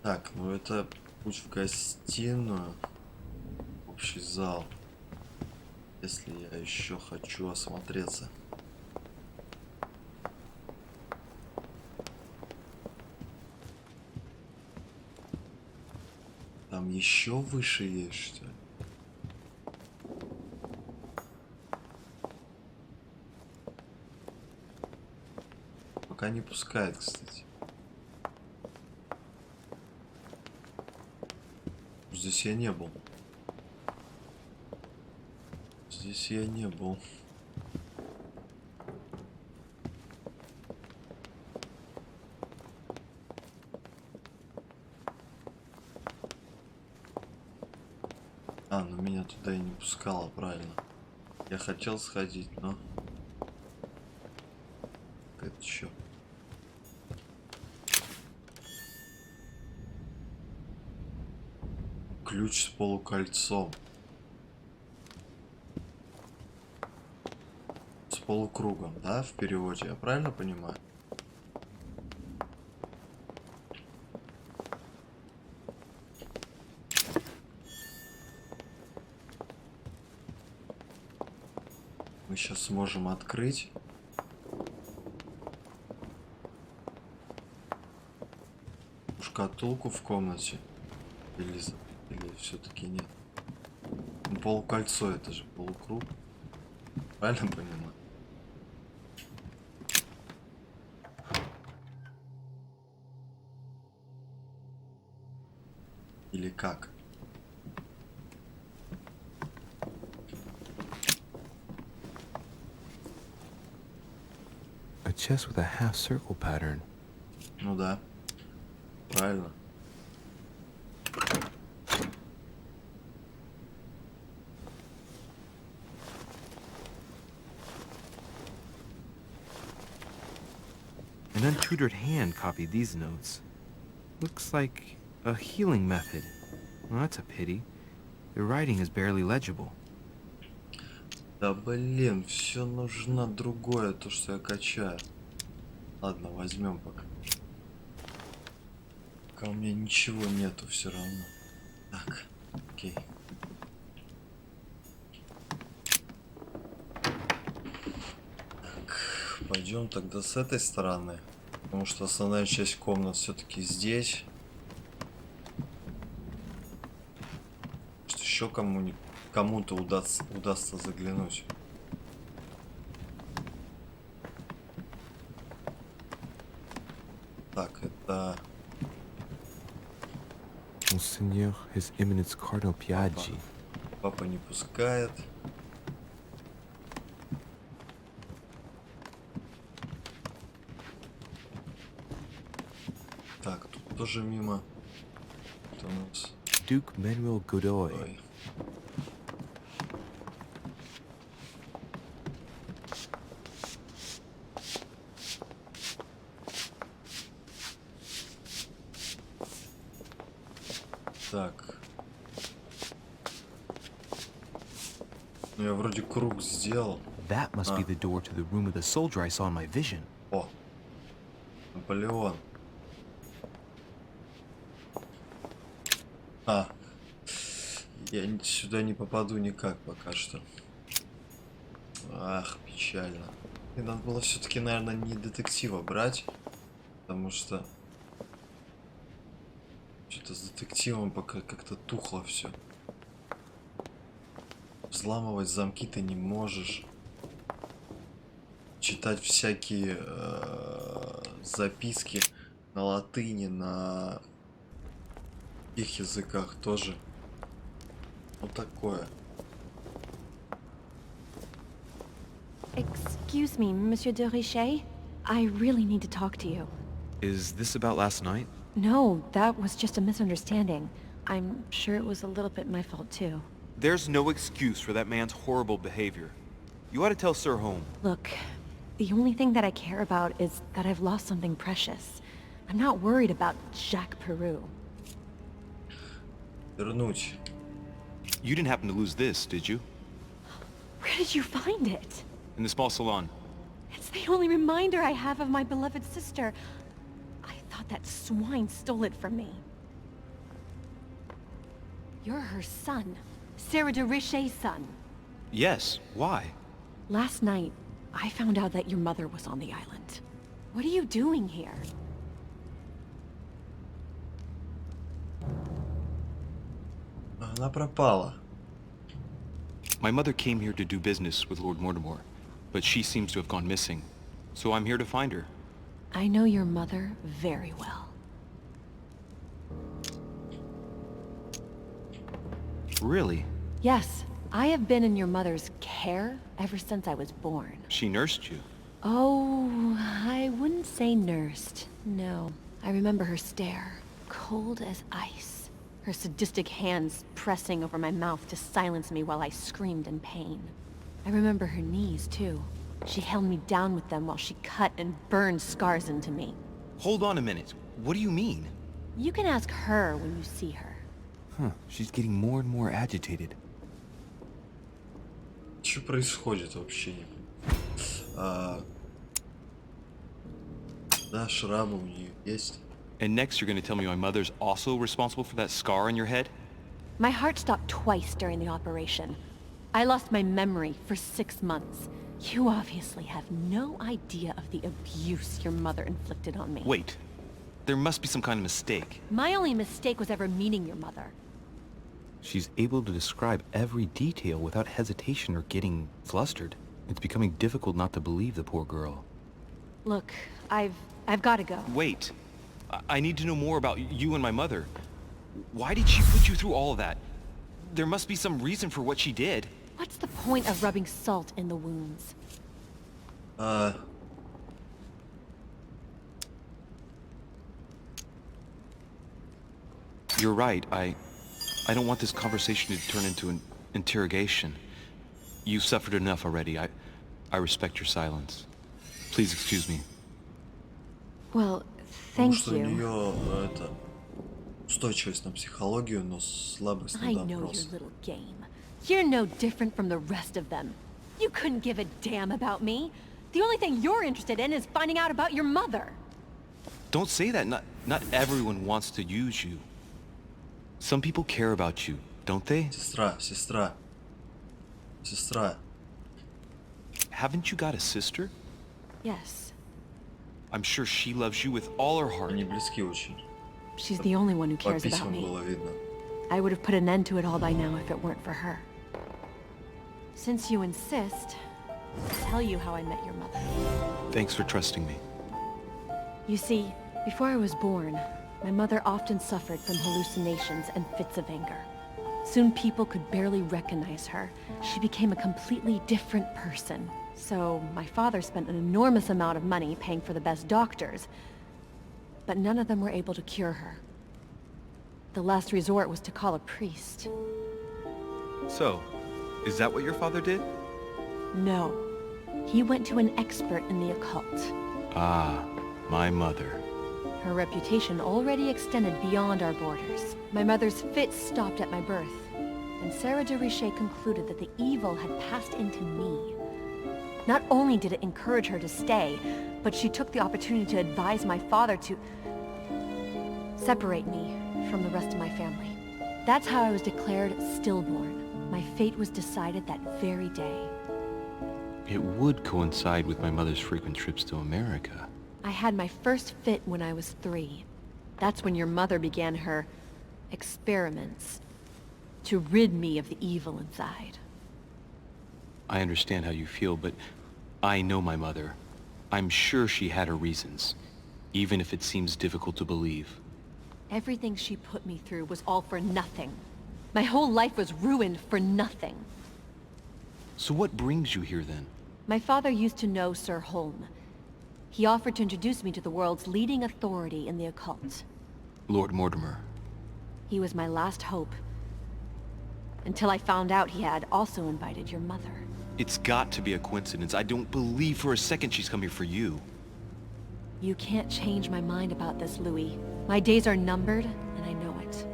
Speaker 1: Так, ну это путь в гостиную, общий зал, если я еще хочу осмотреться. Там еще выше есть, что ли? Пока не пускает, кстати. Здесь я не был. Здесь я не был. А, ну меня туда и не пускало, правильно. Я хотел сходить, но... Это чё? Ключ с полукольцом. С полукругом, да, в переводе, я правильно понимаю? Мы сейчас сможем открыть. Уж шкатулку в комнате? Или все-таки нет? Ну, полукольцо, это же полукруг. Правильно понимаю? Или как?
Speaker 5: A chest with a half-circle pattern.
Speaker 1: Ну да. Правильно.
Speaker 10: An untutored hand copied these notes. Looks like a healing method. Well, that's a pity. The writing is barely legible.
Speaker 1: Да блин, все нужно другое, то, что я качаю. Ладно, возьмем пока. Пока у меня ничего нету все равно. Так, окей. Так, пойдем тогда с этой стороны. Потому что основная часть комнат все-таки здесь. Что еще кому-то удастся заглянуть. Так, это...
Speaker 5: Monseigneur, His Eminence Cardinal Piaggi.
Speaker 1: Папа не пускает. Так, тут тоже мимо. Это у нас...
Speaker 5: Duke Manuel Godoy.
Speaker 1: Ой. Так. Ну я вроде круг сделал.
Speaker 5: That must be the door to the room of the soldier I saw in my vision.
Speaker 1: О, Наполеон. Я сюда не попаду никак пока что. Ах, печально. И надо было все-таки, наверное, не детектива брать, потому что что-то с детективом пока как-то тухло все. Взламывать замки ты не можешь. Читать всякие записки на латыни, на их языках тоже. Вот такое.
Speaker 13: Excuse me, Monsieur de Richet. I really need to talk to you.
Speaker 10: Is this about last night?
Speaker 13: No, that was just a misunderstanding. I'm sure it was a little bit my fault too.
Speaker 10: There's no excuse for that man's horrible behavior. You ought to tell Sir Home.
Speaker 13: Look, the only thing that I care about is that I've lost something precious. I'm not worried about Jacques Peru.
Speaker 1: Вернуть.
Speaker 10: You didn't happen to lose this, did you?
Speaker 13: Where did you find it?
Speaker 10: In the small salon.
Speaker 13: It's the only reminder I have of my beloved sister. I thought that swine stole it from me. You're her son. Sarah de Richet's son.
Speaker 10: Yes, why?
Speaker 13: Last night, I found out that your mother was on the island. What are you doing here?
Speaker 1: Она пропала.
Speaker 10: My mother came here to do business with Lord Mortimer, but she seems to have gone missing. So I'm here to find her.
Speaker 13: I know your mother very well.
Speaker 10: Really?
Speaker 13: Yes, I have been in your mother's care ever since I was born.
Speaker 10: She nursed you?
Speaker 13: Oh, I wouldn't say nursed. No. I remember her stare, cold as ice. Her sadistic hands pressing over my mouth to silence me while I screamed in pain. I remember her knees, too. She held me down with them while she cut and burned scars into me.
Speaker 10: Hold on a minute. What do you mean?
Speaker 13: You can ask her when you see her.
Speaker 5: Huh, she's getting more and more agitated.
Speaker 1: Что происходит вообще? Да, шрамы у нее есть.
Speaker 10: And next you're going to tell me my mother's also responsible for that scar on your head?
Speaker 13: My heart stopped twice during the operation. I lost my memory for 6 months. You obviously have no idea of the abuse your mother inflicted on me.
Speaker 10: Wait. There must be some kind of mistake.
Speaker 13: My only mistake was ever meeting your mother.
Speaker 5: She's able to describe every detail without hesitation or getting flustered. It's becoming difficult not to believe the poor girl.
Speaker 13: Look, I've got to go.
Speaker 10: Wait. I need to know more about you and my mother. Why did she put you through all of that? There must be some reason for what she did.
Speaker 13: What's the point of rubbing salt in the wounds?
Speaker 10: You're right. I don't want this conversation to turn into an interrogation. You've suffered enough already. I respect your silence. Please excuse me.
Speaker 13: Well,
Speaker 1: Потому
Speaker 13: thank
Speaker 1: что у
Speaker 13: you.
Speaker 1: нее это устойчивость на психологию, но слабость
Speaker 13: I
Speaker 1: на
Speaker 13: know your
Speaker 1: допрос.
Speaker 13: little game. You're no different from the rest of them. You couldn't give a damn about me. The only thing you're interested in is finding out about your mother.
Speaker 10: Don't say that. Not everyone wants to use you. Some people care about you, don't they?
Speaker 1: Сестра.
Speaker 10: Haven't you got a sister?
Speaker 13: Yes.
Speaker 10: I'm sure she loves you with all her heart.
Speaker 1: Они близки очень.
Speaker 13: She's the only one who
Speaker 1: По
Speaker 13: cares about
Speaker 1: письмам
Speaker 13: me.
Speaker 1: было видно.
Speaker 13: I would have put an end to it all by now if it weren't for her. Since you insist, I'll tell you how I met your mother.
Speaker 10: Thanks for trusting me.
Speaker 13: You see, before I was born, my mother often suffered from hallucinations and fits of anger. Soon people could barely recognize her. She became a completely different person. So my father spent an enormous amount of money paying for the best doctors, but none of them were able to cure her. The last resort was to call a priest.
Speaker 10: So, is that what your father did?
Speaker 13: No. He went to an expert in the occult.
Speaker 10: Ah, my mother.
Speaker 13: Her reputation already extended beyond our borders. My mother's fits stopped at my birth, and Sarah de Richet concluded that the evil had passed into me. Not only did it encourage her to stay, but she took the opportunity to advise my father to separate me from the rest of my family. That's how I was declared stillborn. My fate was decided that very day.
Speaker 10: It would coincide with my mother's frequent trips to America.
Speaker 13: I had my first fit when I was 3. That's when your mother began her experiments to rid me of the evil inside.
Speaker 10: I understand how you feel, but I know my mother. I'm sure she had her reasons, even if it seems difficult to believe.
Speaker 13: Everything she put me through was all for nothing. My whole life was ruined for nothing.
Speaker 10: So what brings you here then?
Speaker 13: My father used to know Sir Holm. He offered to introduce me to the world's leading authority in the occult.
Speaker 10: Lord Mortimer.
Speaker 13: He was my last hope. Until I found out he had also invited your mother.
Speaker 10: It's got to be a coincidence. I don't believe for a second she's come here for you.
Speaker 13: You can't change my mind about this, Louis. My days are numbered, and I know it.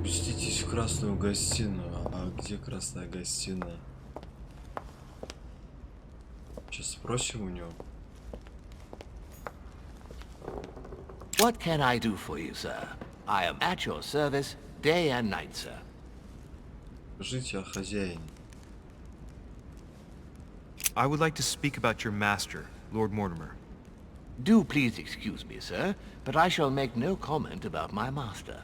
Speaker 1: Спуститесь в красную гостиную. А где красная гостиная? Сейчас спросим у него.
Speaker 9: What can I do for you, sir? I am at your service day and night, sir.
Speaker 1: Скажите о хозяине.
Speaker 10: I would like to speak about your master, Lord Mortimer.
Speaker 9: Do please excuse me, sir, but I shall make no comment about my master.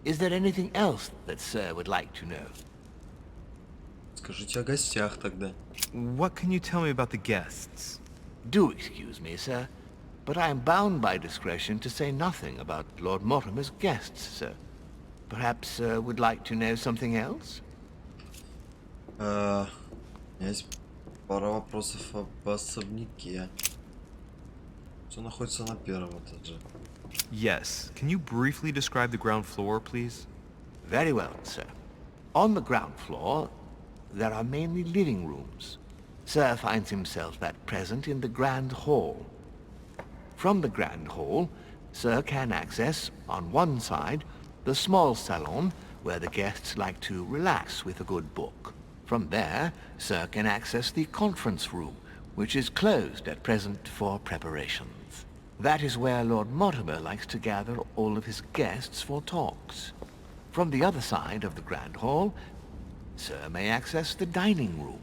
Speaker 9: Is there anything else that sir would like to know?
Speaker 1: Скажите о гостях тогда.
Speaker 10: What can you tell me about the guests?
Speaker 9: Do excuse me, sir, but I am bound by discretion to say nothing about Lord Mortimer's guests, sir. Perhaps sir would like to know something else?
Speaker 1: У меня есть пара вопросов об особняке. Все находится на первом этаже.
Speaker 10: Yes. Can you briefly describe the ground floor, please?
Speaker 9: Very well, sir. On the ground floor, there are mainly living rooms. Sir finds himself at present in the grand hall.
Speaker 12: From the Grand Hall, Sir can access, on one side, the small salon where the guests like to relax with a good book. From there, Sir can access the conference room, which is closed at present for preparations. That is where Lord Mortimer likes to gather all of his guests for talks. From the other side of the Grand Hall, Sir may access the dining room.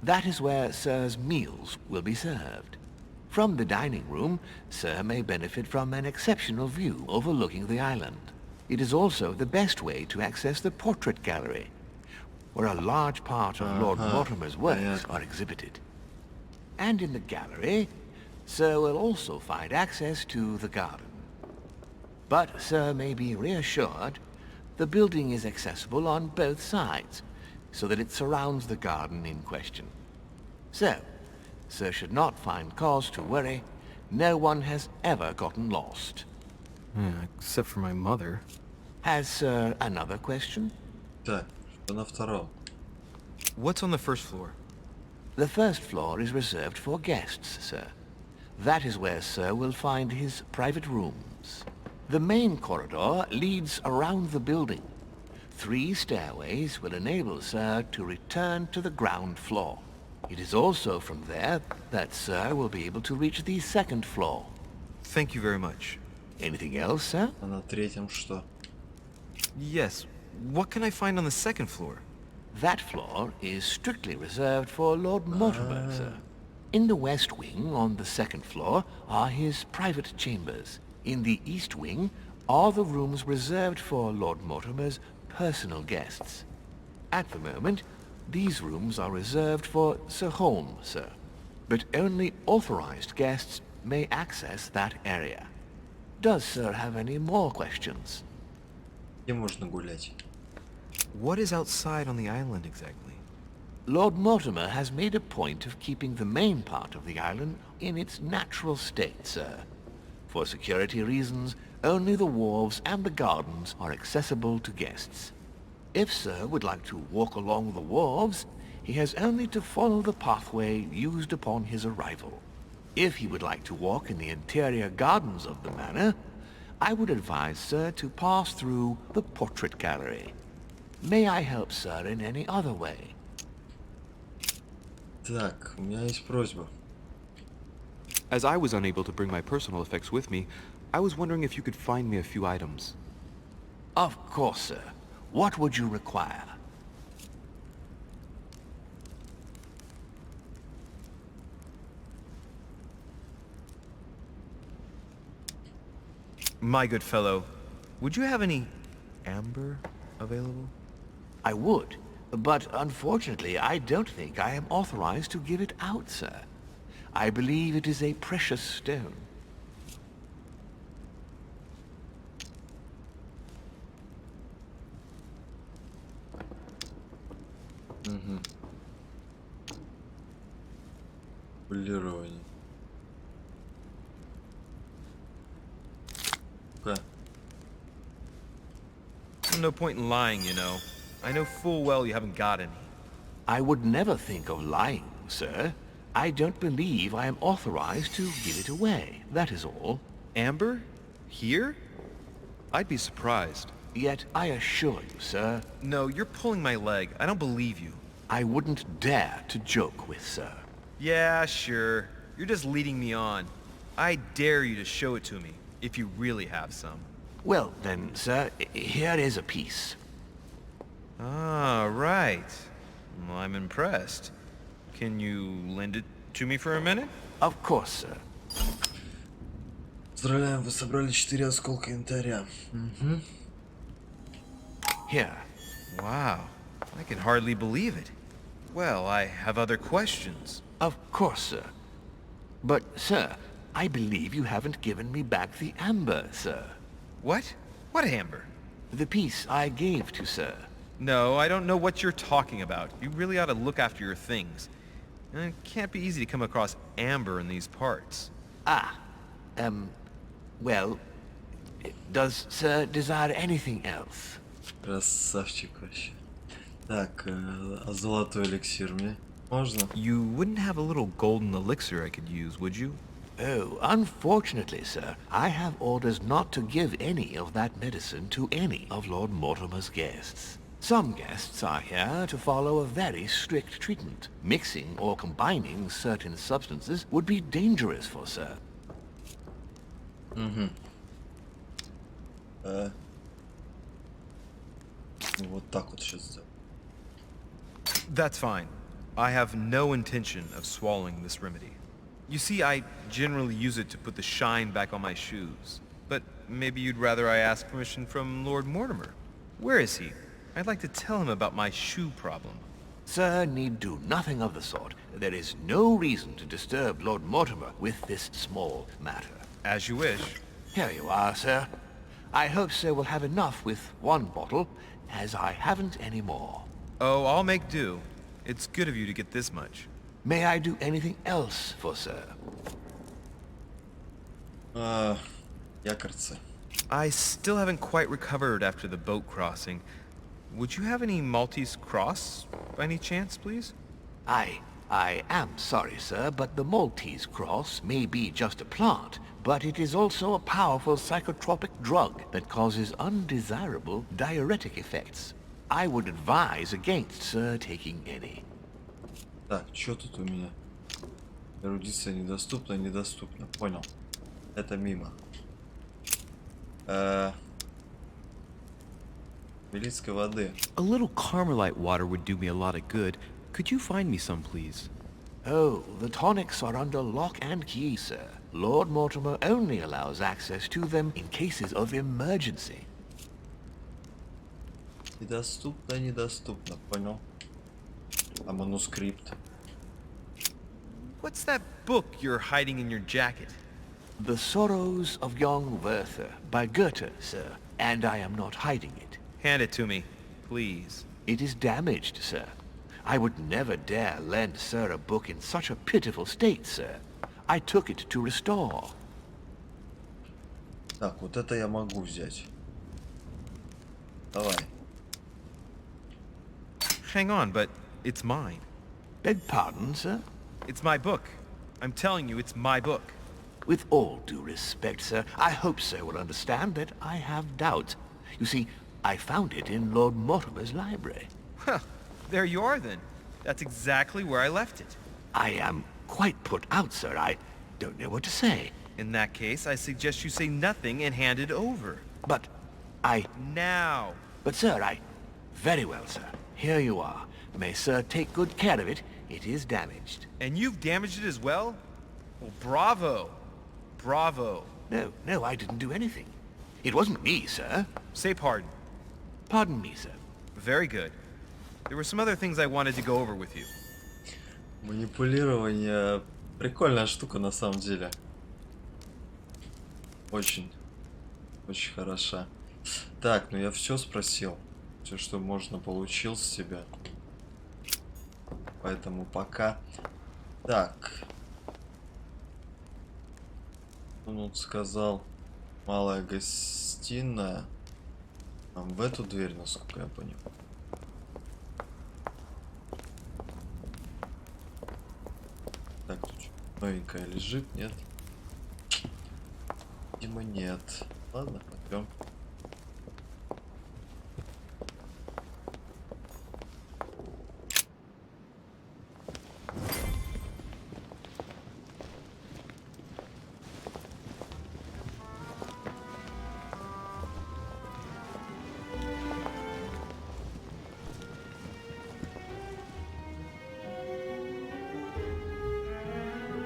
Speaker 12: That is where Sir's meals will be served. From the dining room, Sir may benefit from an exceptional view overlooking the island. It is also the best way to access the portrait gallery, where a large part of Lord Mortimer's works are exhibited. And in the gallery, Sir will also find access to the garden. But Sir may be reassured the building is accessible on both sides, so that it surrounds the garden in question. So, Sir should not find cause to worry. No one has ever gotten lost.
Speaker 5: Except for my mother.
Speaker 12: Has Sir another question?
Speaker 1: Так, что на втором?
Speaker 10: What's on the first floor?
Speaker 12: The first floor is reserved for guests, Sir. That is where Sir will find his private rooms. The main corridor leads around the building. 3 stairways will enable Sir to return to the ground floor. It is also from there that Sir will be able to reach the second floor.
Speaker 10: Thank you very much.
Speaker 12: Anything else, Sir?
Speaker 1: А на третьем что?
Speaker 10: Yes. What can I find on the second floor?
Speaker 12: That floor is strictly reserved for Lord Mortimer, Sir. In the west wing on the second floor are his private chambers. In the east wing are the rooms reserved for Lord Mortimer's personal guests. At the moment, these rooms are reserved for Sir Holm, Sir. But only authorized guests may access that area. Does Sir have any more questions?
Speaker 1: Где можно гулять?
Speaker 10: What is outside on the island exactly?
Speaker 12: Lord Mortimer has made a point of keeping the main part of the island in its natural state, Sir. For security reasons, only the wharves and the gardens are accessible to guests. If Sir would like to walk along the wharves, he has only to follow the pathway used upon his arrival. If he would like to walk in the interior gardens of the manor, I would advise Sir to pass through the portrait gallery. May I help Sir in any other way?
Speaker 1: Так, у меня есть просьба.
Speaker 5: As I was unable to bring my personal effects with me, I was wondering if you could find me a few items.
Speaker 12: Of course, Sir. What would you require?
Speaker 10: My good fellow, would you have any amber available?
Speaker 12: I would, but unfortunately I don't think I am authorized to give it out, Sir. I believe it is a precious stone.
Speaker 1: Полирование. Okay.
Speaker 10: No point in lying, you know. I know full well you haven't got any.
Speaker 12: I would never think of lying, sir. I don't believe I am authorized to give it away, that is all.
Speaker 10: Amber? Here? I'd be surprised.
Speaker 12: Yet I assure you, sir...
Speaker 10: No, you're pulling my leg. I don't believe you.
Speaker 12: I wouldn't dare to joke with Sir.
Speaker 10: Yeah, sure. You're just leading me on. I dare you to show it to me, if you really have some.
Speaker 12: Well, then, sir, here is a piece.
Speaker 10: Ah, right. Well, I'm impressed. Can you lend it to me for a minute?
Speaker 12: Of course, sir.
Speaker 1: Поздравляем, вы собрали 4 осколка янтаря.
Speaker 12: Here.
Speaker 10: Wow, I can hardly believe it. Well, I have other questions.
Speaker 12: Of course, sir. But, sir, I believe you haven't given me back the amber, sir.
Speaker 10: What? What amber?
Speaker 12: The piece I gave to Sir.
Speaker 10: No, I don't know what you're talking about. You really ought to look after your things. It can't be easy to come across amber in these parts.
Speaker 12: Well, does Sir desire anything else?
Speaker 1: Красавчик вообще. Так, а золотой эликсир мне можно?
Speaker 10: You wouldn't have a little golden elixir I could use, would you?
Speaker 12: Oh, unfortunately, sir, I have orders not to give any of that medicine to any of Lord Mortimer's guests. Some guests are here to follow a very strict treatment. Mixing or combining certain substances would be dangerous for sir.
Speaker 1: Угу. Вот так вот сейчас сделаю.
Speaker 10: That's fine. I have no intention of swallowing this remedy. You see, I generally use it to put the shine back on my shoes. But maybe you'd rather I ask permission from Lord Mortimer. Where is he? I'd like to tell him about my shoe problem.
Speaker 12: Sir need do nothing of the sort. There is no reason to disturb Lord Mortimer with this small matter.
Speaker 10: As you wish.
Speaker 12: Here you are, sir. I hope sir will have enough with one bottle, as I haven't any more.
Speaker 10: Oh, I'll make do. It's good of you to get this much.
Speaker 12: May I do anything else for sir?
Speaker 1: Якорцы.
Speaker 10: I still haven't quite recovered after the boat crossing. Would you have any Maltese cross, by any chance, please?
Speaker 12: I am sorry, sir, but the Maltese cross may be just a plant, but it is also a powerful psychotropic drug that causes undesirable diuretic effects. I would advise against, sir, taking any.
Speaker 1: Так, что тут у меня? Эрудиция недоступна, недоступна. Понял. Это мимо. Милицкой воды.
Speaker 5: A little Carmelite water would do me a lot of good. Could you find me some, please?
Speaker 12: Oh, the tonics are under lock and key, sir. Lord Mortimer only allows access to them in cases of emergency.
Speaker 1: Недоступно, недоступно. Понял. А манускрипт?
Speaker 10: What's that book you're hiding in your jacket?
Speaker 12: The Sorrows of Young Werther by Goethe, sir, and I am not hiding it.
Speaker 10: Hand it to me, please.
Speaker 12: It is damaged, sir. I would never dare lend sir a book in such a pitiful state, sir. I took it to restore.
Speaker 1: Так, вот это я могу взять. Давай.
Speaker 10: Hang on, but it's mine.
Speaker 12: Beg pardon, sir?
Speaker 10: It's my book. I'm telling you, it's my book.
Speaker 12: With all due respect, sir, I hope sir will understand that I have doubts. You see, I found it in Lord Mortimer's library.
Speaker 10: Huh. There you are, then. That's exactly where I left it.
Speaker 12: I am quite put out, sir. I don't know what to say.
Speaker 10: In that case, I suggest you say nothing and hand it over.
Speaker 12: But I...
Speaker 10: Now.
Speaker 12: But, sir, I... Very well, sir. Here you are. May sir take good care of it. It is damaged.
Speaker 10: And you've damaged it as well? Well, bravo. Bravo.
Speaker 12: No, I didn't do anything. It wasn't me, sir.
Speaker 10: Say pardon.
Speaker 12: Pardon me, sir.
Speaker 10: Very good. There were some other things I wanted to go over with you.
Speaker 1: Манипулирование. Прикольная штука на самом деле. Очень. Очень хороша. Так, ну я все спросил. Все, что можно, получил с тебя. Поэтому пока. Так. Он вот сказал, малая гостиная. Нам в эту дверь, насколько я понял. Так, тут что, новенькая лежит, нет? Видимо, нет. Ладно, пойдем.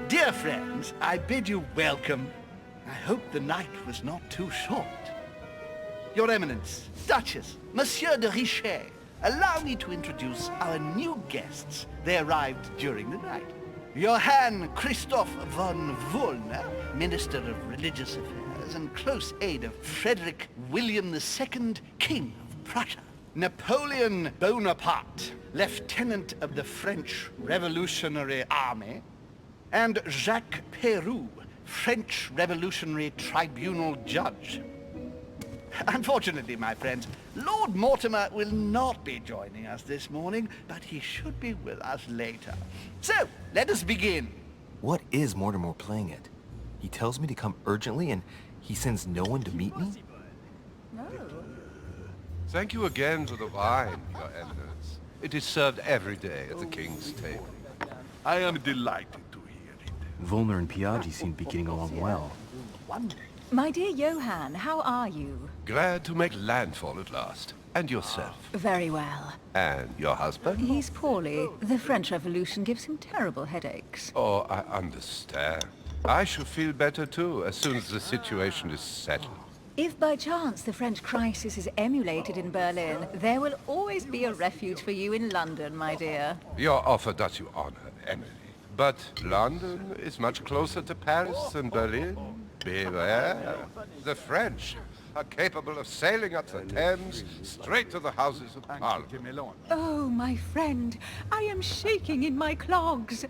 Speaker 11: Dear friends, I bid you welcome. I hope the night was not too short. Your Eminence, Duchess, Monsieur de Richet, allow me to introduce our new guests. They arrived during the night. Johann Christoph von Wollner, Minister of Religious Affairs and close aide of Frederick William II, King of Prussia. Napoleon Bonaparte, Lieutenant of the French Revolutionary Army. And Jacques Peroux, French Revolutionary Tribunal Judge. Unfortunately, my friends, Lord Mortimer will not be joining us this morning, but he should be with us later. So, let us begin.
Speaker 5: What is Mortimer playing at?
Speaker 4: He tells me to come urgently and he sends no one to meet me?
Speaker 15: Thank you again for the wine, Your Eminence. It is served every day at the king's table.
Speaker 7: I am delighted to hear it.
Speaker 5: Volner and Piaggi seem to be getting along well.
Speaker 6: My dear Johann, how are you?
Speaker 15: Glad to make landfall at last. And yourself?
Speaker 6: Very well.
Speaker 15: And your husband?
Speaker 6: He's poorly. The French Revolution gives him terrible headaches.
Speaker 15: Oh, I understand. I shall feel better too, as soon as the situation is settled.
Speaker 6: If by chance the French crisis is emulated in Berlin, there will always be a refuge for you in London, my dear.
Speaker 15: Your offer does you honor, Emily. But London is much closer to Paris than Berlin. Beware. The French are capable of sailing up the Thames straight to the Houses of Parliament.
Speaker 6: Oh, my friend, I am shaking in my clogs.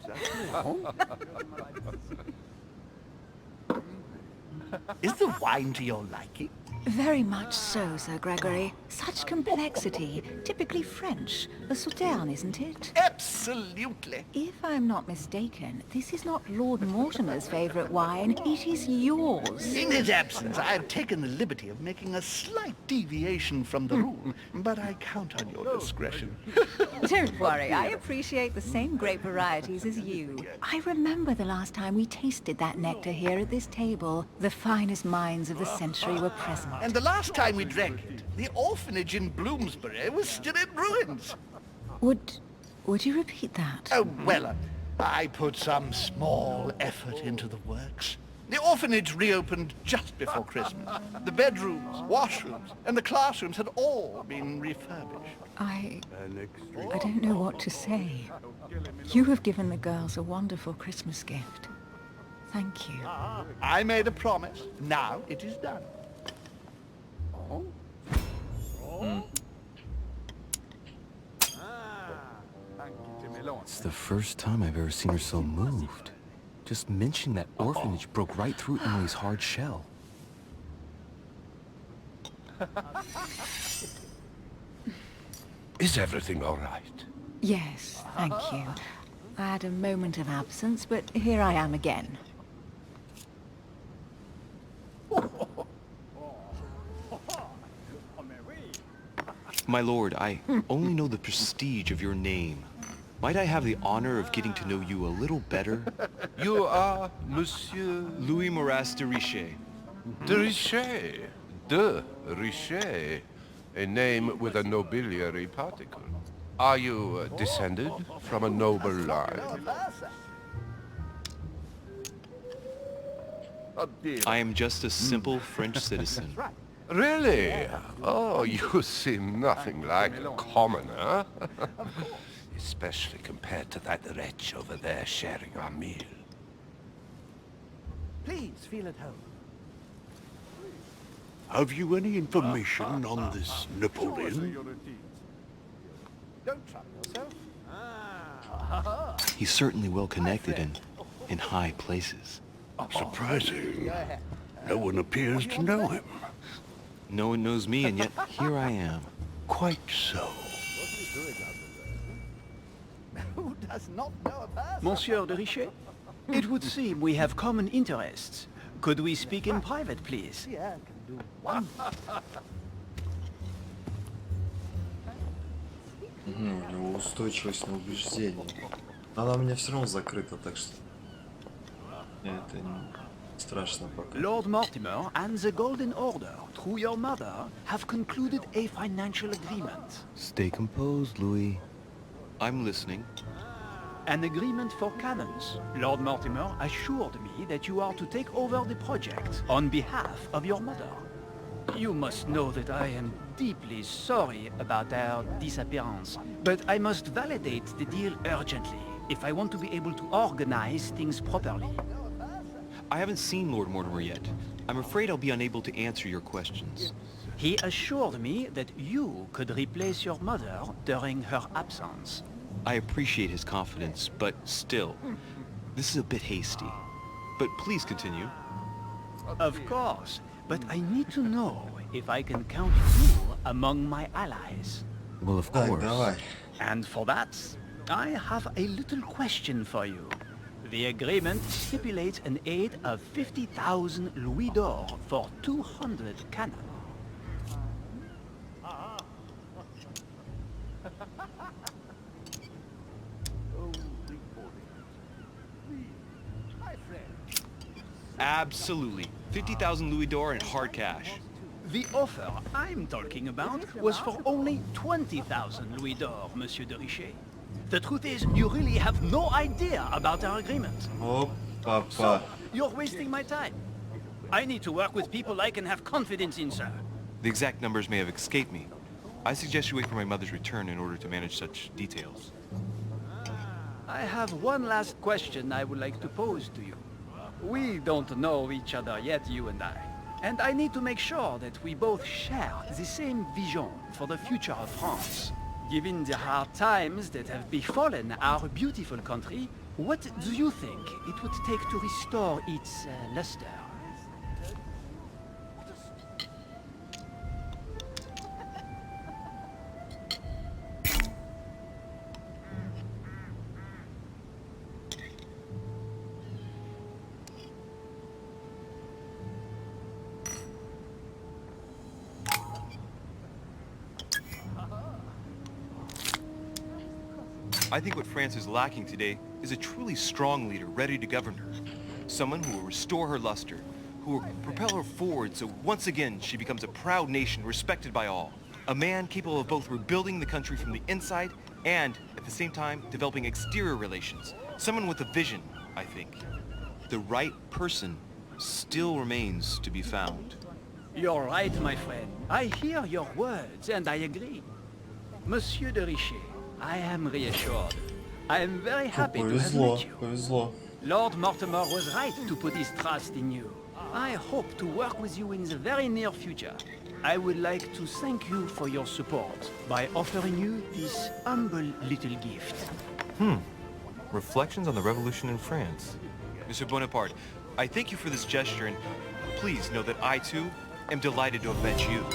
Speaker 11: Is the wine to your liking?
Speaker 6: Very much so, Sir Gregory. Such complexity. Typically French. A Sauterne, isn't it?
Speaker 11: Absolutely.
Speaker 6: If I'm not mistaken, this is not Lord Mortimer's favourite wine. It is yours.
Speaker 11: In his absence, I have taken the liberty of making a slight deviation from the rule, but I count on your discretion.
Speaker 6: Don't worry, I appreciate the same grape varieties as you. I remember the last time we tasted that nectar here at this table. The finest minds of the century were present.
Speaker 11: And the last time we drank it, the orphanage in Bloomsbury was still in ruins.
Speaker 6: Would you repeat that?
Speaker 11: Oh, well, I put some small effort into the works. The orphanage reopened just before Christmas. The bedrooms, washrooms, and the classrooms had all been refurbished.
Speaker 6: I don't know what to say. You have given the girls a wonderful Christmas gift. Thank you.
Speaker 11: I made a promise. Now it is done.
Speaker 5: It's the first time I've ever seen her so moved. Just mentioning that orphanage broke right through Emily's hard shell.
Speaker 15: Is everything all right?
Speaker 6: Yes, thank you. I had a moment of absence, but here I am again.
Speaker 10: My lord, I only know the prestige of your name. Might I have the honor of getting to know you a little better?
Speaker 15: You are Monsieur...
Speaker 10: Louis Moras de Richet.
Speaker 15: De Richet. De Richet. A name with a nobiliary particle. Are you descended from a noble line?
Speaker 10: I am just a simple French citizen.
Speaker 15: Really? Oh, you seem nothing like a commoner. Especially compared to that wretch over there sharing our meal.
Speaker 11: Please feel at home.
Speaker 9: Have you any information on this Napoleon?
Speaker 11: Don't trouble yourself.
Speaker 10: He's certainly well connected and in high places.
Speaker 9: Surprising. No one appears to know him.
Speaker 10: No one knows me, and yet here I am.
Speaker 9: Quite so.
Speaker 11: Who does not know a person?
Speaker 16: Monsieur de Richet, it would seem we have common interests. Could we speak in private, please?
Speaker 11: Yeah, can do one.
Speaker 1: У него устойчивость на убеждение. Она у меня все равно закрыта, так что это не страшно пока.
Speaker 16: Lord Mortimer and the Golden Order, through your mother, have concluded a financial agreement.
Speaker 5: Stay composed, Louis.
Speaker 10: I'm listening.
Speaker 16: An agreement for cannons. Lord Mortimer assured me that you are to take over the project on behalf of your mother. You must know that I am deeply sorry about our disappearance, but I must validate the deal urgently if I want to be able to organize things properly.
Speaker 10: I haven't seen Lord Mortimer yet. I'm afraid I'll be unable to answer your questions.
Speaker 16: He assured me that you could replace your mother during her absence.
Speaker 10: I appreciate his confidence, but still, this is a bit hasty. But please continue.
Speaker 16: Of course, but I need to know if I can count you among my allies.
Speaker 5: Well, of course.
Speaker 16: And for that, I have a little question for you. The agreement stipulates an aid of 50,000 louis d'or for 200 cannon.
Speaker 10: Absolutely. 50,000 louis d'or in hard cash.
Speaker 16: The offer I'm talking about was for only 20,000 louis d'or, Monsieur de Richet. The truth is, you really have no idea about our agreement.
Speaker 1: Oh, papa.
Speaker 16: So, you're wasting my time. I need to work with people I can have confidence in, sir.
Speaker 10: The exact numbers may have escaped me. I suggest you wait for my mother's return in order to manage such details.
Speaker 16: I have one last question I would like to pose to you. We don't know each other yet, you and I. And I need to make sure that we both share the same vision for the future of France. Given the hard times that have befallen our beautiful country, what do you think it would take to restore its luster?
Speaker 10: I think what France is lacking today is a truly strong leader ready to govern her. Someone who will restore her luster, who will propel her forward so once again she becomes a proud nation respected by all. A man capable of both rebuilding the country from the inside and, at the same time, developing exterior relations. Someone with a vision, I think. The right person still remains to be found.
Speaker 16: You're right, my friend. I hear your words, and I agree. Monsieur de Richet, I am reassured. I am very happy to have met you.
Speaker 1: Повезло.
Speaker 16: Lord Mortimer was right to put his trust in you. I hope to work with you in the very near future. I would like to thank you for your support by offering you this humble little gift.
Speaker 10: Reflections on the Revolution in France. Monsieur Bonaparte, I thank you for this gesture, and please know that I, too, am delighted to have met you.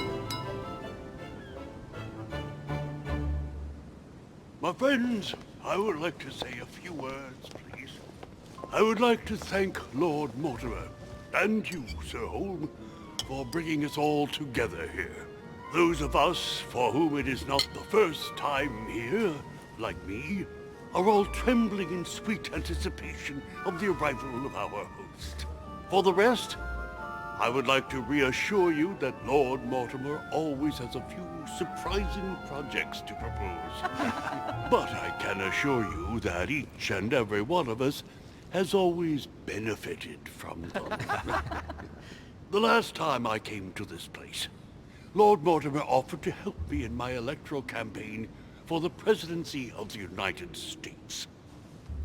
Speaker 9: My friends, I would like to say a few words, please. I would like to thank Lord Mortimer, and you, Sir Holm, for bringing us all together here. Those of us for whom it is not the first time here, like me, are all trembling in sweet anticipation of the arrival of our host. For the rest, I would like to reassure you that Lord Mortimer always has a few surprising projects to propose. But I can assure you that each and every one of us has always benefited from them. The last time I came to this place, Lord Mortimer offered to help me in my electoral campaign for the presidency of the United States.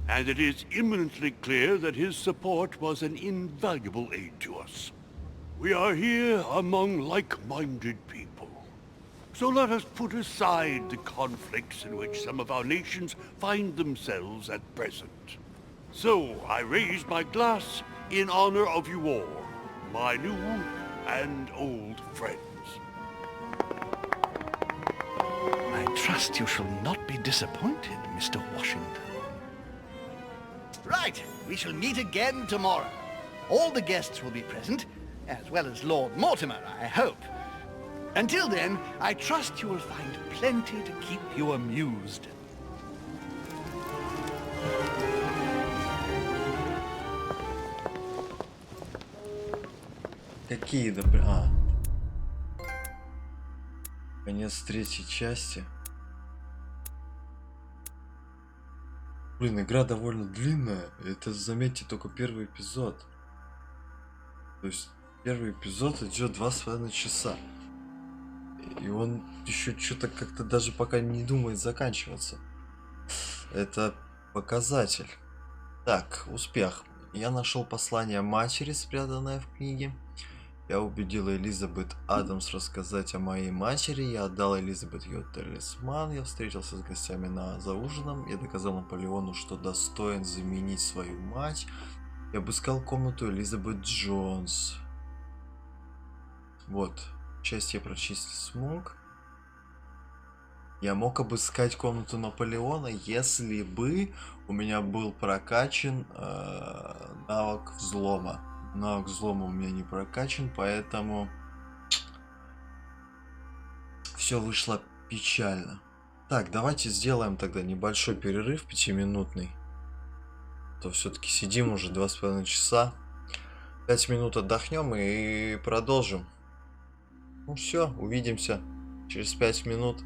Speaker 9: And it is eminently clear that his support was an invaluable aid to us. We are here among like-minded people. So let us put aside the conflicts in which some of our nations find themselves at present. So I raise my glass in honor of you all, my new and old friends.
Speaker 11: I trust you shall not be disappointed, Mr. Washington. Right, we shall meet again tomorrow. All the guests will be present, as well as Lord Mortimer, I hope. Until then, I trust you will find plenty to keep you amused.
Speaker 1: Какие конец третьей части. Блин, игра довольно длинная. Это, заметьте, только первый эпизод. То есть первый эпизод идет 2,5 часа. И он еще что-то как-то даже пока не думает заканчиваться. Это показатель. Так, успех. Я нашел послание матери, спрятанное в книге. Я убедила Элизабет Адамс рассказать о моей матери. Я отдал Элизабет ее талисман. Я встретился с гостями за ужином. Я доказал Наполеону, что достоин заменить свою мать. Я обыскал комнату Элизабет Джонс. Вот. Часть я прочистить смог. Я мог обыскать комнату Наполеона, если бы у меня был прокачан навык взлома. Навык взлома у меня не прокачан, поэтому все вышло печально. Так, давайте сделаем тогда небольшой перерыв, 5-минутный. То все-таки сидим уже 2,5 часа. 5 минут отдохнем и продолжим. Ну все, увидимся через 5 минут.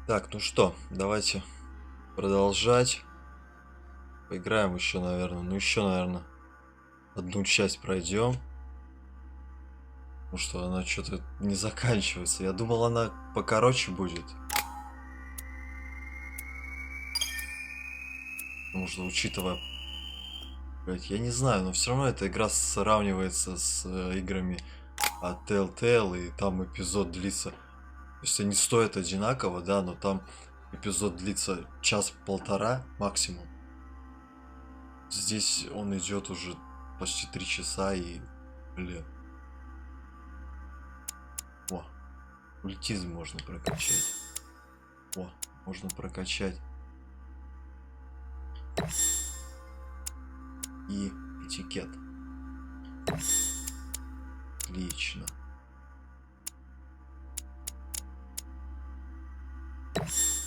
Speaker 1: Так, ну что, давайте продолжать. Поиграем еще, наверное. Ну, еще, наверное, одну часть пройдем. Потому что она что-то не заканчивается. Я думал, она покороче будет. Потому что, учитывая... Блять, я не знаю, но все равно эта игра сравнивается с играми от Telltale, и там эпизод длится... То есть они стоят одинаково, да, но там эпизод длится час-полтора максимум. Здесь он идет уже почти 3 часа и... Блин. О, культизм можно прокачать. О, можно прокачать. И этикет. Отлично.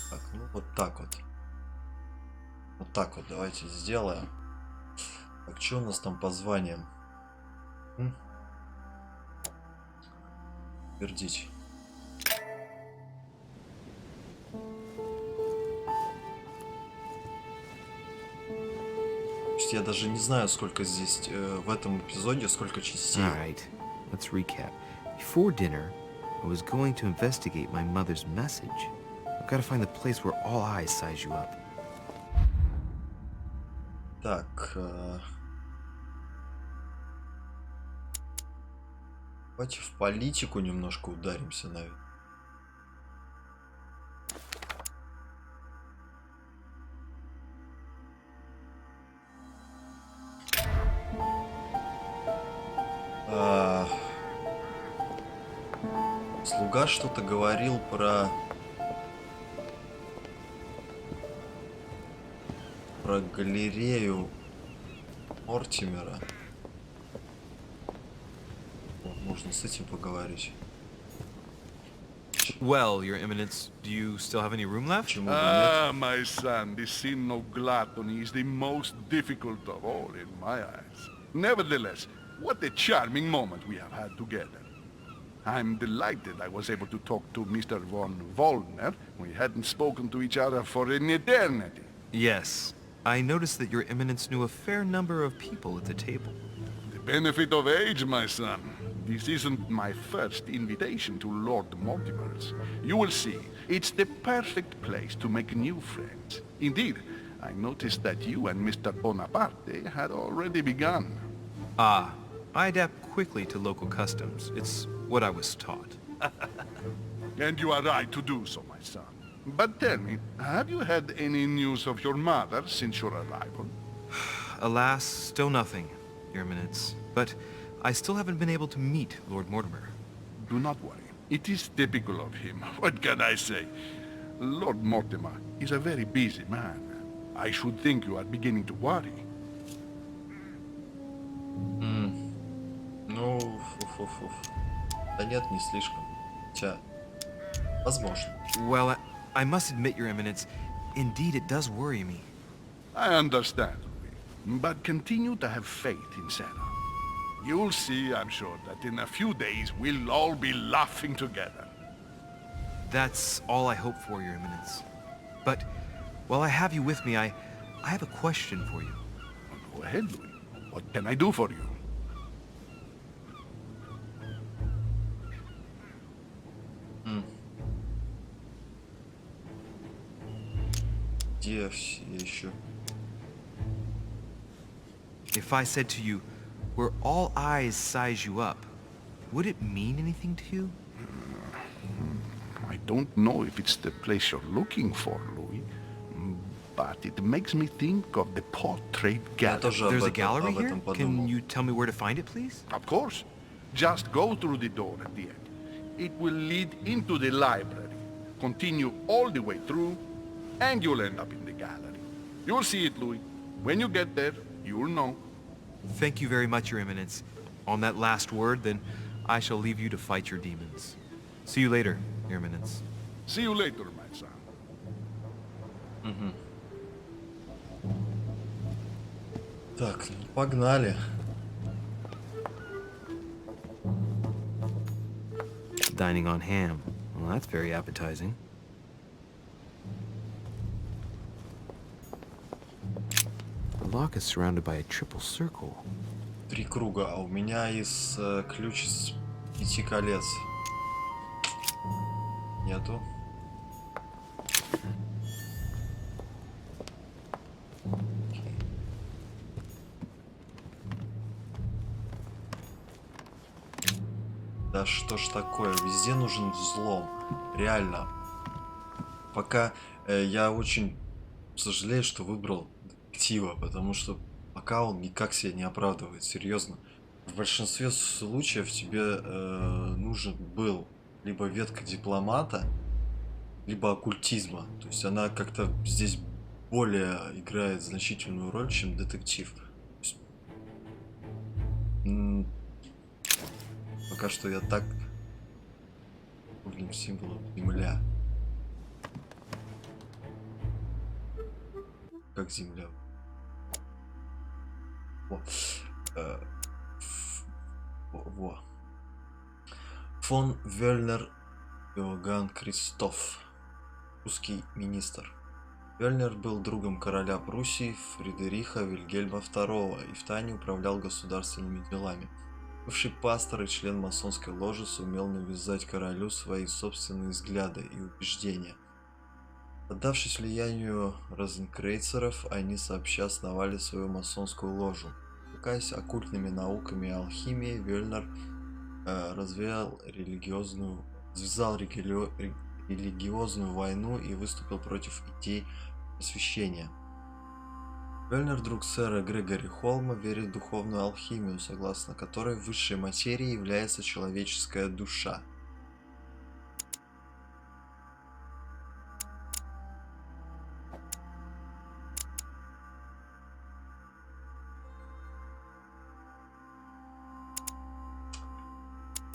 Speaker 1: Так, ну вот так вот. Вот так вот давайте сделаем. Так, что у нас там по званиям? Твердить. Я даже не знаю, сколько здесь в этом эпизоде, сколько частей.
Speaker 5: Alright, let's recap. Before dinner, I was going to investigate my mother's message. I've got to find the place where all eyes size you up.
Speaker 1: Так. Давайте в политику немножко ударимся, наверное. Слуга что-то говорил про галерею Мортимера. Можно с этим поговорить.
Speaker 10: Well, Your Eminence, do you still have any room left?
Speaker 7: Ah, my son, the sin of gluttony is the most difficult of all in my eyes. Nevertheless, what a charming moment we have had together. I'm delighted I was able to talk to Mr. von Wollner. We hadn't spoken to each other for an eternity.
Speaker 10: Yes. I noticed that Your Eminence knew a fair number of people at the table.
Speaker 7: The benefit of age, my son. This isn't my first invitation to Lord Mortimer's. You will see, it's the perfect place to make new friends. Indeed, I noticed that you and Mr. Bonaparte had already begun.
Speaker 10: Ah, I adapt quickly to local customs. It's what I was taught.
Speaker 7: And you are right to do so, my son. But tell me, have you had any news of your mother since your arrival?
Speaker 10: Alas, still nothing, Your Eminence. But I still haven't been able to meet Lord Mortimer.
Speaker 7: Do not worry. It is typical of him. What can I say? Lord Mortimer is a very busy man. I should think you are beginning to worry.
Speaker 1: Ну, да нет, не слишком. Хотя, возможно.
Speaker 10: Well, I must admit, Your Eminence, indeed it does worry me.
Speaker 7: I understand, but continue to have faith in Sarah. You'll see, I'm sure, that in a few days we'll all be laughing together.
Speaker 10: That's all I hope for, Your Eminence. But while I have you with me, I have a question for you.
Speaker 7: Go ahead, Louis. What can I do for you?
Speaker 1: Где все еще?
Speaker 10: If I said to you, where all eyes size you up, would it mean anything to you?
Speaker 7: I don't know if it's the place you're looking for, Louis, but it makes me think of the portrait gallery.
Speaker 10: There's a gallery here? Can you tell me where to find it, please?
Speaker 7: Of course. Just go through the door at the end. It will lead into the library. Continue all the way through, and you'll end up in the gallery. You'll see it, Louis. When you get there, you'll know.
Speaker 10: Thank you very much, Your Eminence. On that last word, then, I shall leave you to fight your demons. See you later, Your Eminence.
Speaker 7: See you later, my son.
Speaker 1: Так, ну, погнали.
Speaker 5: Dining on ham. Well, that's very appetizing. lock is surrounded by a triple circle.
Speaker 1: 3 круга, а у меня из ключ из 5 колец. Нету. Да что ж такое, везде нужен взлом. Реально. Пока я очень сожалею, что выбрал детектива, потому что пока он никак себя не оправдывает, серьезно. В большинстве случаев тебе нужен был либо ветка дипломата, либо оккультизма. То есть она как-то здесь более играет значительную роль, чем детектив. То есть, пока что я так... Блин, символ земля. Как земля. Во. Фон Вельнер Иоганн Кристоф. Русский министр. Вельнер был другом короля Пруссии Фридериха Вильгельма II и втайне управлял государственными делами. Бывший пастор и член масонской ложи сумел навязать королю свои собственные взгляды и убеждения. Поддавшись влиянию розенкрейцеров, они сообща основали свою масонскую ложу. Увлекаясь оккультными науками и алхимией, Вельнер развязал религиозную войну и выступил против идей просвещения. Вельнер, друг сэра Грегори Холма, верит в духовную алхимию, согласно которой высшей материей является человеческая душа.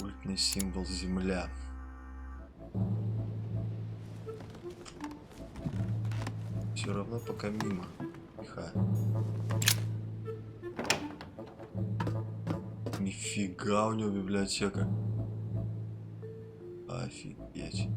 Speaker 1: Культный символ земля. Все равно пока мимо. Тихо. Нифига у него библиотека. Офигеть.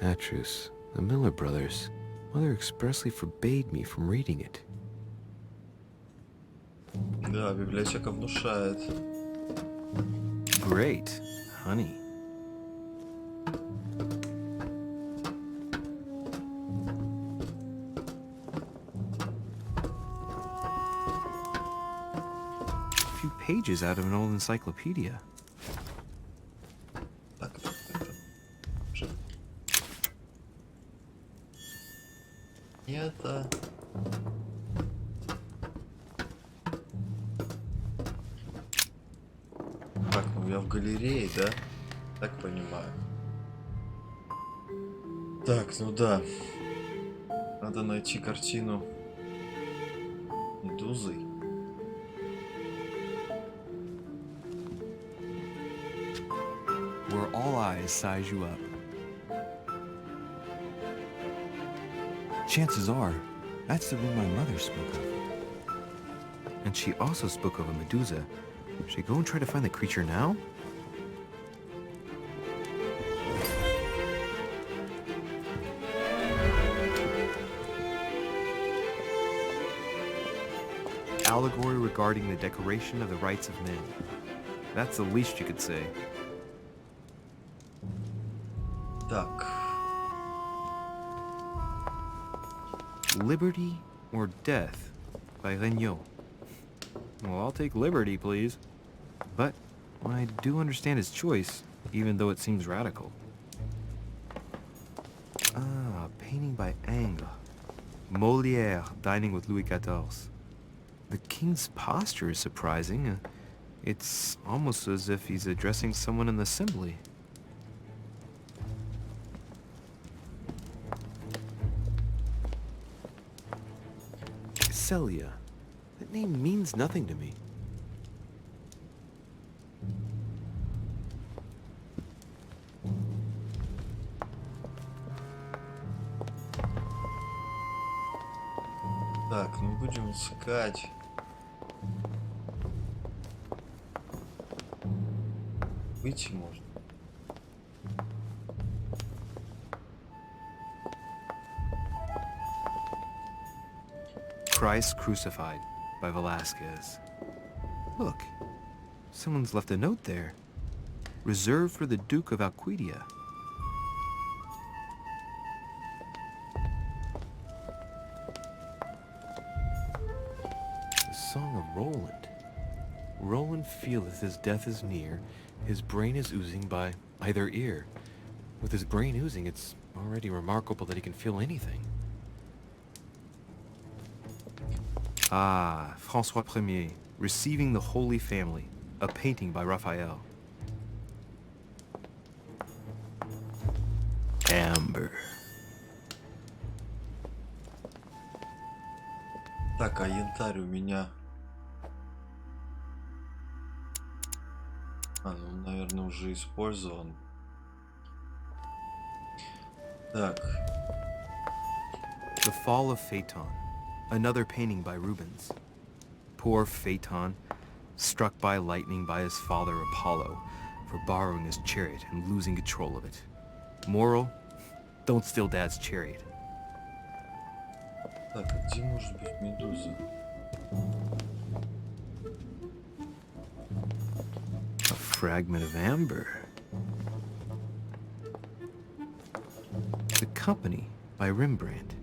Speaker 5: Atrus, the Miller brothers. Mother expressly forbade me from reading it.
Speaker 1: Да, библиотека внушает.
Speaker 5: Great, honey. A few pages out of an old encyclopedia.
Speaker 1: Это... Так, ну я в галерее, да? Так понимаю. Так, ну да. Надо найти картину Медузой.
Speaker 5: Where all eyes size you up. Chances are, that's the room my mother spoke of. And she also spoke of a Medusa. Should I go and try to find the creature now? Allegory regarding the decoration of the rights of men. That's the least you could say.
Speaker 1: Так.
Speaker 5: Liberty or Death by Regnault. Well, I'll take liberty, please. But I do understand his choice, even though it seems radical. Ah, painting by Ingres. Molière dining with Louis XIV. The king's posture is surprising. It's almost as if he's addressing someone in the assembly. Celia. That name means nothing to me.
Speaker 1: Так, ну будем искать. выйти можно.
Speaker 5: Christ Crucified by Velasquez. Look, someone's left a note there. Reserved for the Duke of Alquidia. The Song of Roland. Roland feeleth his death is near, his brain is oozing by either ear. With his brain oozing, it's already remarkable that he can feel anything. Ah, François Ier, Receiving the Holy Family, a painting by Raphael. Amber.
Speaker 1: Так, а янтарь у меня... ну, наверное, уже использован. Так.
Speaker 5: The Fall of Phaeton, another painting by Rubens. Poor Phaeton, struck by lightning by his father Apollo for borrowing his chariot and losing control of it. Moral, don't steal Dad's chariot.
Speaker 1: Так, а где может быть Медуза?
Speaker 5: A fragment of amber. The Company by Rembrandt.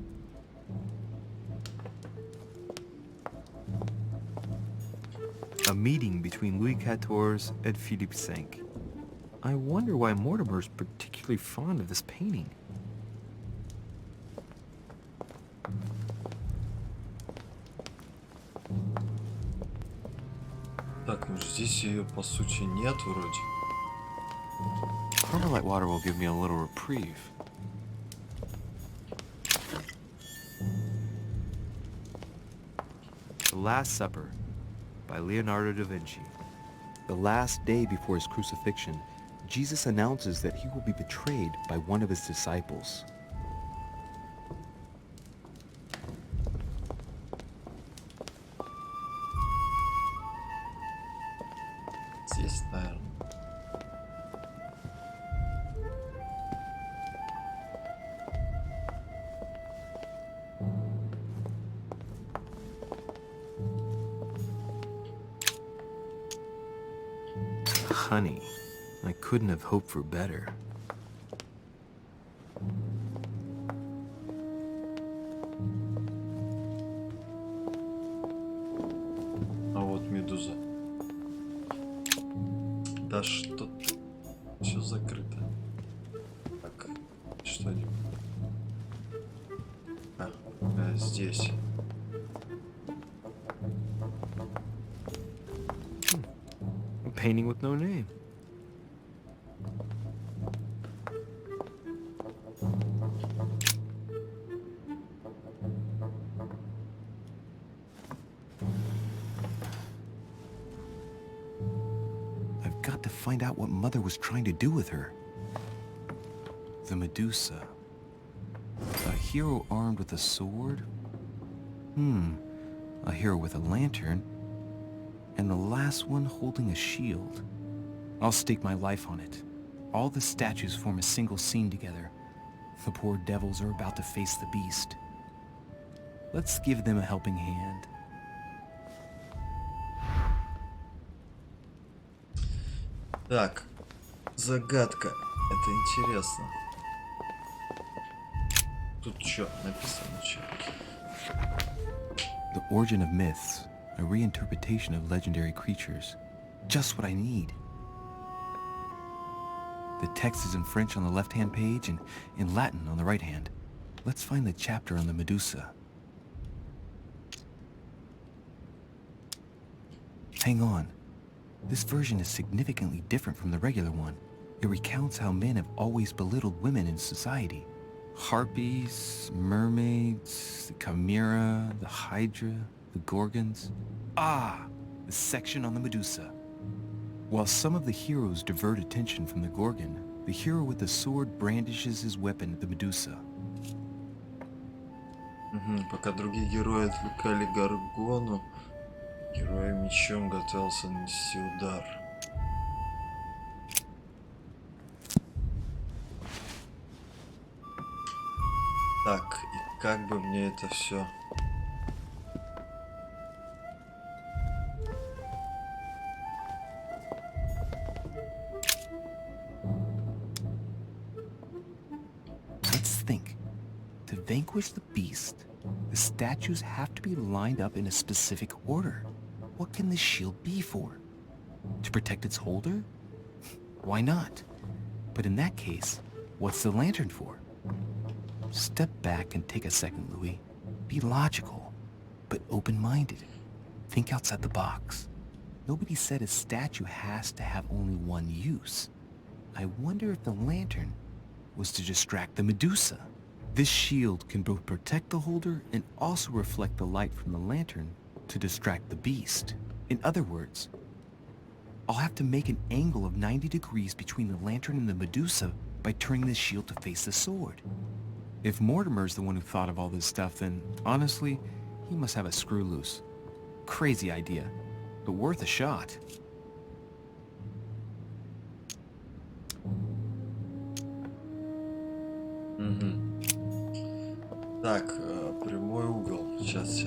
Speaker 5: A meeting between Louis XIV and Philippe V. I wonder why Mortimer's particularly fond of this painting.
Speaker 1: Так, ну здесь ее по сути нет вроде.
Speaker 5: Carmelite water will give me a little reprieve. The Last Supper by Leonardo da Vinci. The last day before his crucifixion, Jesus announces that he will be betrayed by one of his disciples.
Speaker 1: Здесь, наверное.
Speaker 5: Honey, I couldn't have hoped for better.
Speaker 1: А вот Медуза. Да что все закрыто. Так, что-нибудь. Здесь.
Speaker 5: A painting with no name. I've got to find out what Mother was trying to do with her. The Medusa. A hero armed with a sword? A hero with a lantern? And the last one holding a shield. I'll stake my life on it. All the statues form a single scene together. The poor devils are about to face the beast. Let's give them a helping hand.
Speaker 1: Так, загадка. Это интересно. Тут что написано? Чё?
Speaker 5: The origin of myths, a reinterpretation of legendary creatures. Just what I need. The text is in French on the left-hand page and in Latin on the right hand. Let's find the chapter on the Medusa. Hang on. This version is significantly different from the regular one. It recounts how men have always belittled women in society. Harpies, mermaids, the chimera, the hydra, the gorgons. Ah, the section on the Medusa. While some of the heroes divert attention from the gorgon, the hero with the sword brandishes his weapon at the Medusa.
Speaker 1: Пока другие герои отвлекали Горгону, герой мечом готовился нанести удар. Так, и как бы мне это все...
Speaker 5: Let's think. To vanquish the beast, the statues have to be lined up in a specific order. What can the shield be for? To protect its holder? Why not? But in that case, what's the lantern for? Step back and take a second, Louis. Be logical, but open-minded. Think outside the box. Nobody said a statue has to have only one use. I wonder if the lantern was to distract the Medusa. This shield can both protect the holder and also reflect the light from the lantern to distract the beast. In other words, I'll have to make an angle of 90 degrees between the lantern and the Medusa by turning this shield to face the sword. If Mortimer's the one who thought of all this stuff, then honestly, he must have a screw loose. Crazy idea, but worth a shot.
Speaker 1: Так, прямой угол. Сейчас.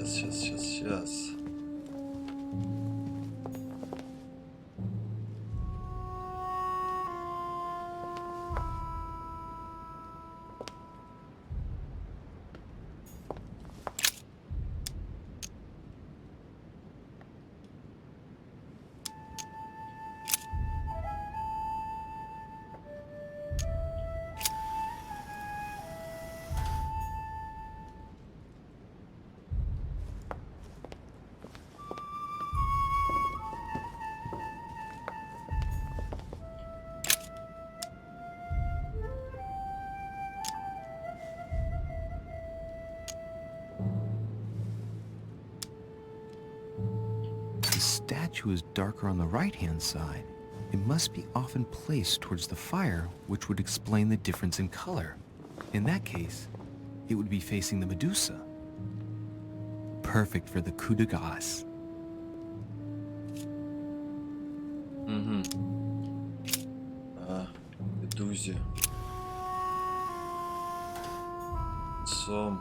Speaker 5: The statue is darker on the right-hand side. It must be often placed towards the fire, which would explain the difference in color. In that case, it would be facing the Medusa. Perfect for the coup de grace.
Speaker 1: Медузе. Сом.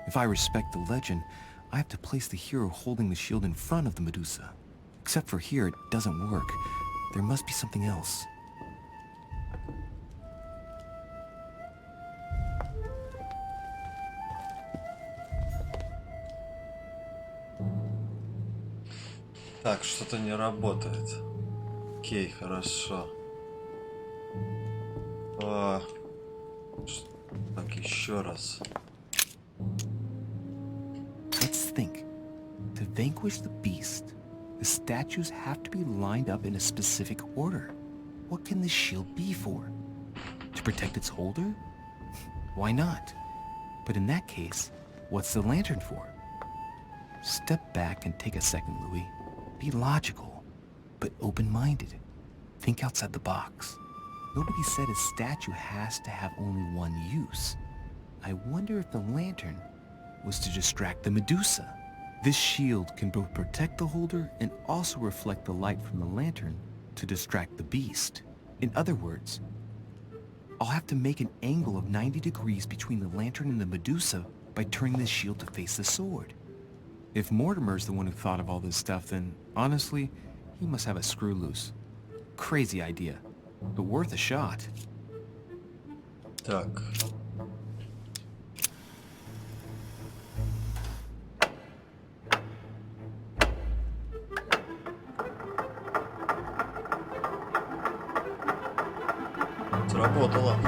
Speaker 5: If I respect the legend, I have to place the hero holding the shield in front of the Medusa. Except for here, it doesn't work. There must be something else.
Speaker 1: Так, что-то не работает. Окей, хорошо. Так, еще раз.
Speaker 5: Let's think. To vanquish the beast, the statues have to be lined up in a specific order. What can the shield be for? To protect its holder? Why not? But in that case, what's the lantern for? Step back and take a second, Louis. Be logical, but open-minded. Think outside the box. Nobody said a statue has to have only one use. I wonder if the lantern was to distract the Medusa. This shield can both protect the holder and also reflect the light from the lantern to distract the beast. In other words, I'll have to make an angle of 90 degrees between the lantern and the Medusa by turning this shield to face the sword. If Mortimer's the one who thought of all this stuff, then honestly, he must have a screw loose. Crazy idea, but worth a shot.
Speaker 1: Так. Сработало.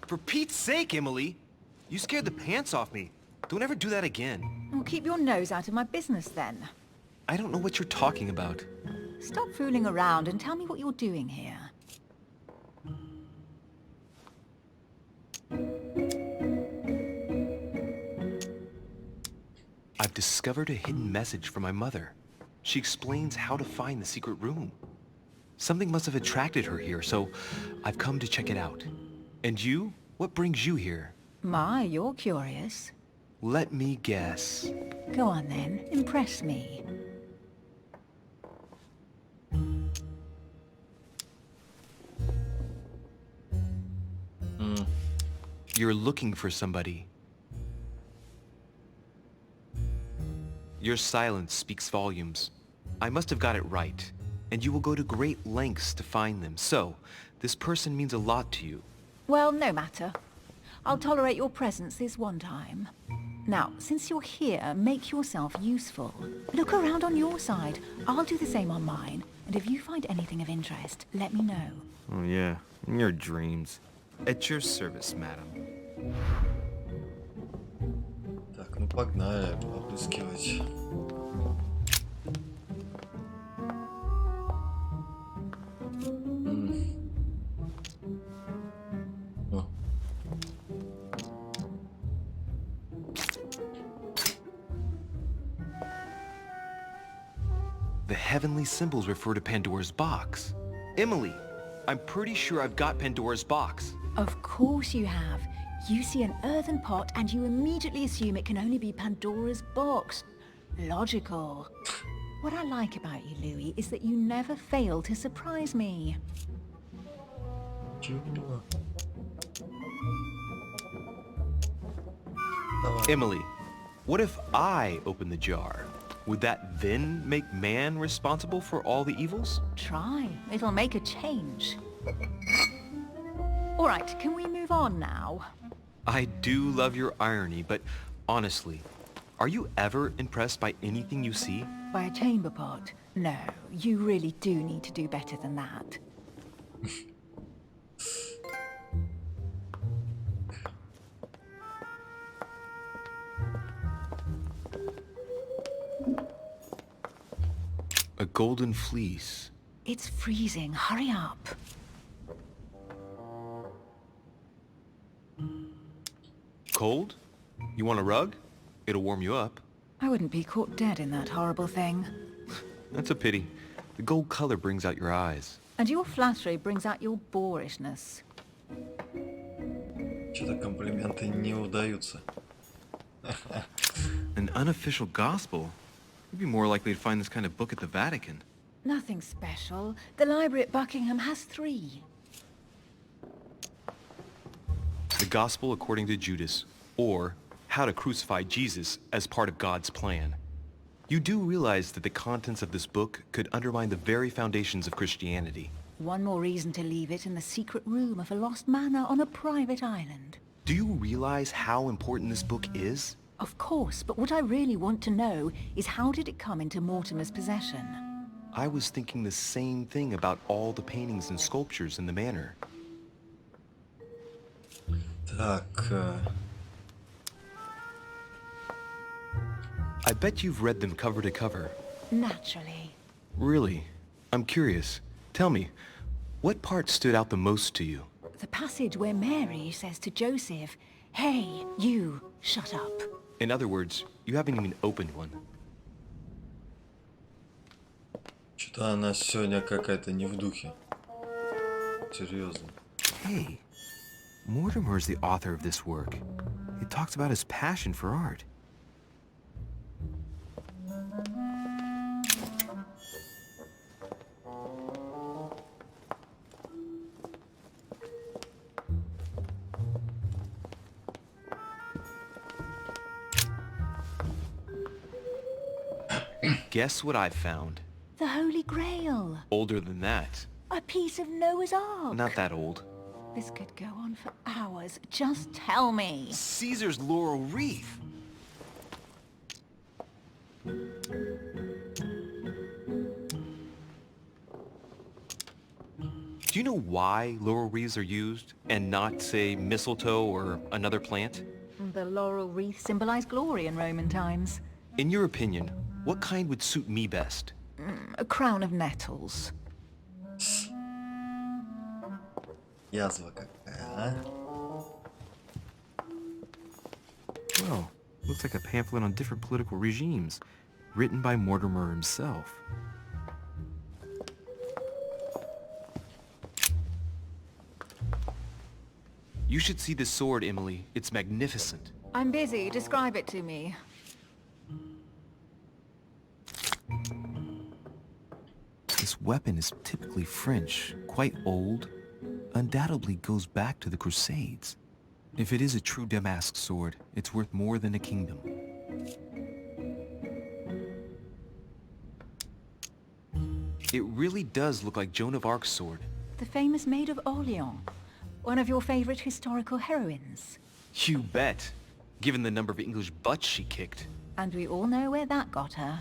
Speaker 10: For Pete's sake, Emily! You scared the pants off me. Don't ever do that again.
Speaker 6: Well, keep your nose out of my business then.
Speaker 10: I don't know what you're talking about.
Speaker 6: Stop fooling around and tell me what you're doing here.
Speaker 5: I've discovered a hidden message from my mother. She explains how to find the secret room. Something must have attracted her here, so I've come to check it out. And you? What brings you here?
Speaker 6: My, you're curious.
Speaker 5: Let me guess.
Speaker 6: Go on then, impress me.
Speaker 5: You're looking for somebody. Your silence speaks volumes. I must have got it right, and you will go to great lengths to find them. So, this person means a lot to you.
Speaker 6: Well, no matter. I'll tolerate your presence this one time. Now, since you're here, make yourself useful. Look around on your side. I'll do the same on mine. And if you find anything of interest, let me know.
Speaker 10: Oh yeah, in your dreams. At your service, madam.
Speaker 1: Так, ну погнали обыскивать.
Speaker 5: The heavenly symbols refer to Pandora's box. Emily, I'm pretty sure I've got Pandora's box.
Speaker 6: Of course you have. You see an earthen pot and you immediately assume it can only be Pandora's box. Logical. What I like about you, Louis, is that you never fail to surprise me.
Speaker 5: Emily, what if I open the jar? Would that then make man responsible for all the evils?
Speaker 6: Try. It'll make a change. All right, can we move on now?
Speaker 5: I do love your irony, but honestly, are you ever impressed by anything you see?
Speaker 6: By a chamber pot? No, you really do need to do better than that.
Speaker 5: A golden fleece.
Speaker 6: It's freezing. Hurry up.
Speaker 5: Cold? You want a rug? It'll warm you up.
Speaker 6: I wouldn't be caught dead in that horrible thing.
Speaker 5: That's a pity. The gold color brings out your eyes.
Speaker 6: And your flattery brings out your boorishness.
Speaker 1: Что-то комплименты не удаются.
Speaker 5: An unofficial gospel? You'd be more likely to find this kind of book at the Vatican.
Speaker 6: Nothing special. The library at Buckingham has 3.
Speaker 5: The Gospel According to Judas, or How to Crucify Jesus as Part of God's Plan. You do realize that the contents of this book could undermine the very foundations of Christianity.
Speaker 6: One more reason to leave it in the secret room of a lost manor on a private island.
Speaker 5: Do you realize how important this book is?
Speaker 6: Of course, but what I really want to know is how did it come into Mortimer's possession?
Speaker 5: I was thinking the same thing about all the paintings and sculptures in the manor.
Speaker 1: Так.
Speaker 5: I bet you've read them cover to cover.
Speaker 6: Naturally.
Speaker 5: Really? I'm curious. Tell me, what part stood out the most to you?
Speaker 6: The passage where Mary says to Joseph, "Hey, you, shut up."
Speaker 5: In other words, you haven't even opened one.
Speaker 1: Что-то она сегодня какая-то не в духе. Серьезно.
Speaker 5: Hey, Mortimer is the author of this work. It talks about his passion for art. Guess what I found?
Speaker 6: The Holy Grail.
Speaker 5: Older than that.
Speaker 6: A piece of Noah's Ark.
Speaker 5: Not that old.
Speaker 6: This could go on for hours. Just tell me.
Speaker 5: Caesar's laurel wreath. Do you know why laurel wreaths are used and not, say, mistletoe or another plant?
Speaker 6: The laurel wreath symbolized glory in Roman times.
Speaker 5: In your opinion, what kind would suit me best?
Speaker 6: A crown of nettles.
Speaker 1: Язва какая, а?
Speaker 5: Well, looks like a pamphlet on different political regimes, written by Mortimer himself.
Speaker 10: You should see this sword, Emily. It's magnificent.
Speaker 6: I'm busy. Describe it to me.
Speaker 5: This weapon is typically French, quite old, undoubtedly goes back to the Crusades. If it is a true Damask sword, it's worth more than a kingdom.
Speaker 10: It really does look like Joan of Arc's sword.
Speaker 6: The famous Maid of Orleans. One of your favorite historical heroines.
Speaker 10: You bet. Given the number of English butts she kicked.
Speaker 6: And we all know where that got her.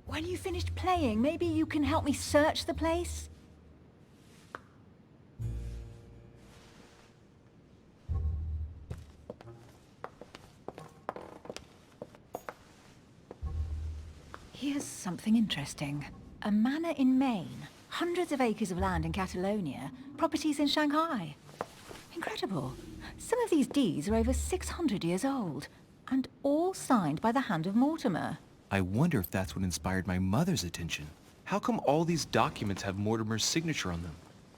Speaker 6: When you finished playing, maybe you can help me search the place? Here's something interesting. A manor in Maine, hundreds of acres of land in Catalonia, properties in Shanghai. Incredible. Some of these deeds are over 600 years old, and all signed by the hand of Mortimer.
Speaker 5: I wonder if that's what inspired my mother's attention.
Speaker 10: How come all these documents have Mortimer's signature on them?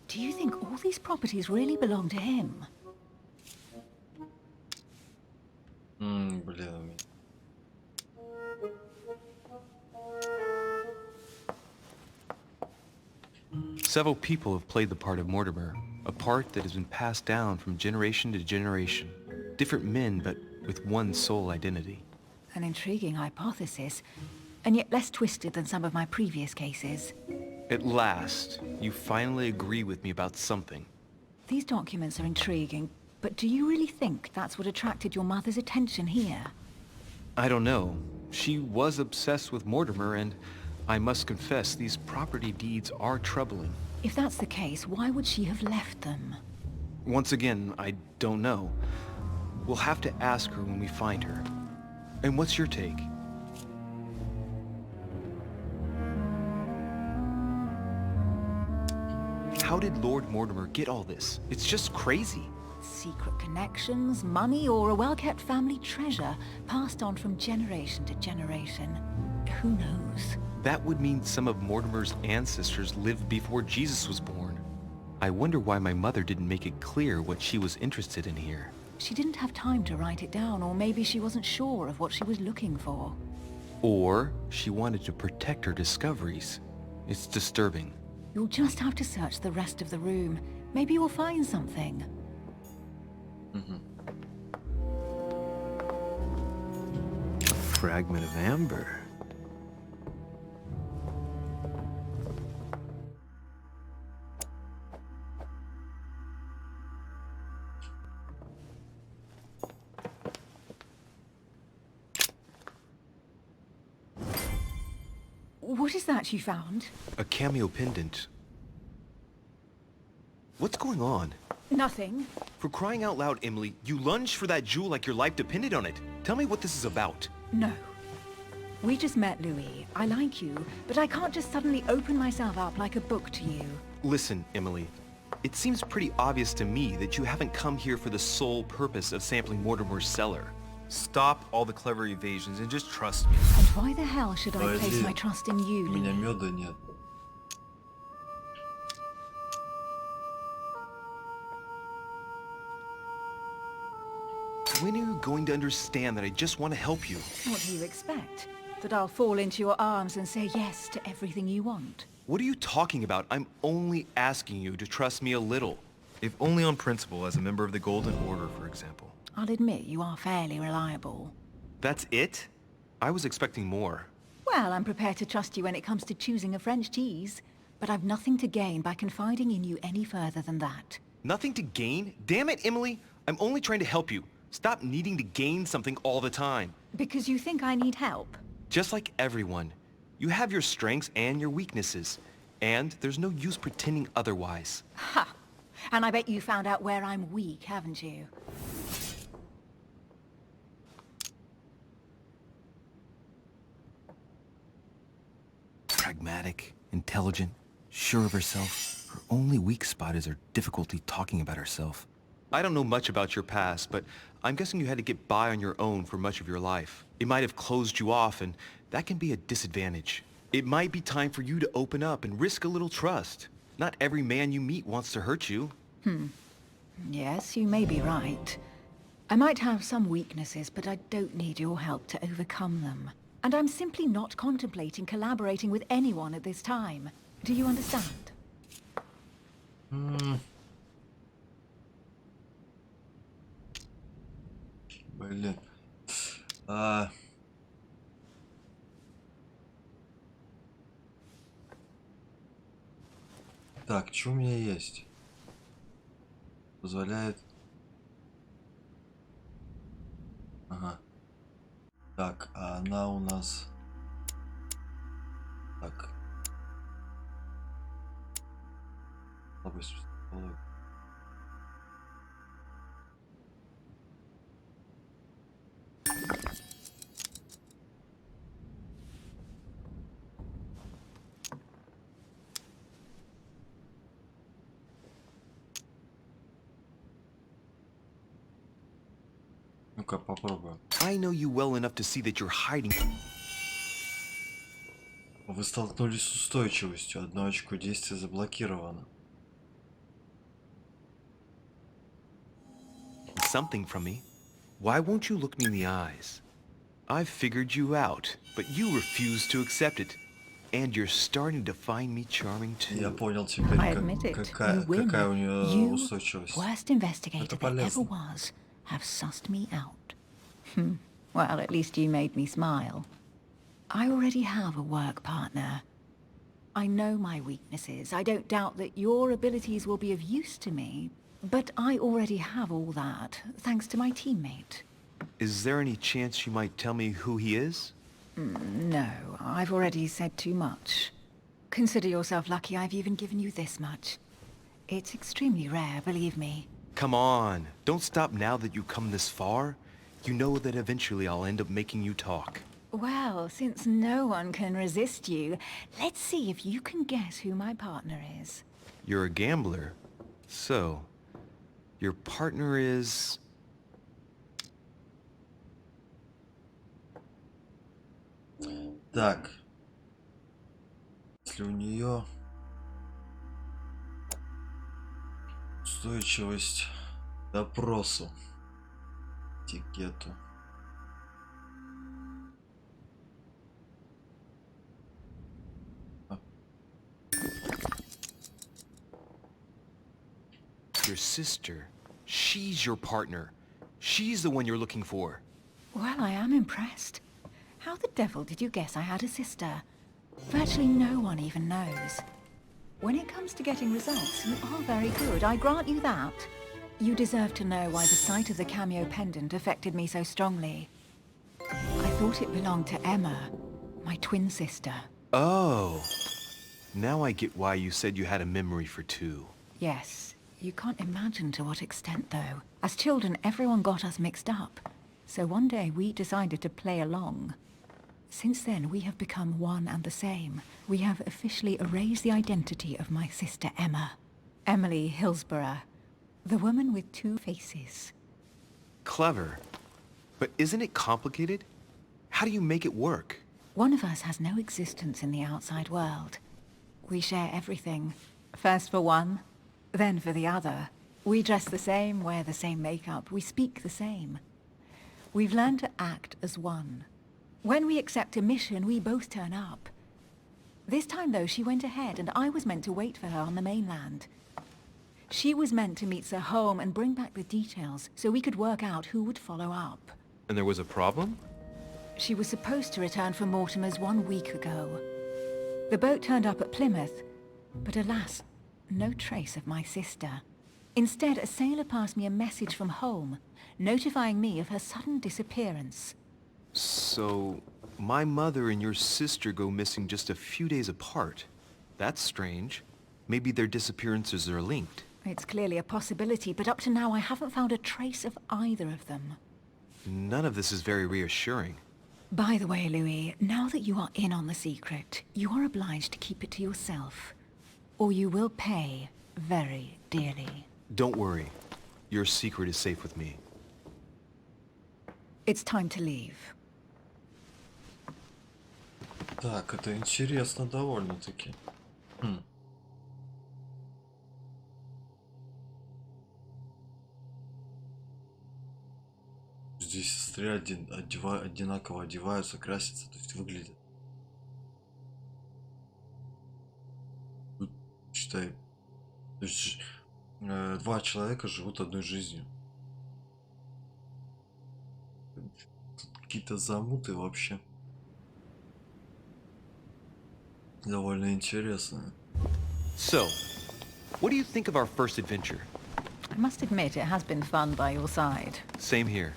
Speaker 6: Do you think all these properties really belong to him?
Speaker 1: Блин.
Speaker 10: Several people have played the part of Mortimer, a part that has been passed down from generation to generation. Different men, but with one sole identity.
Speaker 6: An intriguing hypothesis, and yet less twisted than some of my previous cases.
Speaker 10: At last, you finally agree with me about something.
Speaker 6: These documents are intriguing, but do you really think that's what attracted your mother's attention here?
Speaker 10: I don't know. She was obsessed with Mortimer, and I must confess these property deeds are troubling.
Speaker 6: If that's the case, why would she have left them?
Speaker 10: Once again, I don't know. We'll have to ask her when we find her. And what's your take? How did Lord Mortimer get all this? It's just crazy.
Speaker 6: Secret connections, money, or a well-kept family treasure passed on from generation to generation. Who knows?
Speaker 10: That would mean some of Mortimer's ancestors lived before Jesus was born. I wonder why my mother didn't make it clear what she was interested in here.
Speaker 6: She didn't have time to write it down, or maybe she wasn't sure of what she was looking for.
Speaker 10: Or she wanted to protect her discoveries. It's disturbing.
Speaker 6: You'll just have to search the rest of the room. Maybe you'll find something.
Speaker 5: A fragment of amber.
Speaker 6: What is that you found?
Speaker 10: A cameo pendant. What's going on?
Speaker 6: Nothing.
Speaker 10: For crying out loud, Emily, you lunged for that jewel like your life depended on it. Tell me what this is about.
Speaker 6: No. We just met, Louis. I like you, but I can't just suddenly open myself up like a book to you.
Speaker 10: Listen, Emily. It seems pretty obvious to me that you haven't come here for the sole purpose of sampling Mortimer's cellar. Stop all the clever evasions and just trust me.
Speaker 6: And why the hell should I place my trust in you,
Speaker 1: У меня
Speaker 6: Louis?
Speaker 1: меда нет.
Speaker 10: When are you going to understand that I just want to help you?
Speaker 6: What do you expect? That I'll fall into your arms and say yes to everything you want?
Speaker 10: What are you talking about? I'm only asking you to trust me a little. If only on principle, as a member of the Golden Order, for example.
Speaker 6: I'll admit you are fairly reliable.
Speaker 10: That's it? I was expecting more.
Speaker 6: Well, I'm prepared to trust you when it comes to choosing a French cheese, but I've nothing to gain by confiding in you any further than that.
Speaker 10: Nothing to gain? Damn it, Emily! I'm only trying to help you. Stop needing to gain something all the time.
Speaker 6: Because you think I need help?
Speaker 10: Just like everyone. You have your strengths and your weaknesses. And there's no use pretending otherwise.
Speaker 6: Ha! And I bet you found out where I'm weak, haven't you?
Speaker 5: pragmatic, intelligent, sure of herself. Her only weak spot is her difficulty talking about herself.
Speaker 10: I don't know much about your past, but I'm guessing you had to get by on your own for much of your life. It might have closed you off, and that can be a disadvantage. It might be time for you to open up and risk a little trust. Not every man you meet wants to hurt you.
Speaker 6: Yes, you may be right. I might have some weaknesses, but I don't need your help to overcome them. And I'm simply not contemplating collaborating with anyone at this time. Do you understand?
Speaker 1: Блин. Так, что у меня есть? Позволяет... Ага. Так, а она у нас... Так. Слабость психологии. Ну-ка, попробуем.
Speaker 10: I know you well enough to see that you're hiding.
Speaker 1: Вы столкнулись с устойчивостью. Одно очко действия заблокировано.
Speaker 10: Something from me. Why won't you look me in the eyes? I've figured you out, but you refuse to accept it. And you're starting to find me charming too.
Speaker 1: Я понял теперь,
Speaker 6: I admit it.
Speaker 1: какая у нее
Speaker 6: You,
Speaker 1: устойчивость.
Speaker 6: worst investigator
Speaker 1: Это
Speaker 6: that ever
Speaker 1: полезно.
Speaker 6: was, have sussed me out. Well, at least you made me smile. I already have a work partner. I know my weaknesses. I don't doubt that your abilities will be of use to me, but I already have all that, thanks to my teammate.
Speaker 10: Is there any chance you might tell me who he is?
Speaker 6: No, I've already said too much. Consider yourself lucky I've even given you this much. It's extremely rare, believe me.
Speaker 10: Come on, don't stop now that you've come this far. You know that eventually I'll end up making you talk.
Speaker 6: Well, since no one can resist you, let's see if you can guess who my partner is.
Speaker 10: You're a gambler. So, your partner is...
Speaker 1: Так. Если у нее устойчивость к допросу, этикету.
Speaker 10: Your sister. She's your partner. She's the one you're looking for.
Speaker 6: Well, I am impressed. How the devil did you guess I had a sister? Virtually no one even knows. When it comes to getting results, you are very good, I grant you that. You deserve to know why the sight of the cameo pendant affected me so strongly. I thought it belonged to Emma, my twin sister.
Speaker 10: Oh. Now I get why you said you had a memory for two.
Speaker 6: Yes, you can't imagine to what extent, though. As children, everyone got us mixed up. So one day we decided to play along. Since then, we have become one and the same. We have officially erased the identity of my sister Emma. Emily Hillsborough. The woman with two faces.
Speaker 10: Clever. But isn't it complicated? How do you make it work?
Speaker 6: One of us has no existence in the outside world. We share everything. First for one, then for the other. We dress the same, wear the same makeup, we speak the same. We've learned to act as one. When we accept a mission, we both turn up. This time, though, she went ahead, and I was meant to wait for her on the mainland. She was meant to meet Sir Home and bring back the details, so we could work out who would follow up.
Speaker 10: And there was a problem?
Speaker 6: She was supposed to return from Mortimer's 1 week ago. The boat turned up at Plymouth, but alas, no trace of my sister. Instead, a sailor passed me a message from home, notifying me of her sudden disappearance.
Speaker 10: So, my mother and your sister go missing just a few days apart. That's strange. Maybe their disappearances are linked.
Speaker 6: It's clearly a possibility, but up to now I haven't found a trace of either of them.
Speaker 10: None of this is very reassuring.
Speaker 6: By the way, Louis, now that you are in on the secret, you are obliged to keep it to yourself, or you will pay very dearly.
Speaker 5: Don't worry. Your secret is safe with me.
Speaker 6: It's time to leave.
Speaker 1: Так, это интересно довольно-таки. Здесь сестры одинаково одеваются, красятся, то есть выглядят. Тут, считай, то есть, два человека живут одной жизнью. Тут какие-то замуты вообще. Довольно интересно.
Speaker 5: So, what do you think of our first adventure?
Speaker 6: I must admit, it has been fun by your side.
Speaker 5: Same here.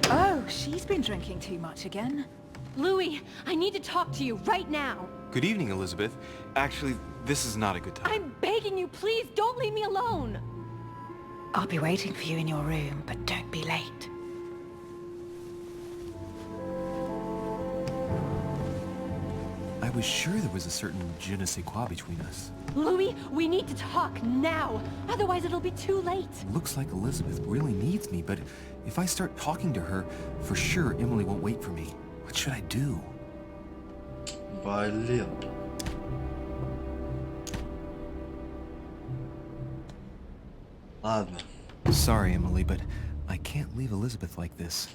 Speaker 6: Oh, she's been drinking too much again.
Speaker 13: Louis, I need to talk to you right now.
Speaker 5: Good evening, Elizabeth. Actually, this is not a good time.
Speaker 13: I'm begging you, please don't leave me alone.
Speaker 6: I'll be waiting for you in your room, but don't be late.
Speaker 5: I was sure there was a certain je ne sais quoi between us.
Speaker 13: Louis, we need to talk now. Otherwise it'll be too late.
Speaker 5: Looks like Elizabeth really needs me, but if I start talking to her, for sure Emily won't wait for me. What should I do?
Speaker 1: Блин. Ладно.
Speaker 5: Sorry, Emily, but I can't leave Elizabeth like this.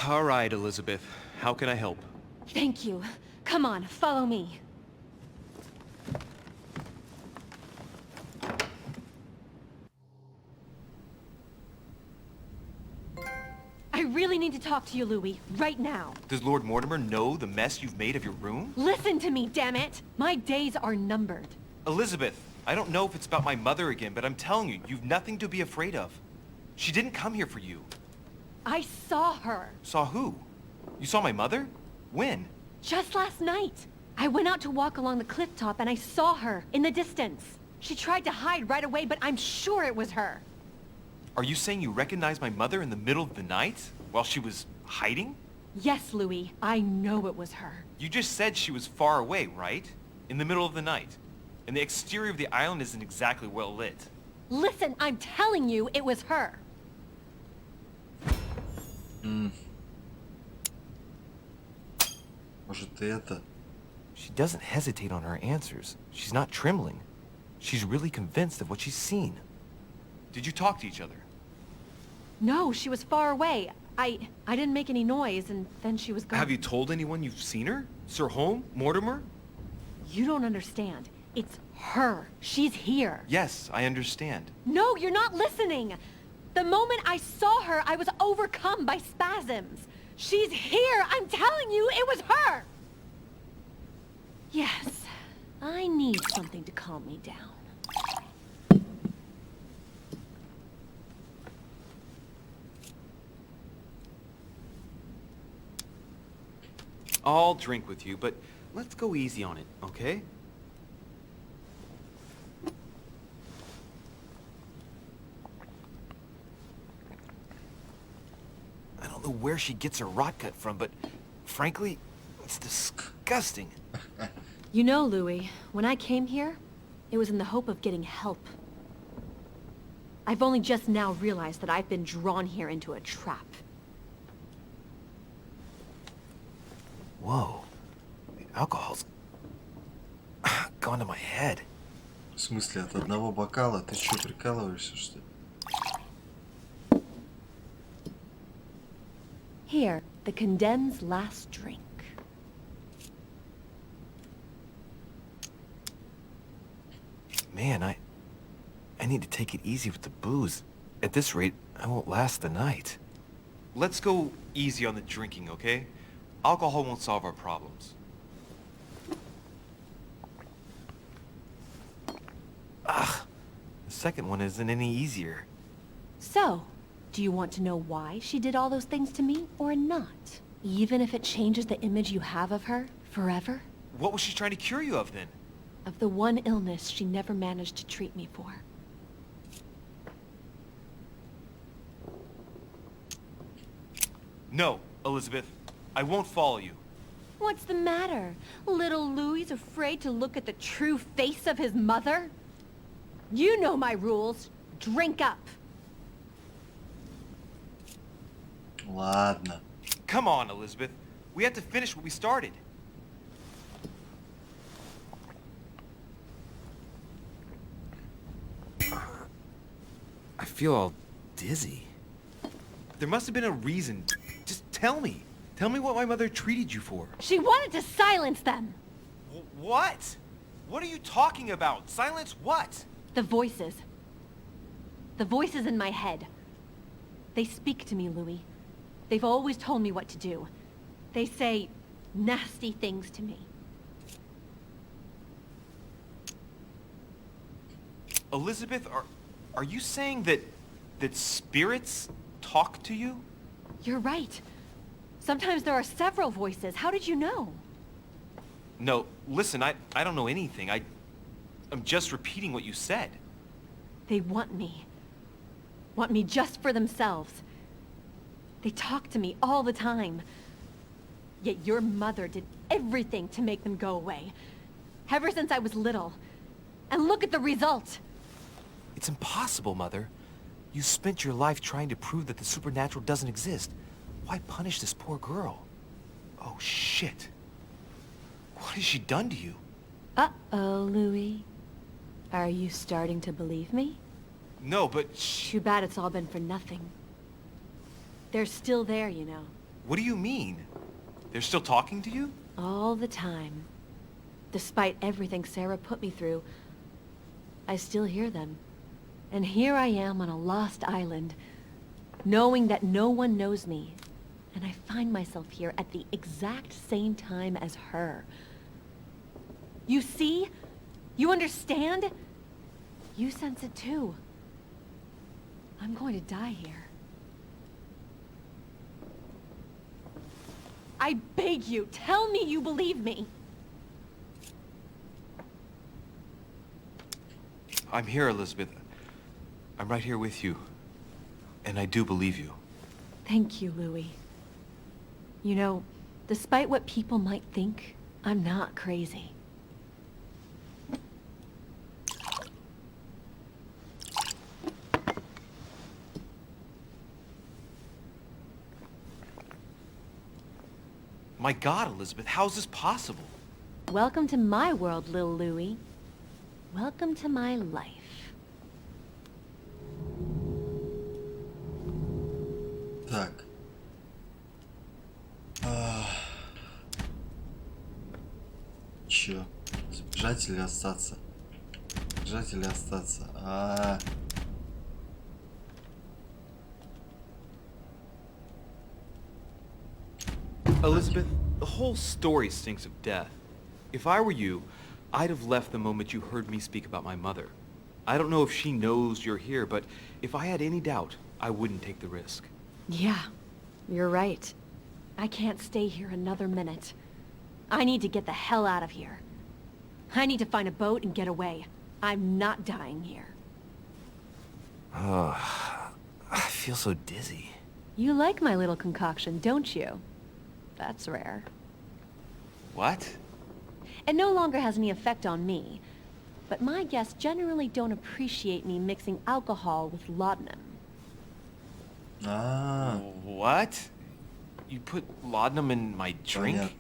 Speaker 10: All right, Elizabeth. How can I help?
Speaker 13: Thank you. Come on, follow me. I really need to talk to you, Louis, right now.
Speaker 10: Does Lord Mortimer know the mess you've made of your room?
Speaker 13: Listen to me, damn it! My days are numbered.
Speaker 10: Elizabeth, I don't know if it's about my mother again, but I'm telling you, you've nothing to be afraid of. She didn't come here for you.
Speaker 13: I saw her.
Speaker 10: Saw who? You saw my mother? When?
Speaker 13: Just last night. I went out to walk along the cliff top and I saw her in the distance. She tried to hide right away, but I'm sure it was her.
Speaker 10: Are you saying you recognized my mother in the middle of the night? While she was hiding?
Speaker 13: Yes, Louis. I know it was her.
Speaker 10: You just said she was far away, right? In the middle of the night. And the exterior of the island isn't exactly well lit.
Speaker 13: Listen, I'm telling you, it was her.
Speaker 1: Может, и это?
Speaker 5: She doesn't hesitate on her answers. She's not trembling. She's really convinced of what she's seen.
Speaker 10: Did you talk to each other?
Speaker 13: No, she was far away. I didn't make any noise, and then she was gone.
Speaker 10: Have you told anyone you've seen her? Sir Holmes? Mortimer?
Speaker 13: You don't understand. It's her. She's here.
Speaker 10: Yes, I understand.
Speaker 13: No, you're not listening. The moment I saw her, I was overcome by spasms. She's here. I'm telling you, it was her. Yes, I need something to calm me down.
Speaker 10: I'll drink with you, but let's go easy on it, okay?
Speaker 5: I don't know where she gets her rot gut from, but frankly, it's disgusting.
Speaker 13: You know, Louis, when I came here, it was in the hope of getting help. I've only just now realized that I've been drawn here into a trap.
Speaker 5: Whoa. The alcohol's gone to my head.
Speaker 1: В смысле, от одного бокала? Ты что, прикалываешься, что ли?
Speaker 13: Here, the condemned's last drink.
Speaker 5: Man, I need to take it easy with the booze. At this rate, I won't last the night.
Speaker 10: Let's go easy on the drinking, okay? Alcohol won't solve our problems.
Speaker 5: Ugh. The second one isn't any easier.
Speaker 13: So, do you want to know why she did all those things to me, or not? Even if it changes the image you have of her forever?
Speaker 10: What was she trying to cure you of, then?
Speaker 13: of the one illness she never managed to treat me for.
Speaker 10: No, Elizabeth. I won't follow you.
Speaker 13: What's the matter? Little Louis's afraid to look at the true face of his mother? You know my rules. Drink up.
Speaker 1: Ладно.
Speaker 10: Come on, Elizabeth. We have to finish what we started.
Speaker 5: I feel all dizzy.
Speaker 10: There must have been a reason. Just tell me. Tell me what my mother treated you for.
Speaker 13: She wanted to silence them.
Speaker 10: What? What are you talking about? Silence what?
Speaker 13: The voices. The voices in my head. They speak to me, Louis. They've always told me what to do. They say nasty things to me.
Speaker 10: Elizabeth, are you saying that spirits talk to you?
Speaker 13: You're right. Sometimes there are several voices. How did you know?
Speaker 10: No, listen, I don't know anything. I'm just repeating what you said.
Speaker 13: They want me. Want me just for themselves. They talk to me all the time. Yet your mother did everything to make them go away. Ever since I was little. And look at the result.
Speaker 10: It's impossible, Mother. You spent your life trying to prove that the supernatural doesn't exist. Why punish this poor girl? Oh, shit. What has she done to you?
Speaker 13: Uh-oh, Louis. Are you starting to believe me?
Speaker 10: No, but
Speaker 13: Too bad it's all been for nothing. They're still there, you know.
Speaker 10: What do you mean? They're still talking to you?
Speaker 13: All the time. Despite everything Sarah put me through, I still hear them. And here I am on a lost island, knowing that no one knows me. And I find myself here at the exact same time as her. You see? You understand? You sense it too. I'm going to die here. I beg you, tell me you believe me.
Speaker 10: I'm here, Elizabeth. I'm right here with you. And I do believe you.
Speaker 13: Thank you, Louis. You know, despite what people might think, I'm not crazy.
Speaker 10: My God, Elizabeth, how is this possible?
Speaker 13: Welcome to my world, Lil Louis. Welcome to my life.
Speaker 1: Так. Чё? Сбежать или остаться? Сбежать или остаться?
Speaker 10: Elizabeth, the whole story stinks of death. If I were you, I'd have left the moment you heard me speak about my mother. I don't know if she knows you're here, but if I had any doubt, I wouldn't take the risk.
Speaker 13: Yeah, you're right. I can't stay here another minute. I need to get the hell out of here. I need to find a boat and get away. I'm not dying here.
Speaker 10: I feel so dizzy.
Speaker 13: You like my little concoction, don't you? That's rare.
Speaker 10: What?
Speaker 13: It no longer has any effect on me, but my guests generally don't appreciate me mixing alcohol with laudanum.
Speaker 10: What? You put laudanum in my drink?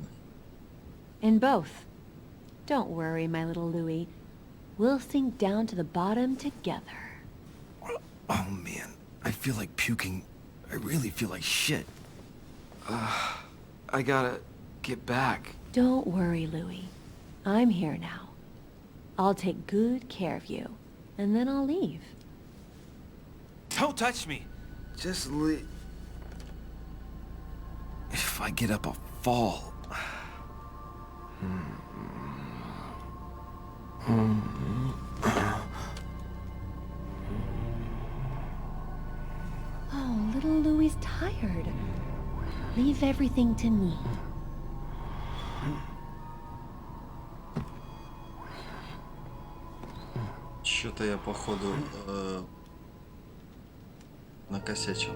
Speaker 13: In both. Don't worry, my little Louis. We'll sink down to the bottom together.
Speaker 5: Oh man, I feel like puking. I really feel like shit.
Speaker 10: I gotta get back.
Speaker 13: Don't worry, Louis. I'm here now. I'll take good care of you, and then I'll leave.
Speaker 10: Don't touch me!
Speaker 5: Just leave. If I get up, I'll fall.
Speaker 13: Oh, little Louis tired. Leave everything to me.
Speaker 1: Что-то я, походу, накосячил.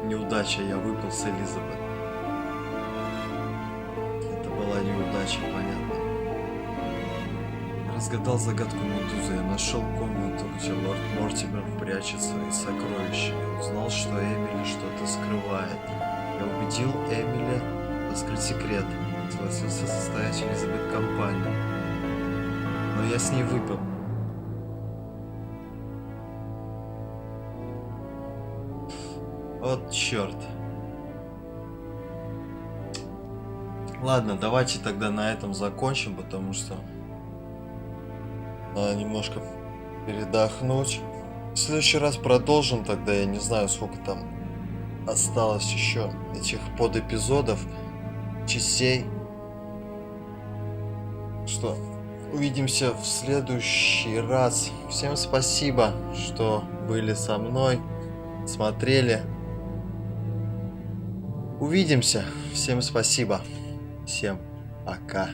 Speaker 1: Неудача, я выпал с Элизабет. Это была неудача, понятно. Разгадал загадку Медузы. Я нашел комнату, где лорд Мортимер прячет свои сокровища. Я узнал, что Эмили что-то скрывает. Я убедил Эмили раскрыть секрет. Согласился составить Элизабет компанию. Но я с ней выпил. Вот черт. Ладно, давайте тогда на этом закончим, потому что надо немножко передохнуть. В следующий раз продолжим, тогда я не знаю, сколько там осталось еще этих подэпизодов, частей. Что, увидимся в следующий раз. Всем спасибо, что были со мной, смотрели. Увидимся. Всем спасибо. Всем пока.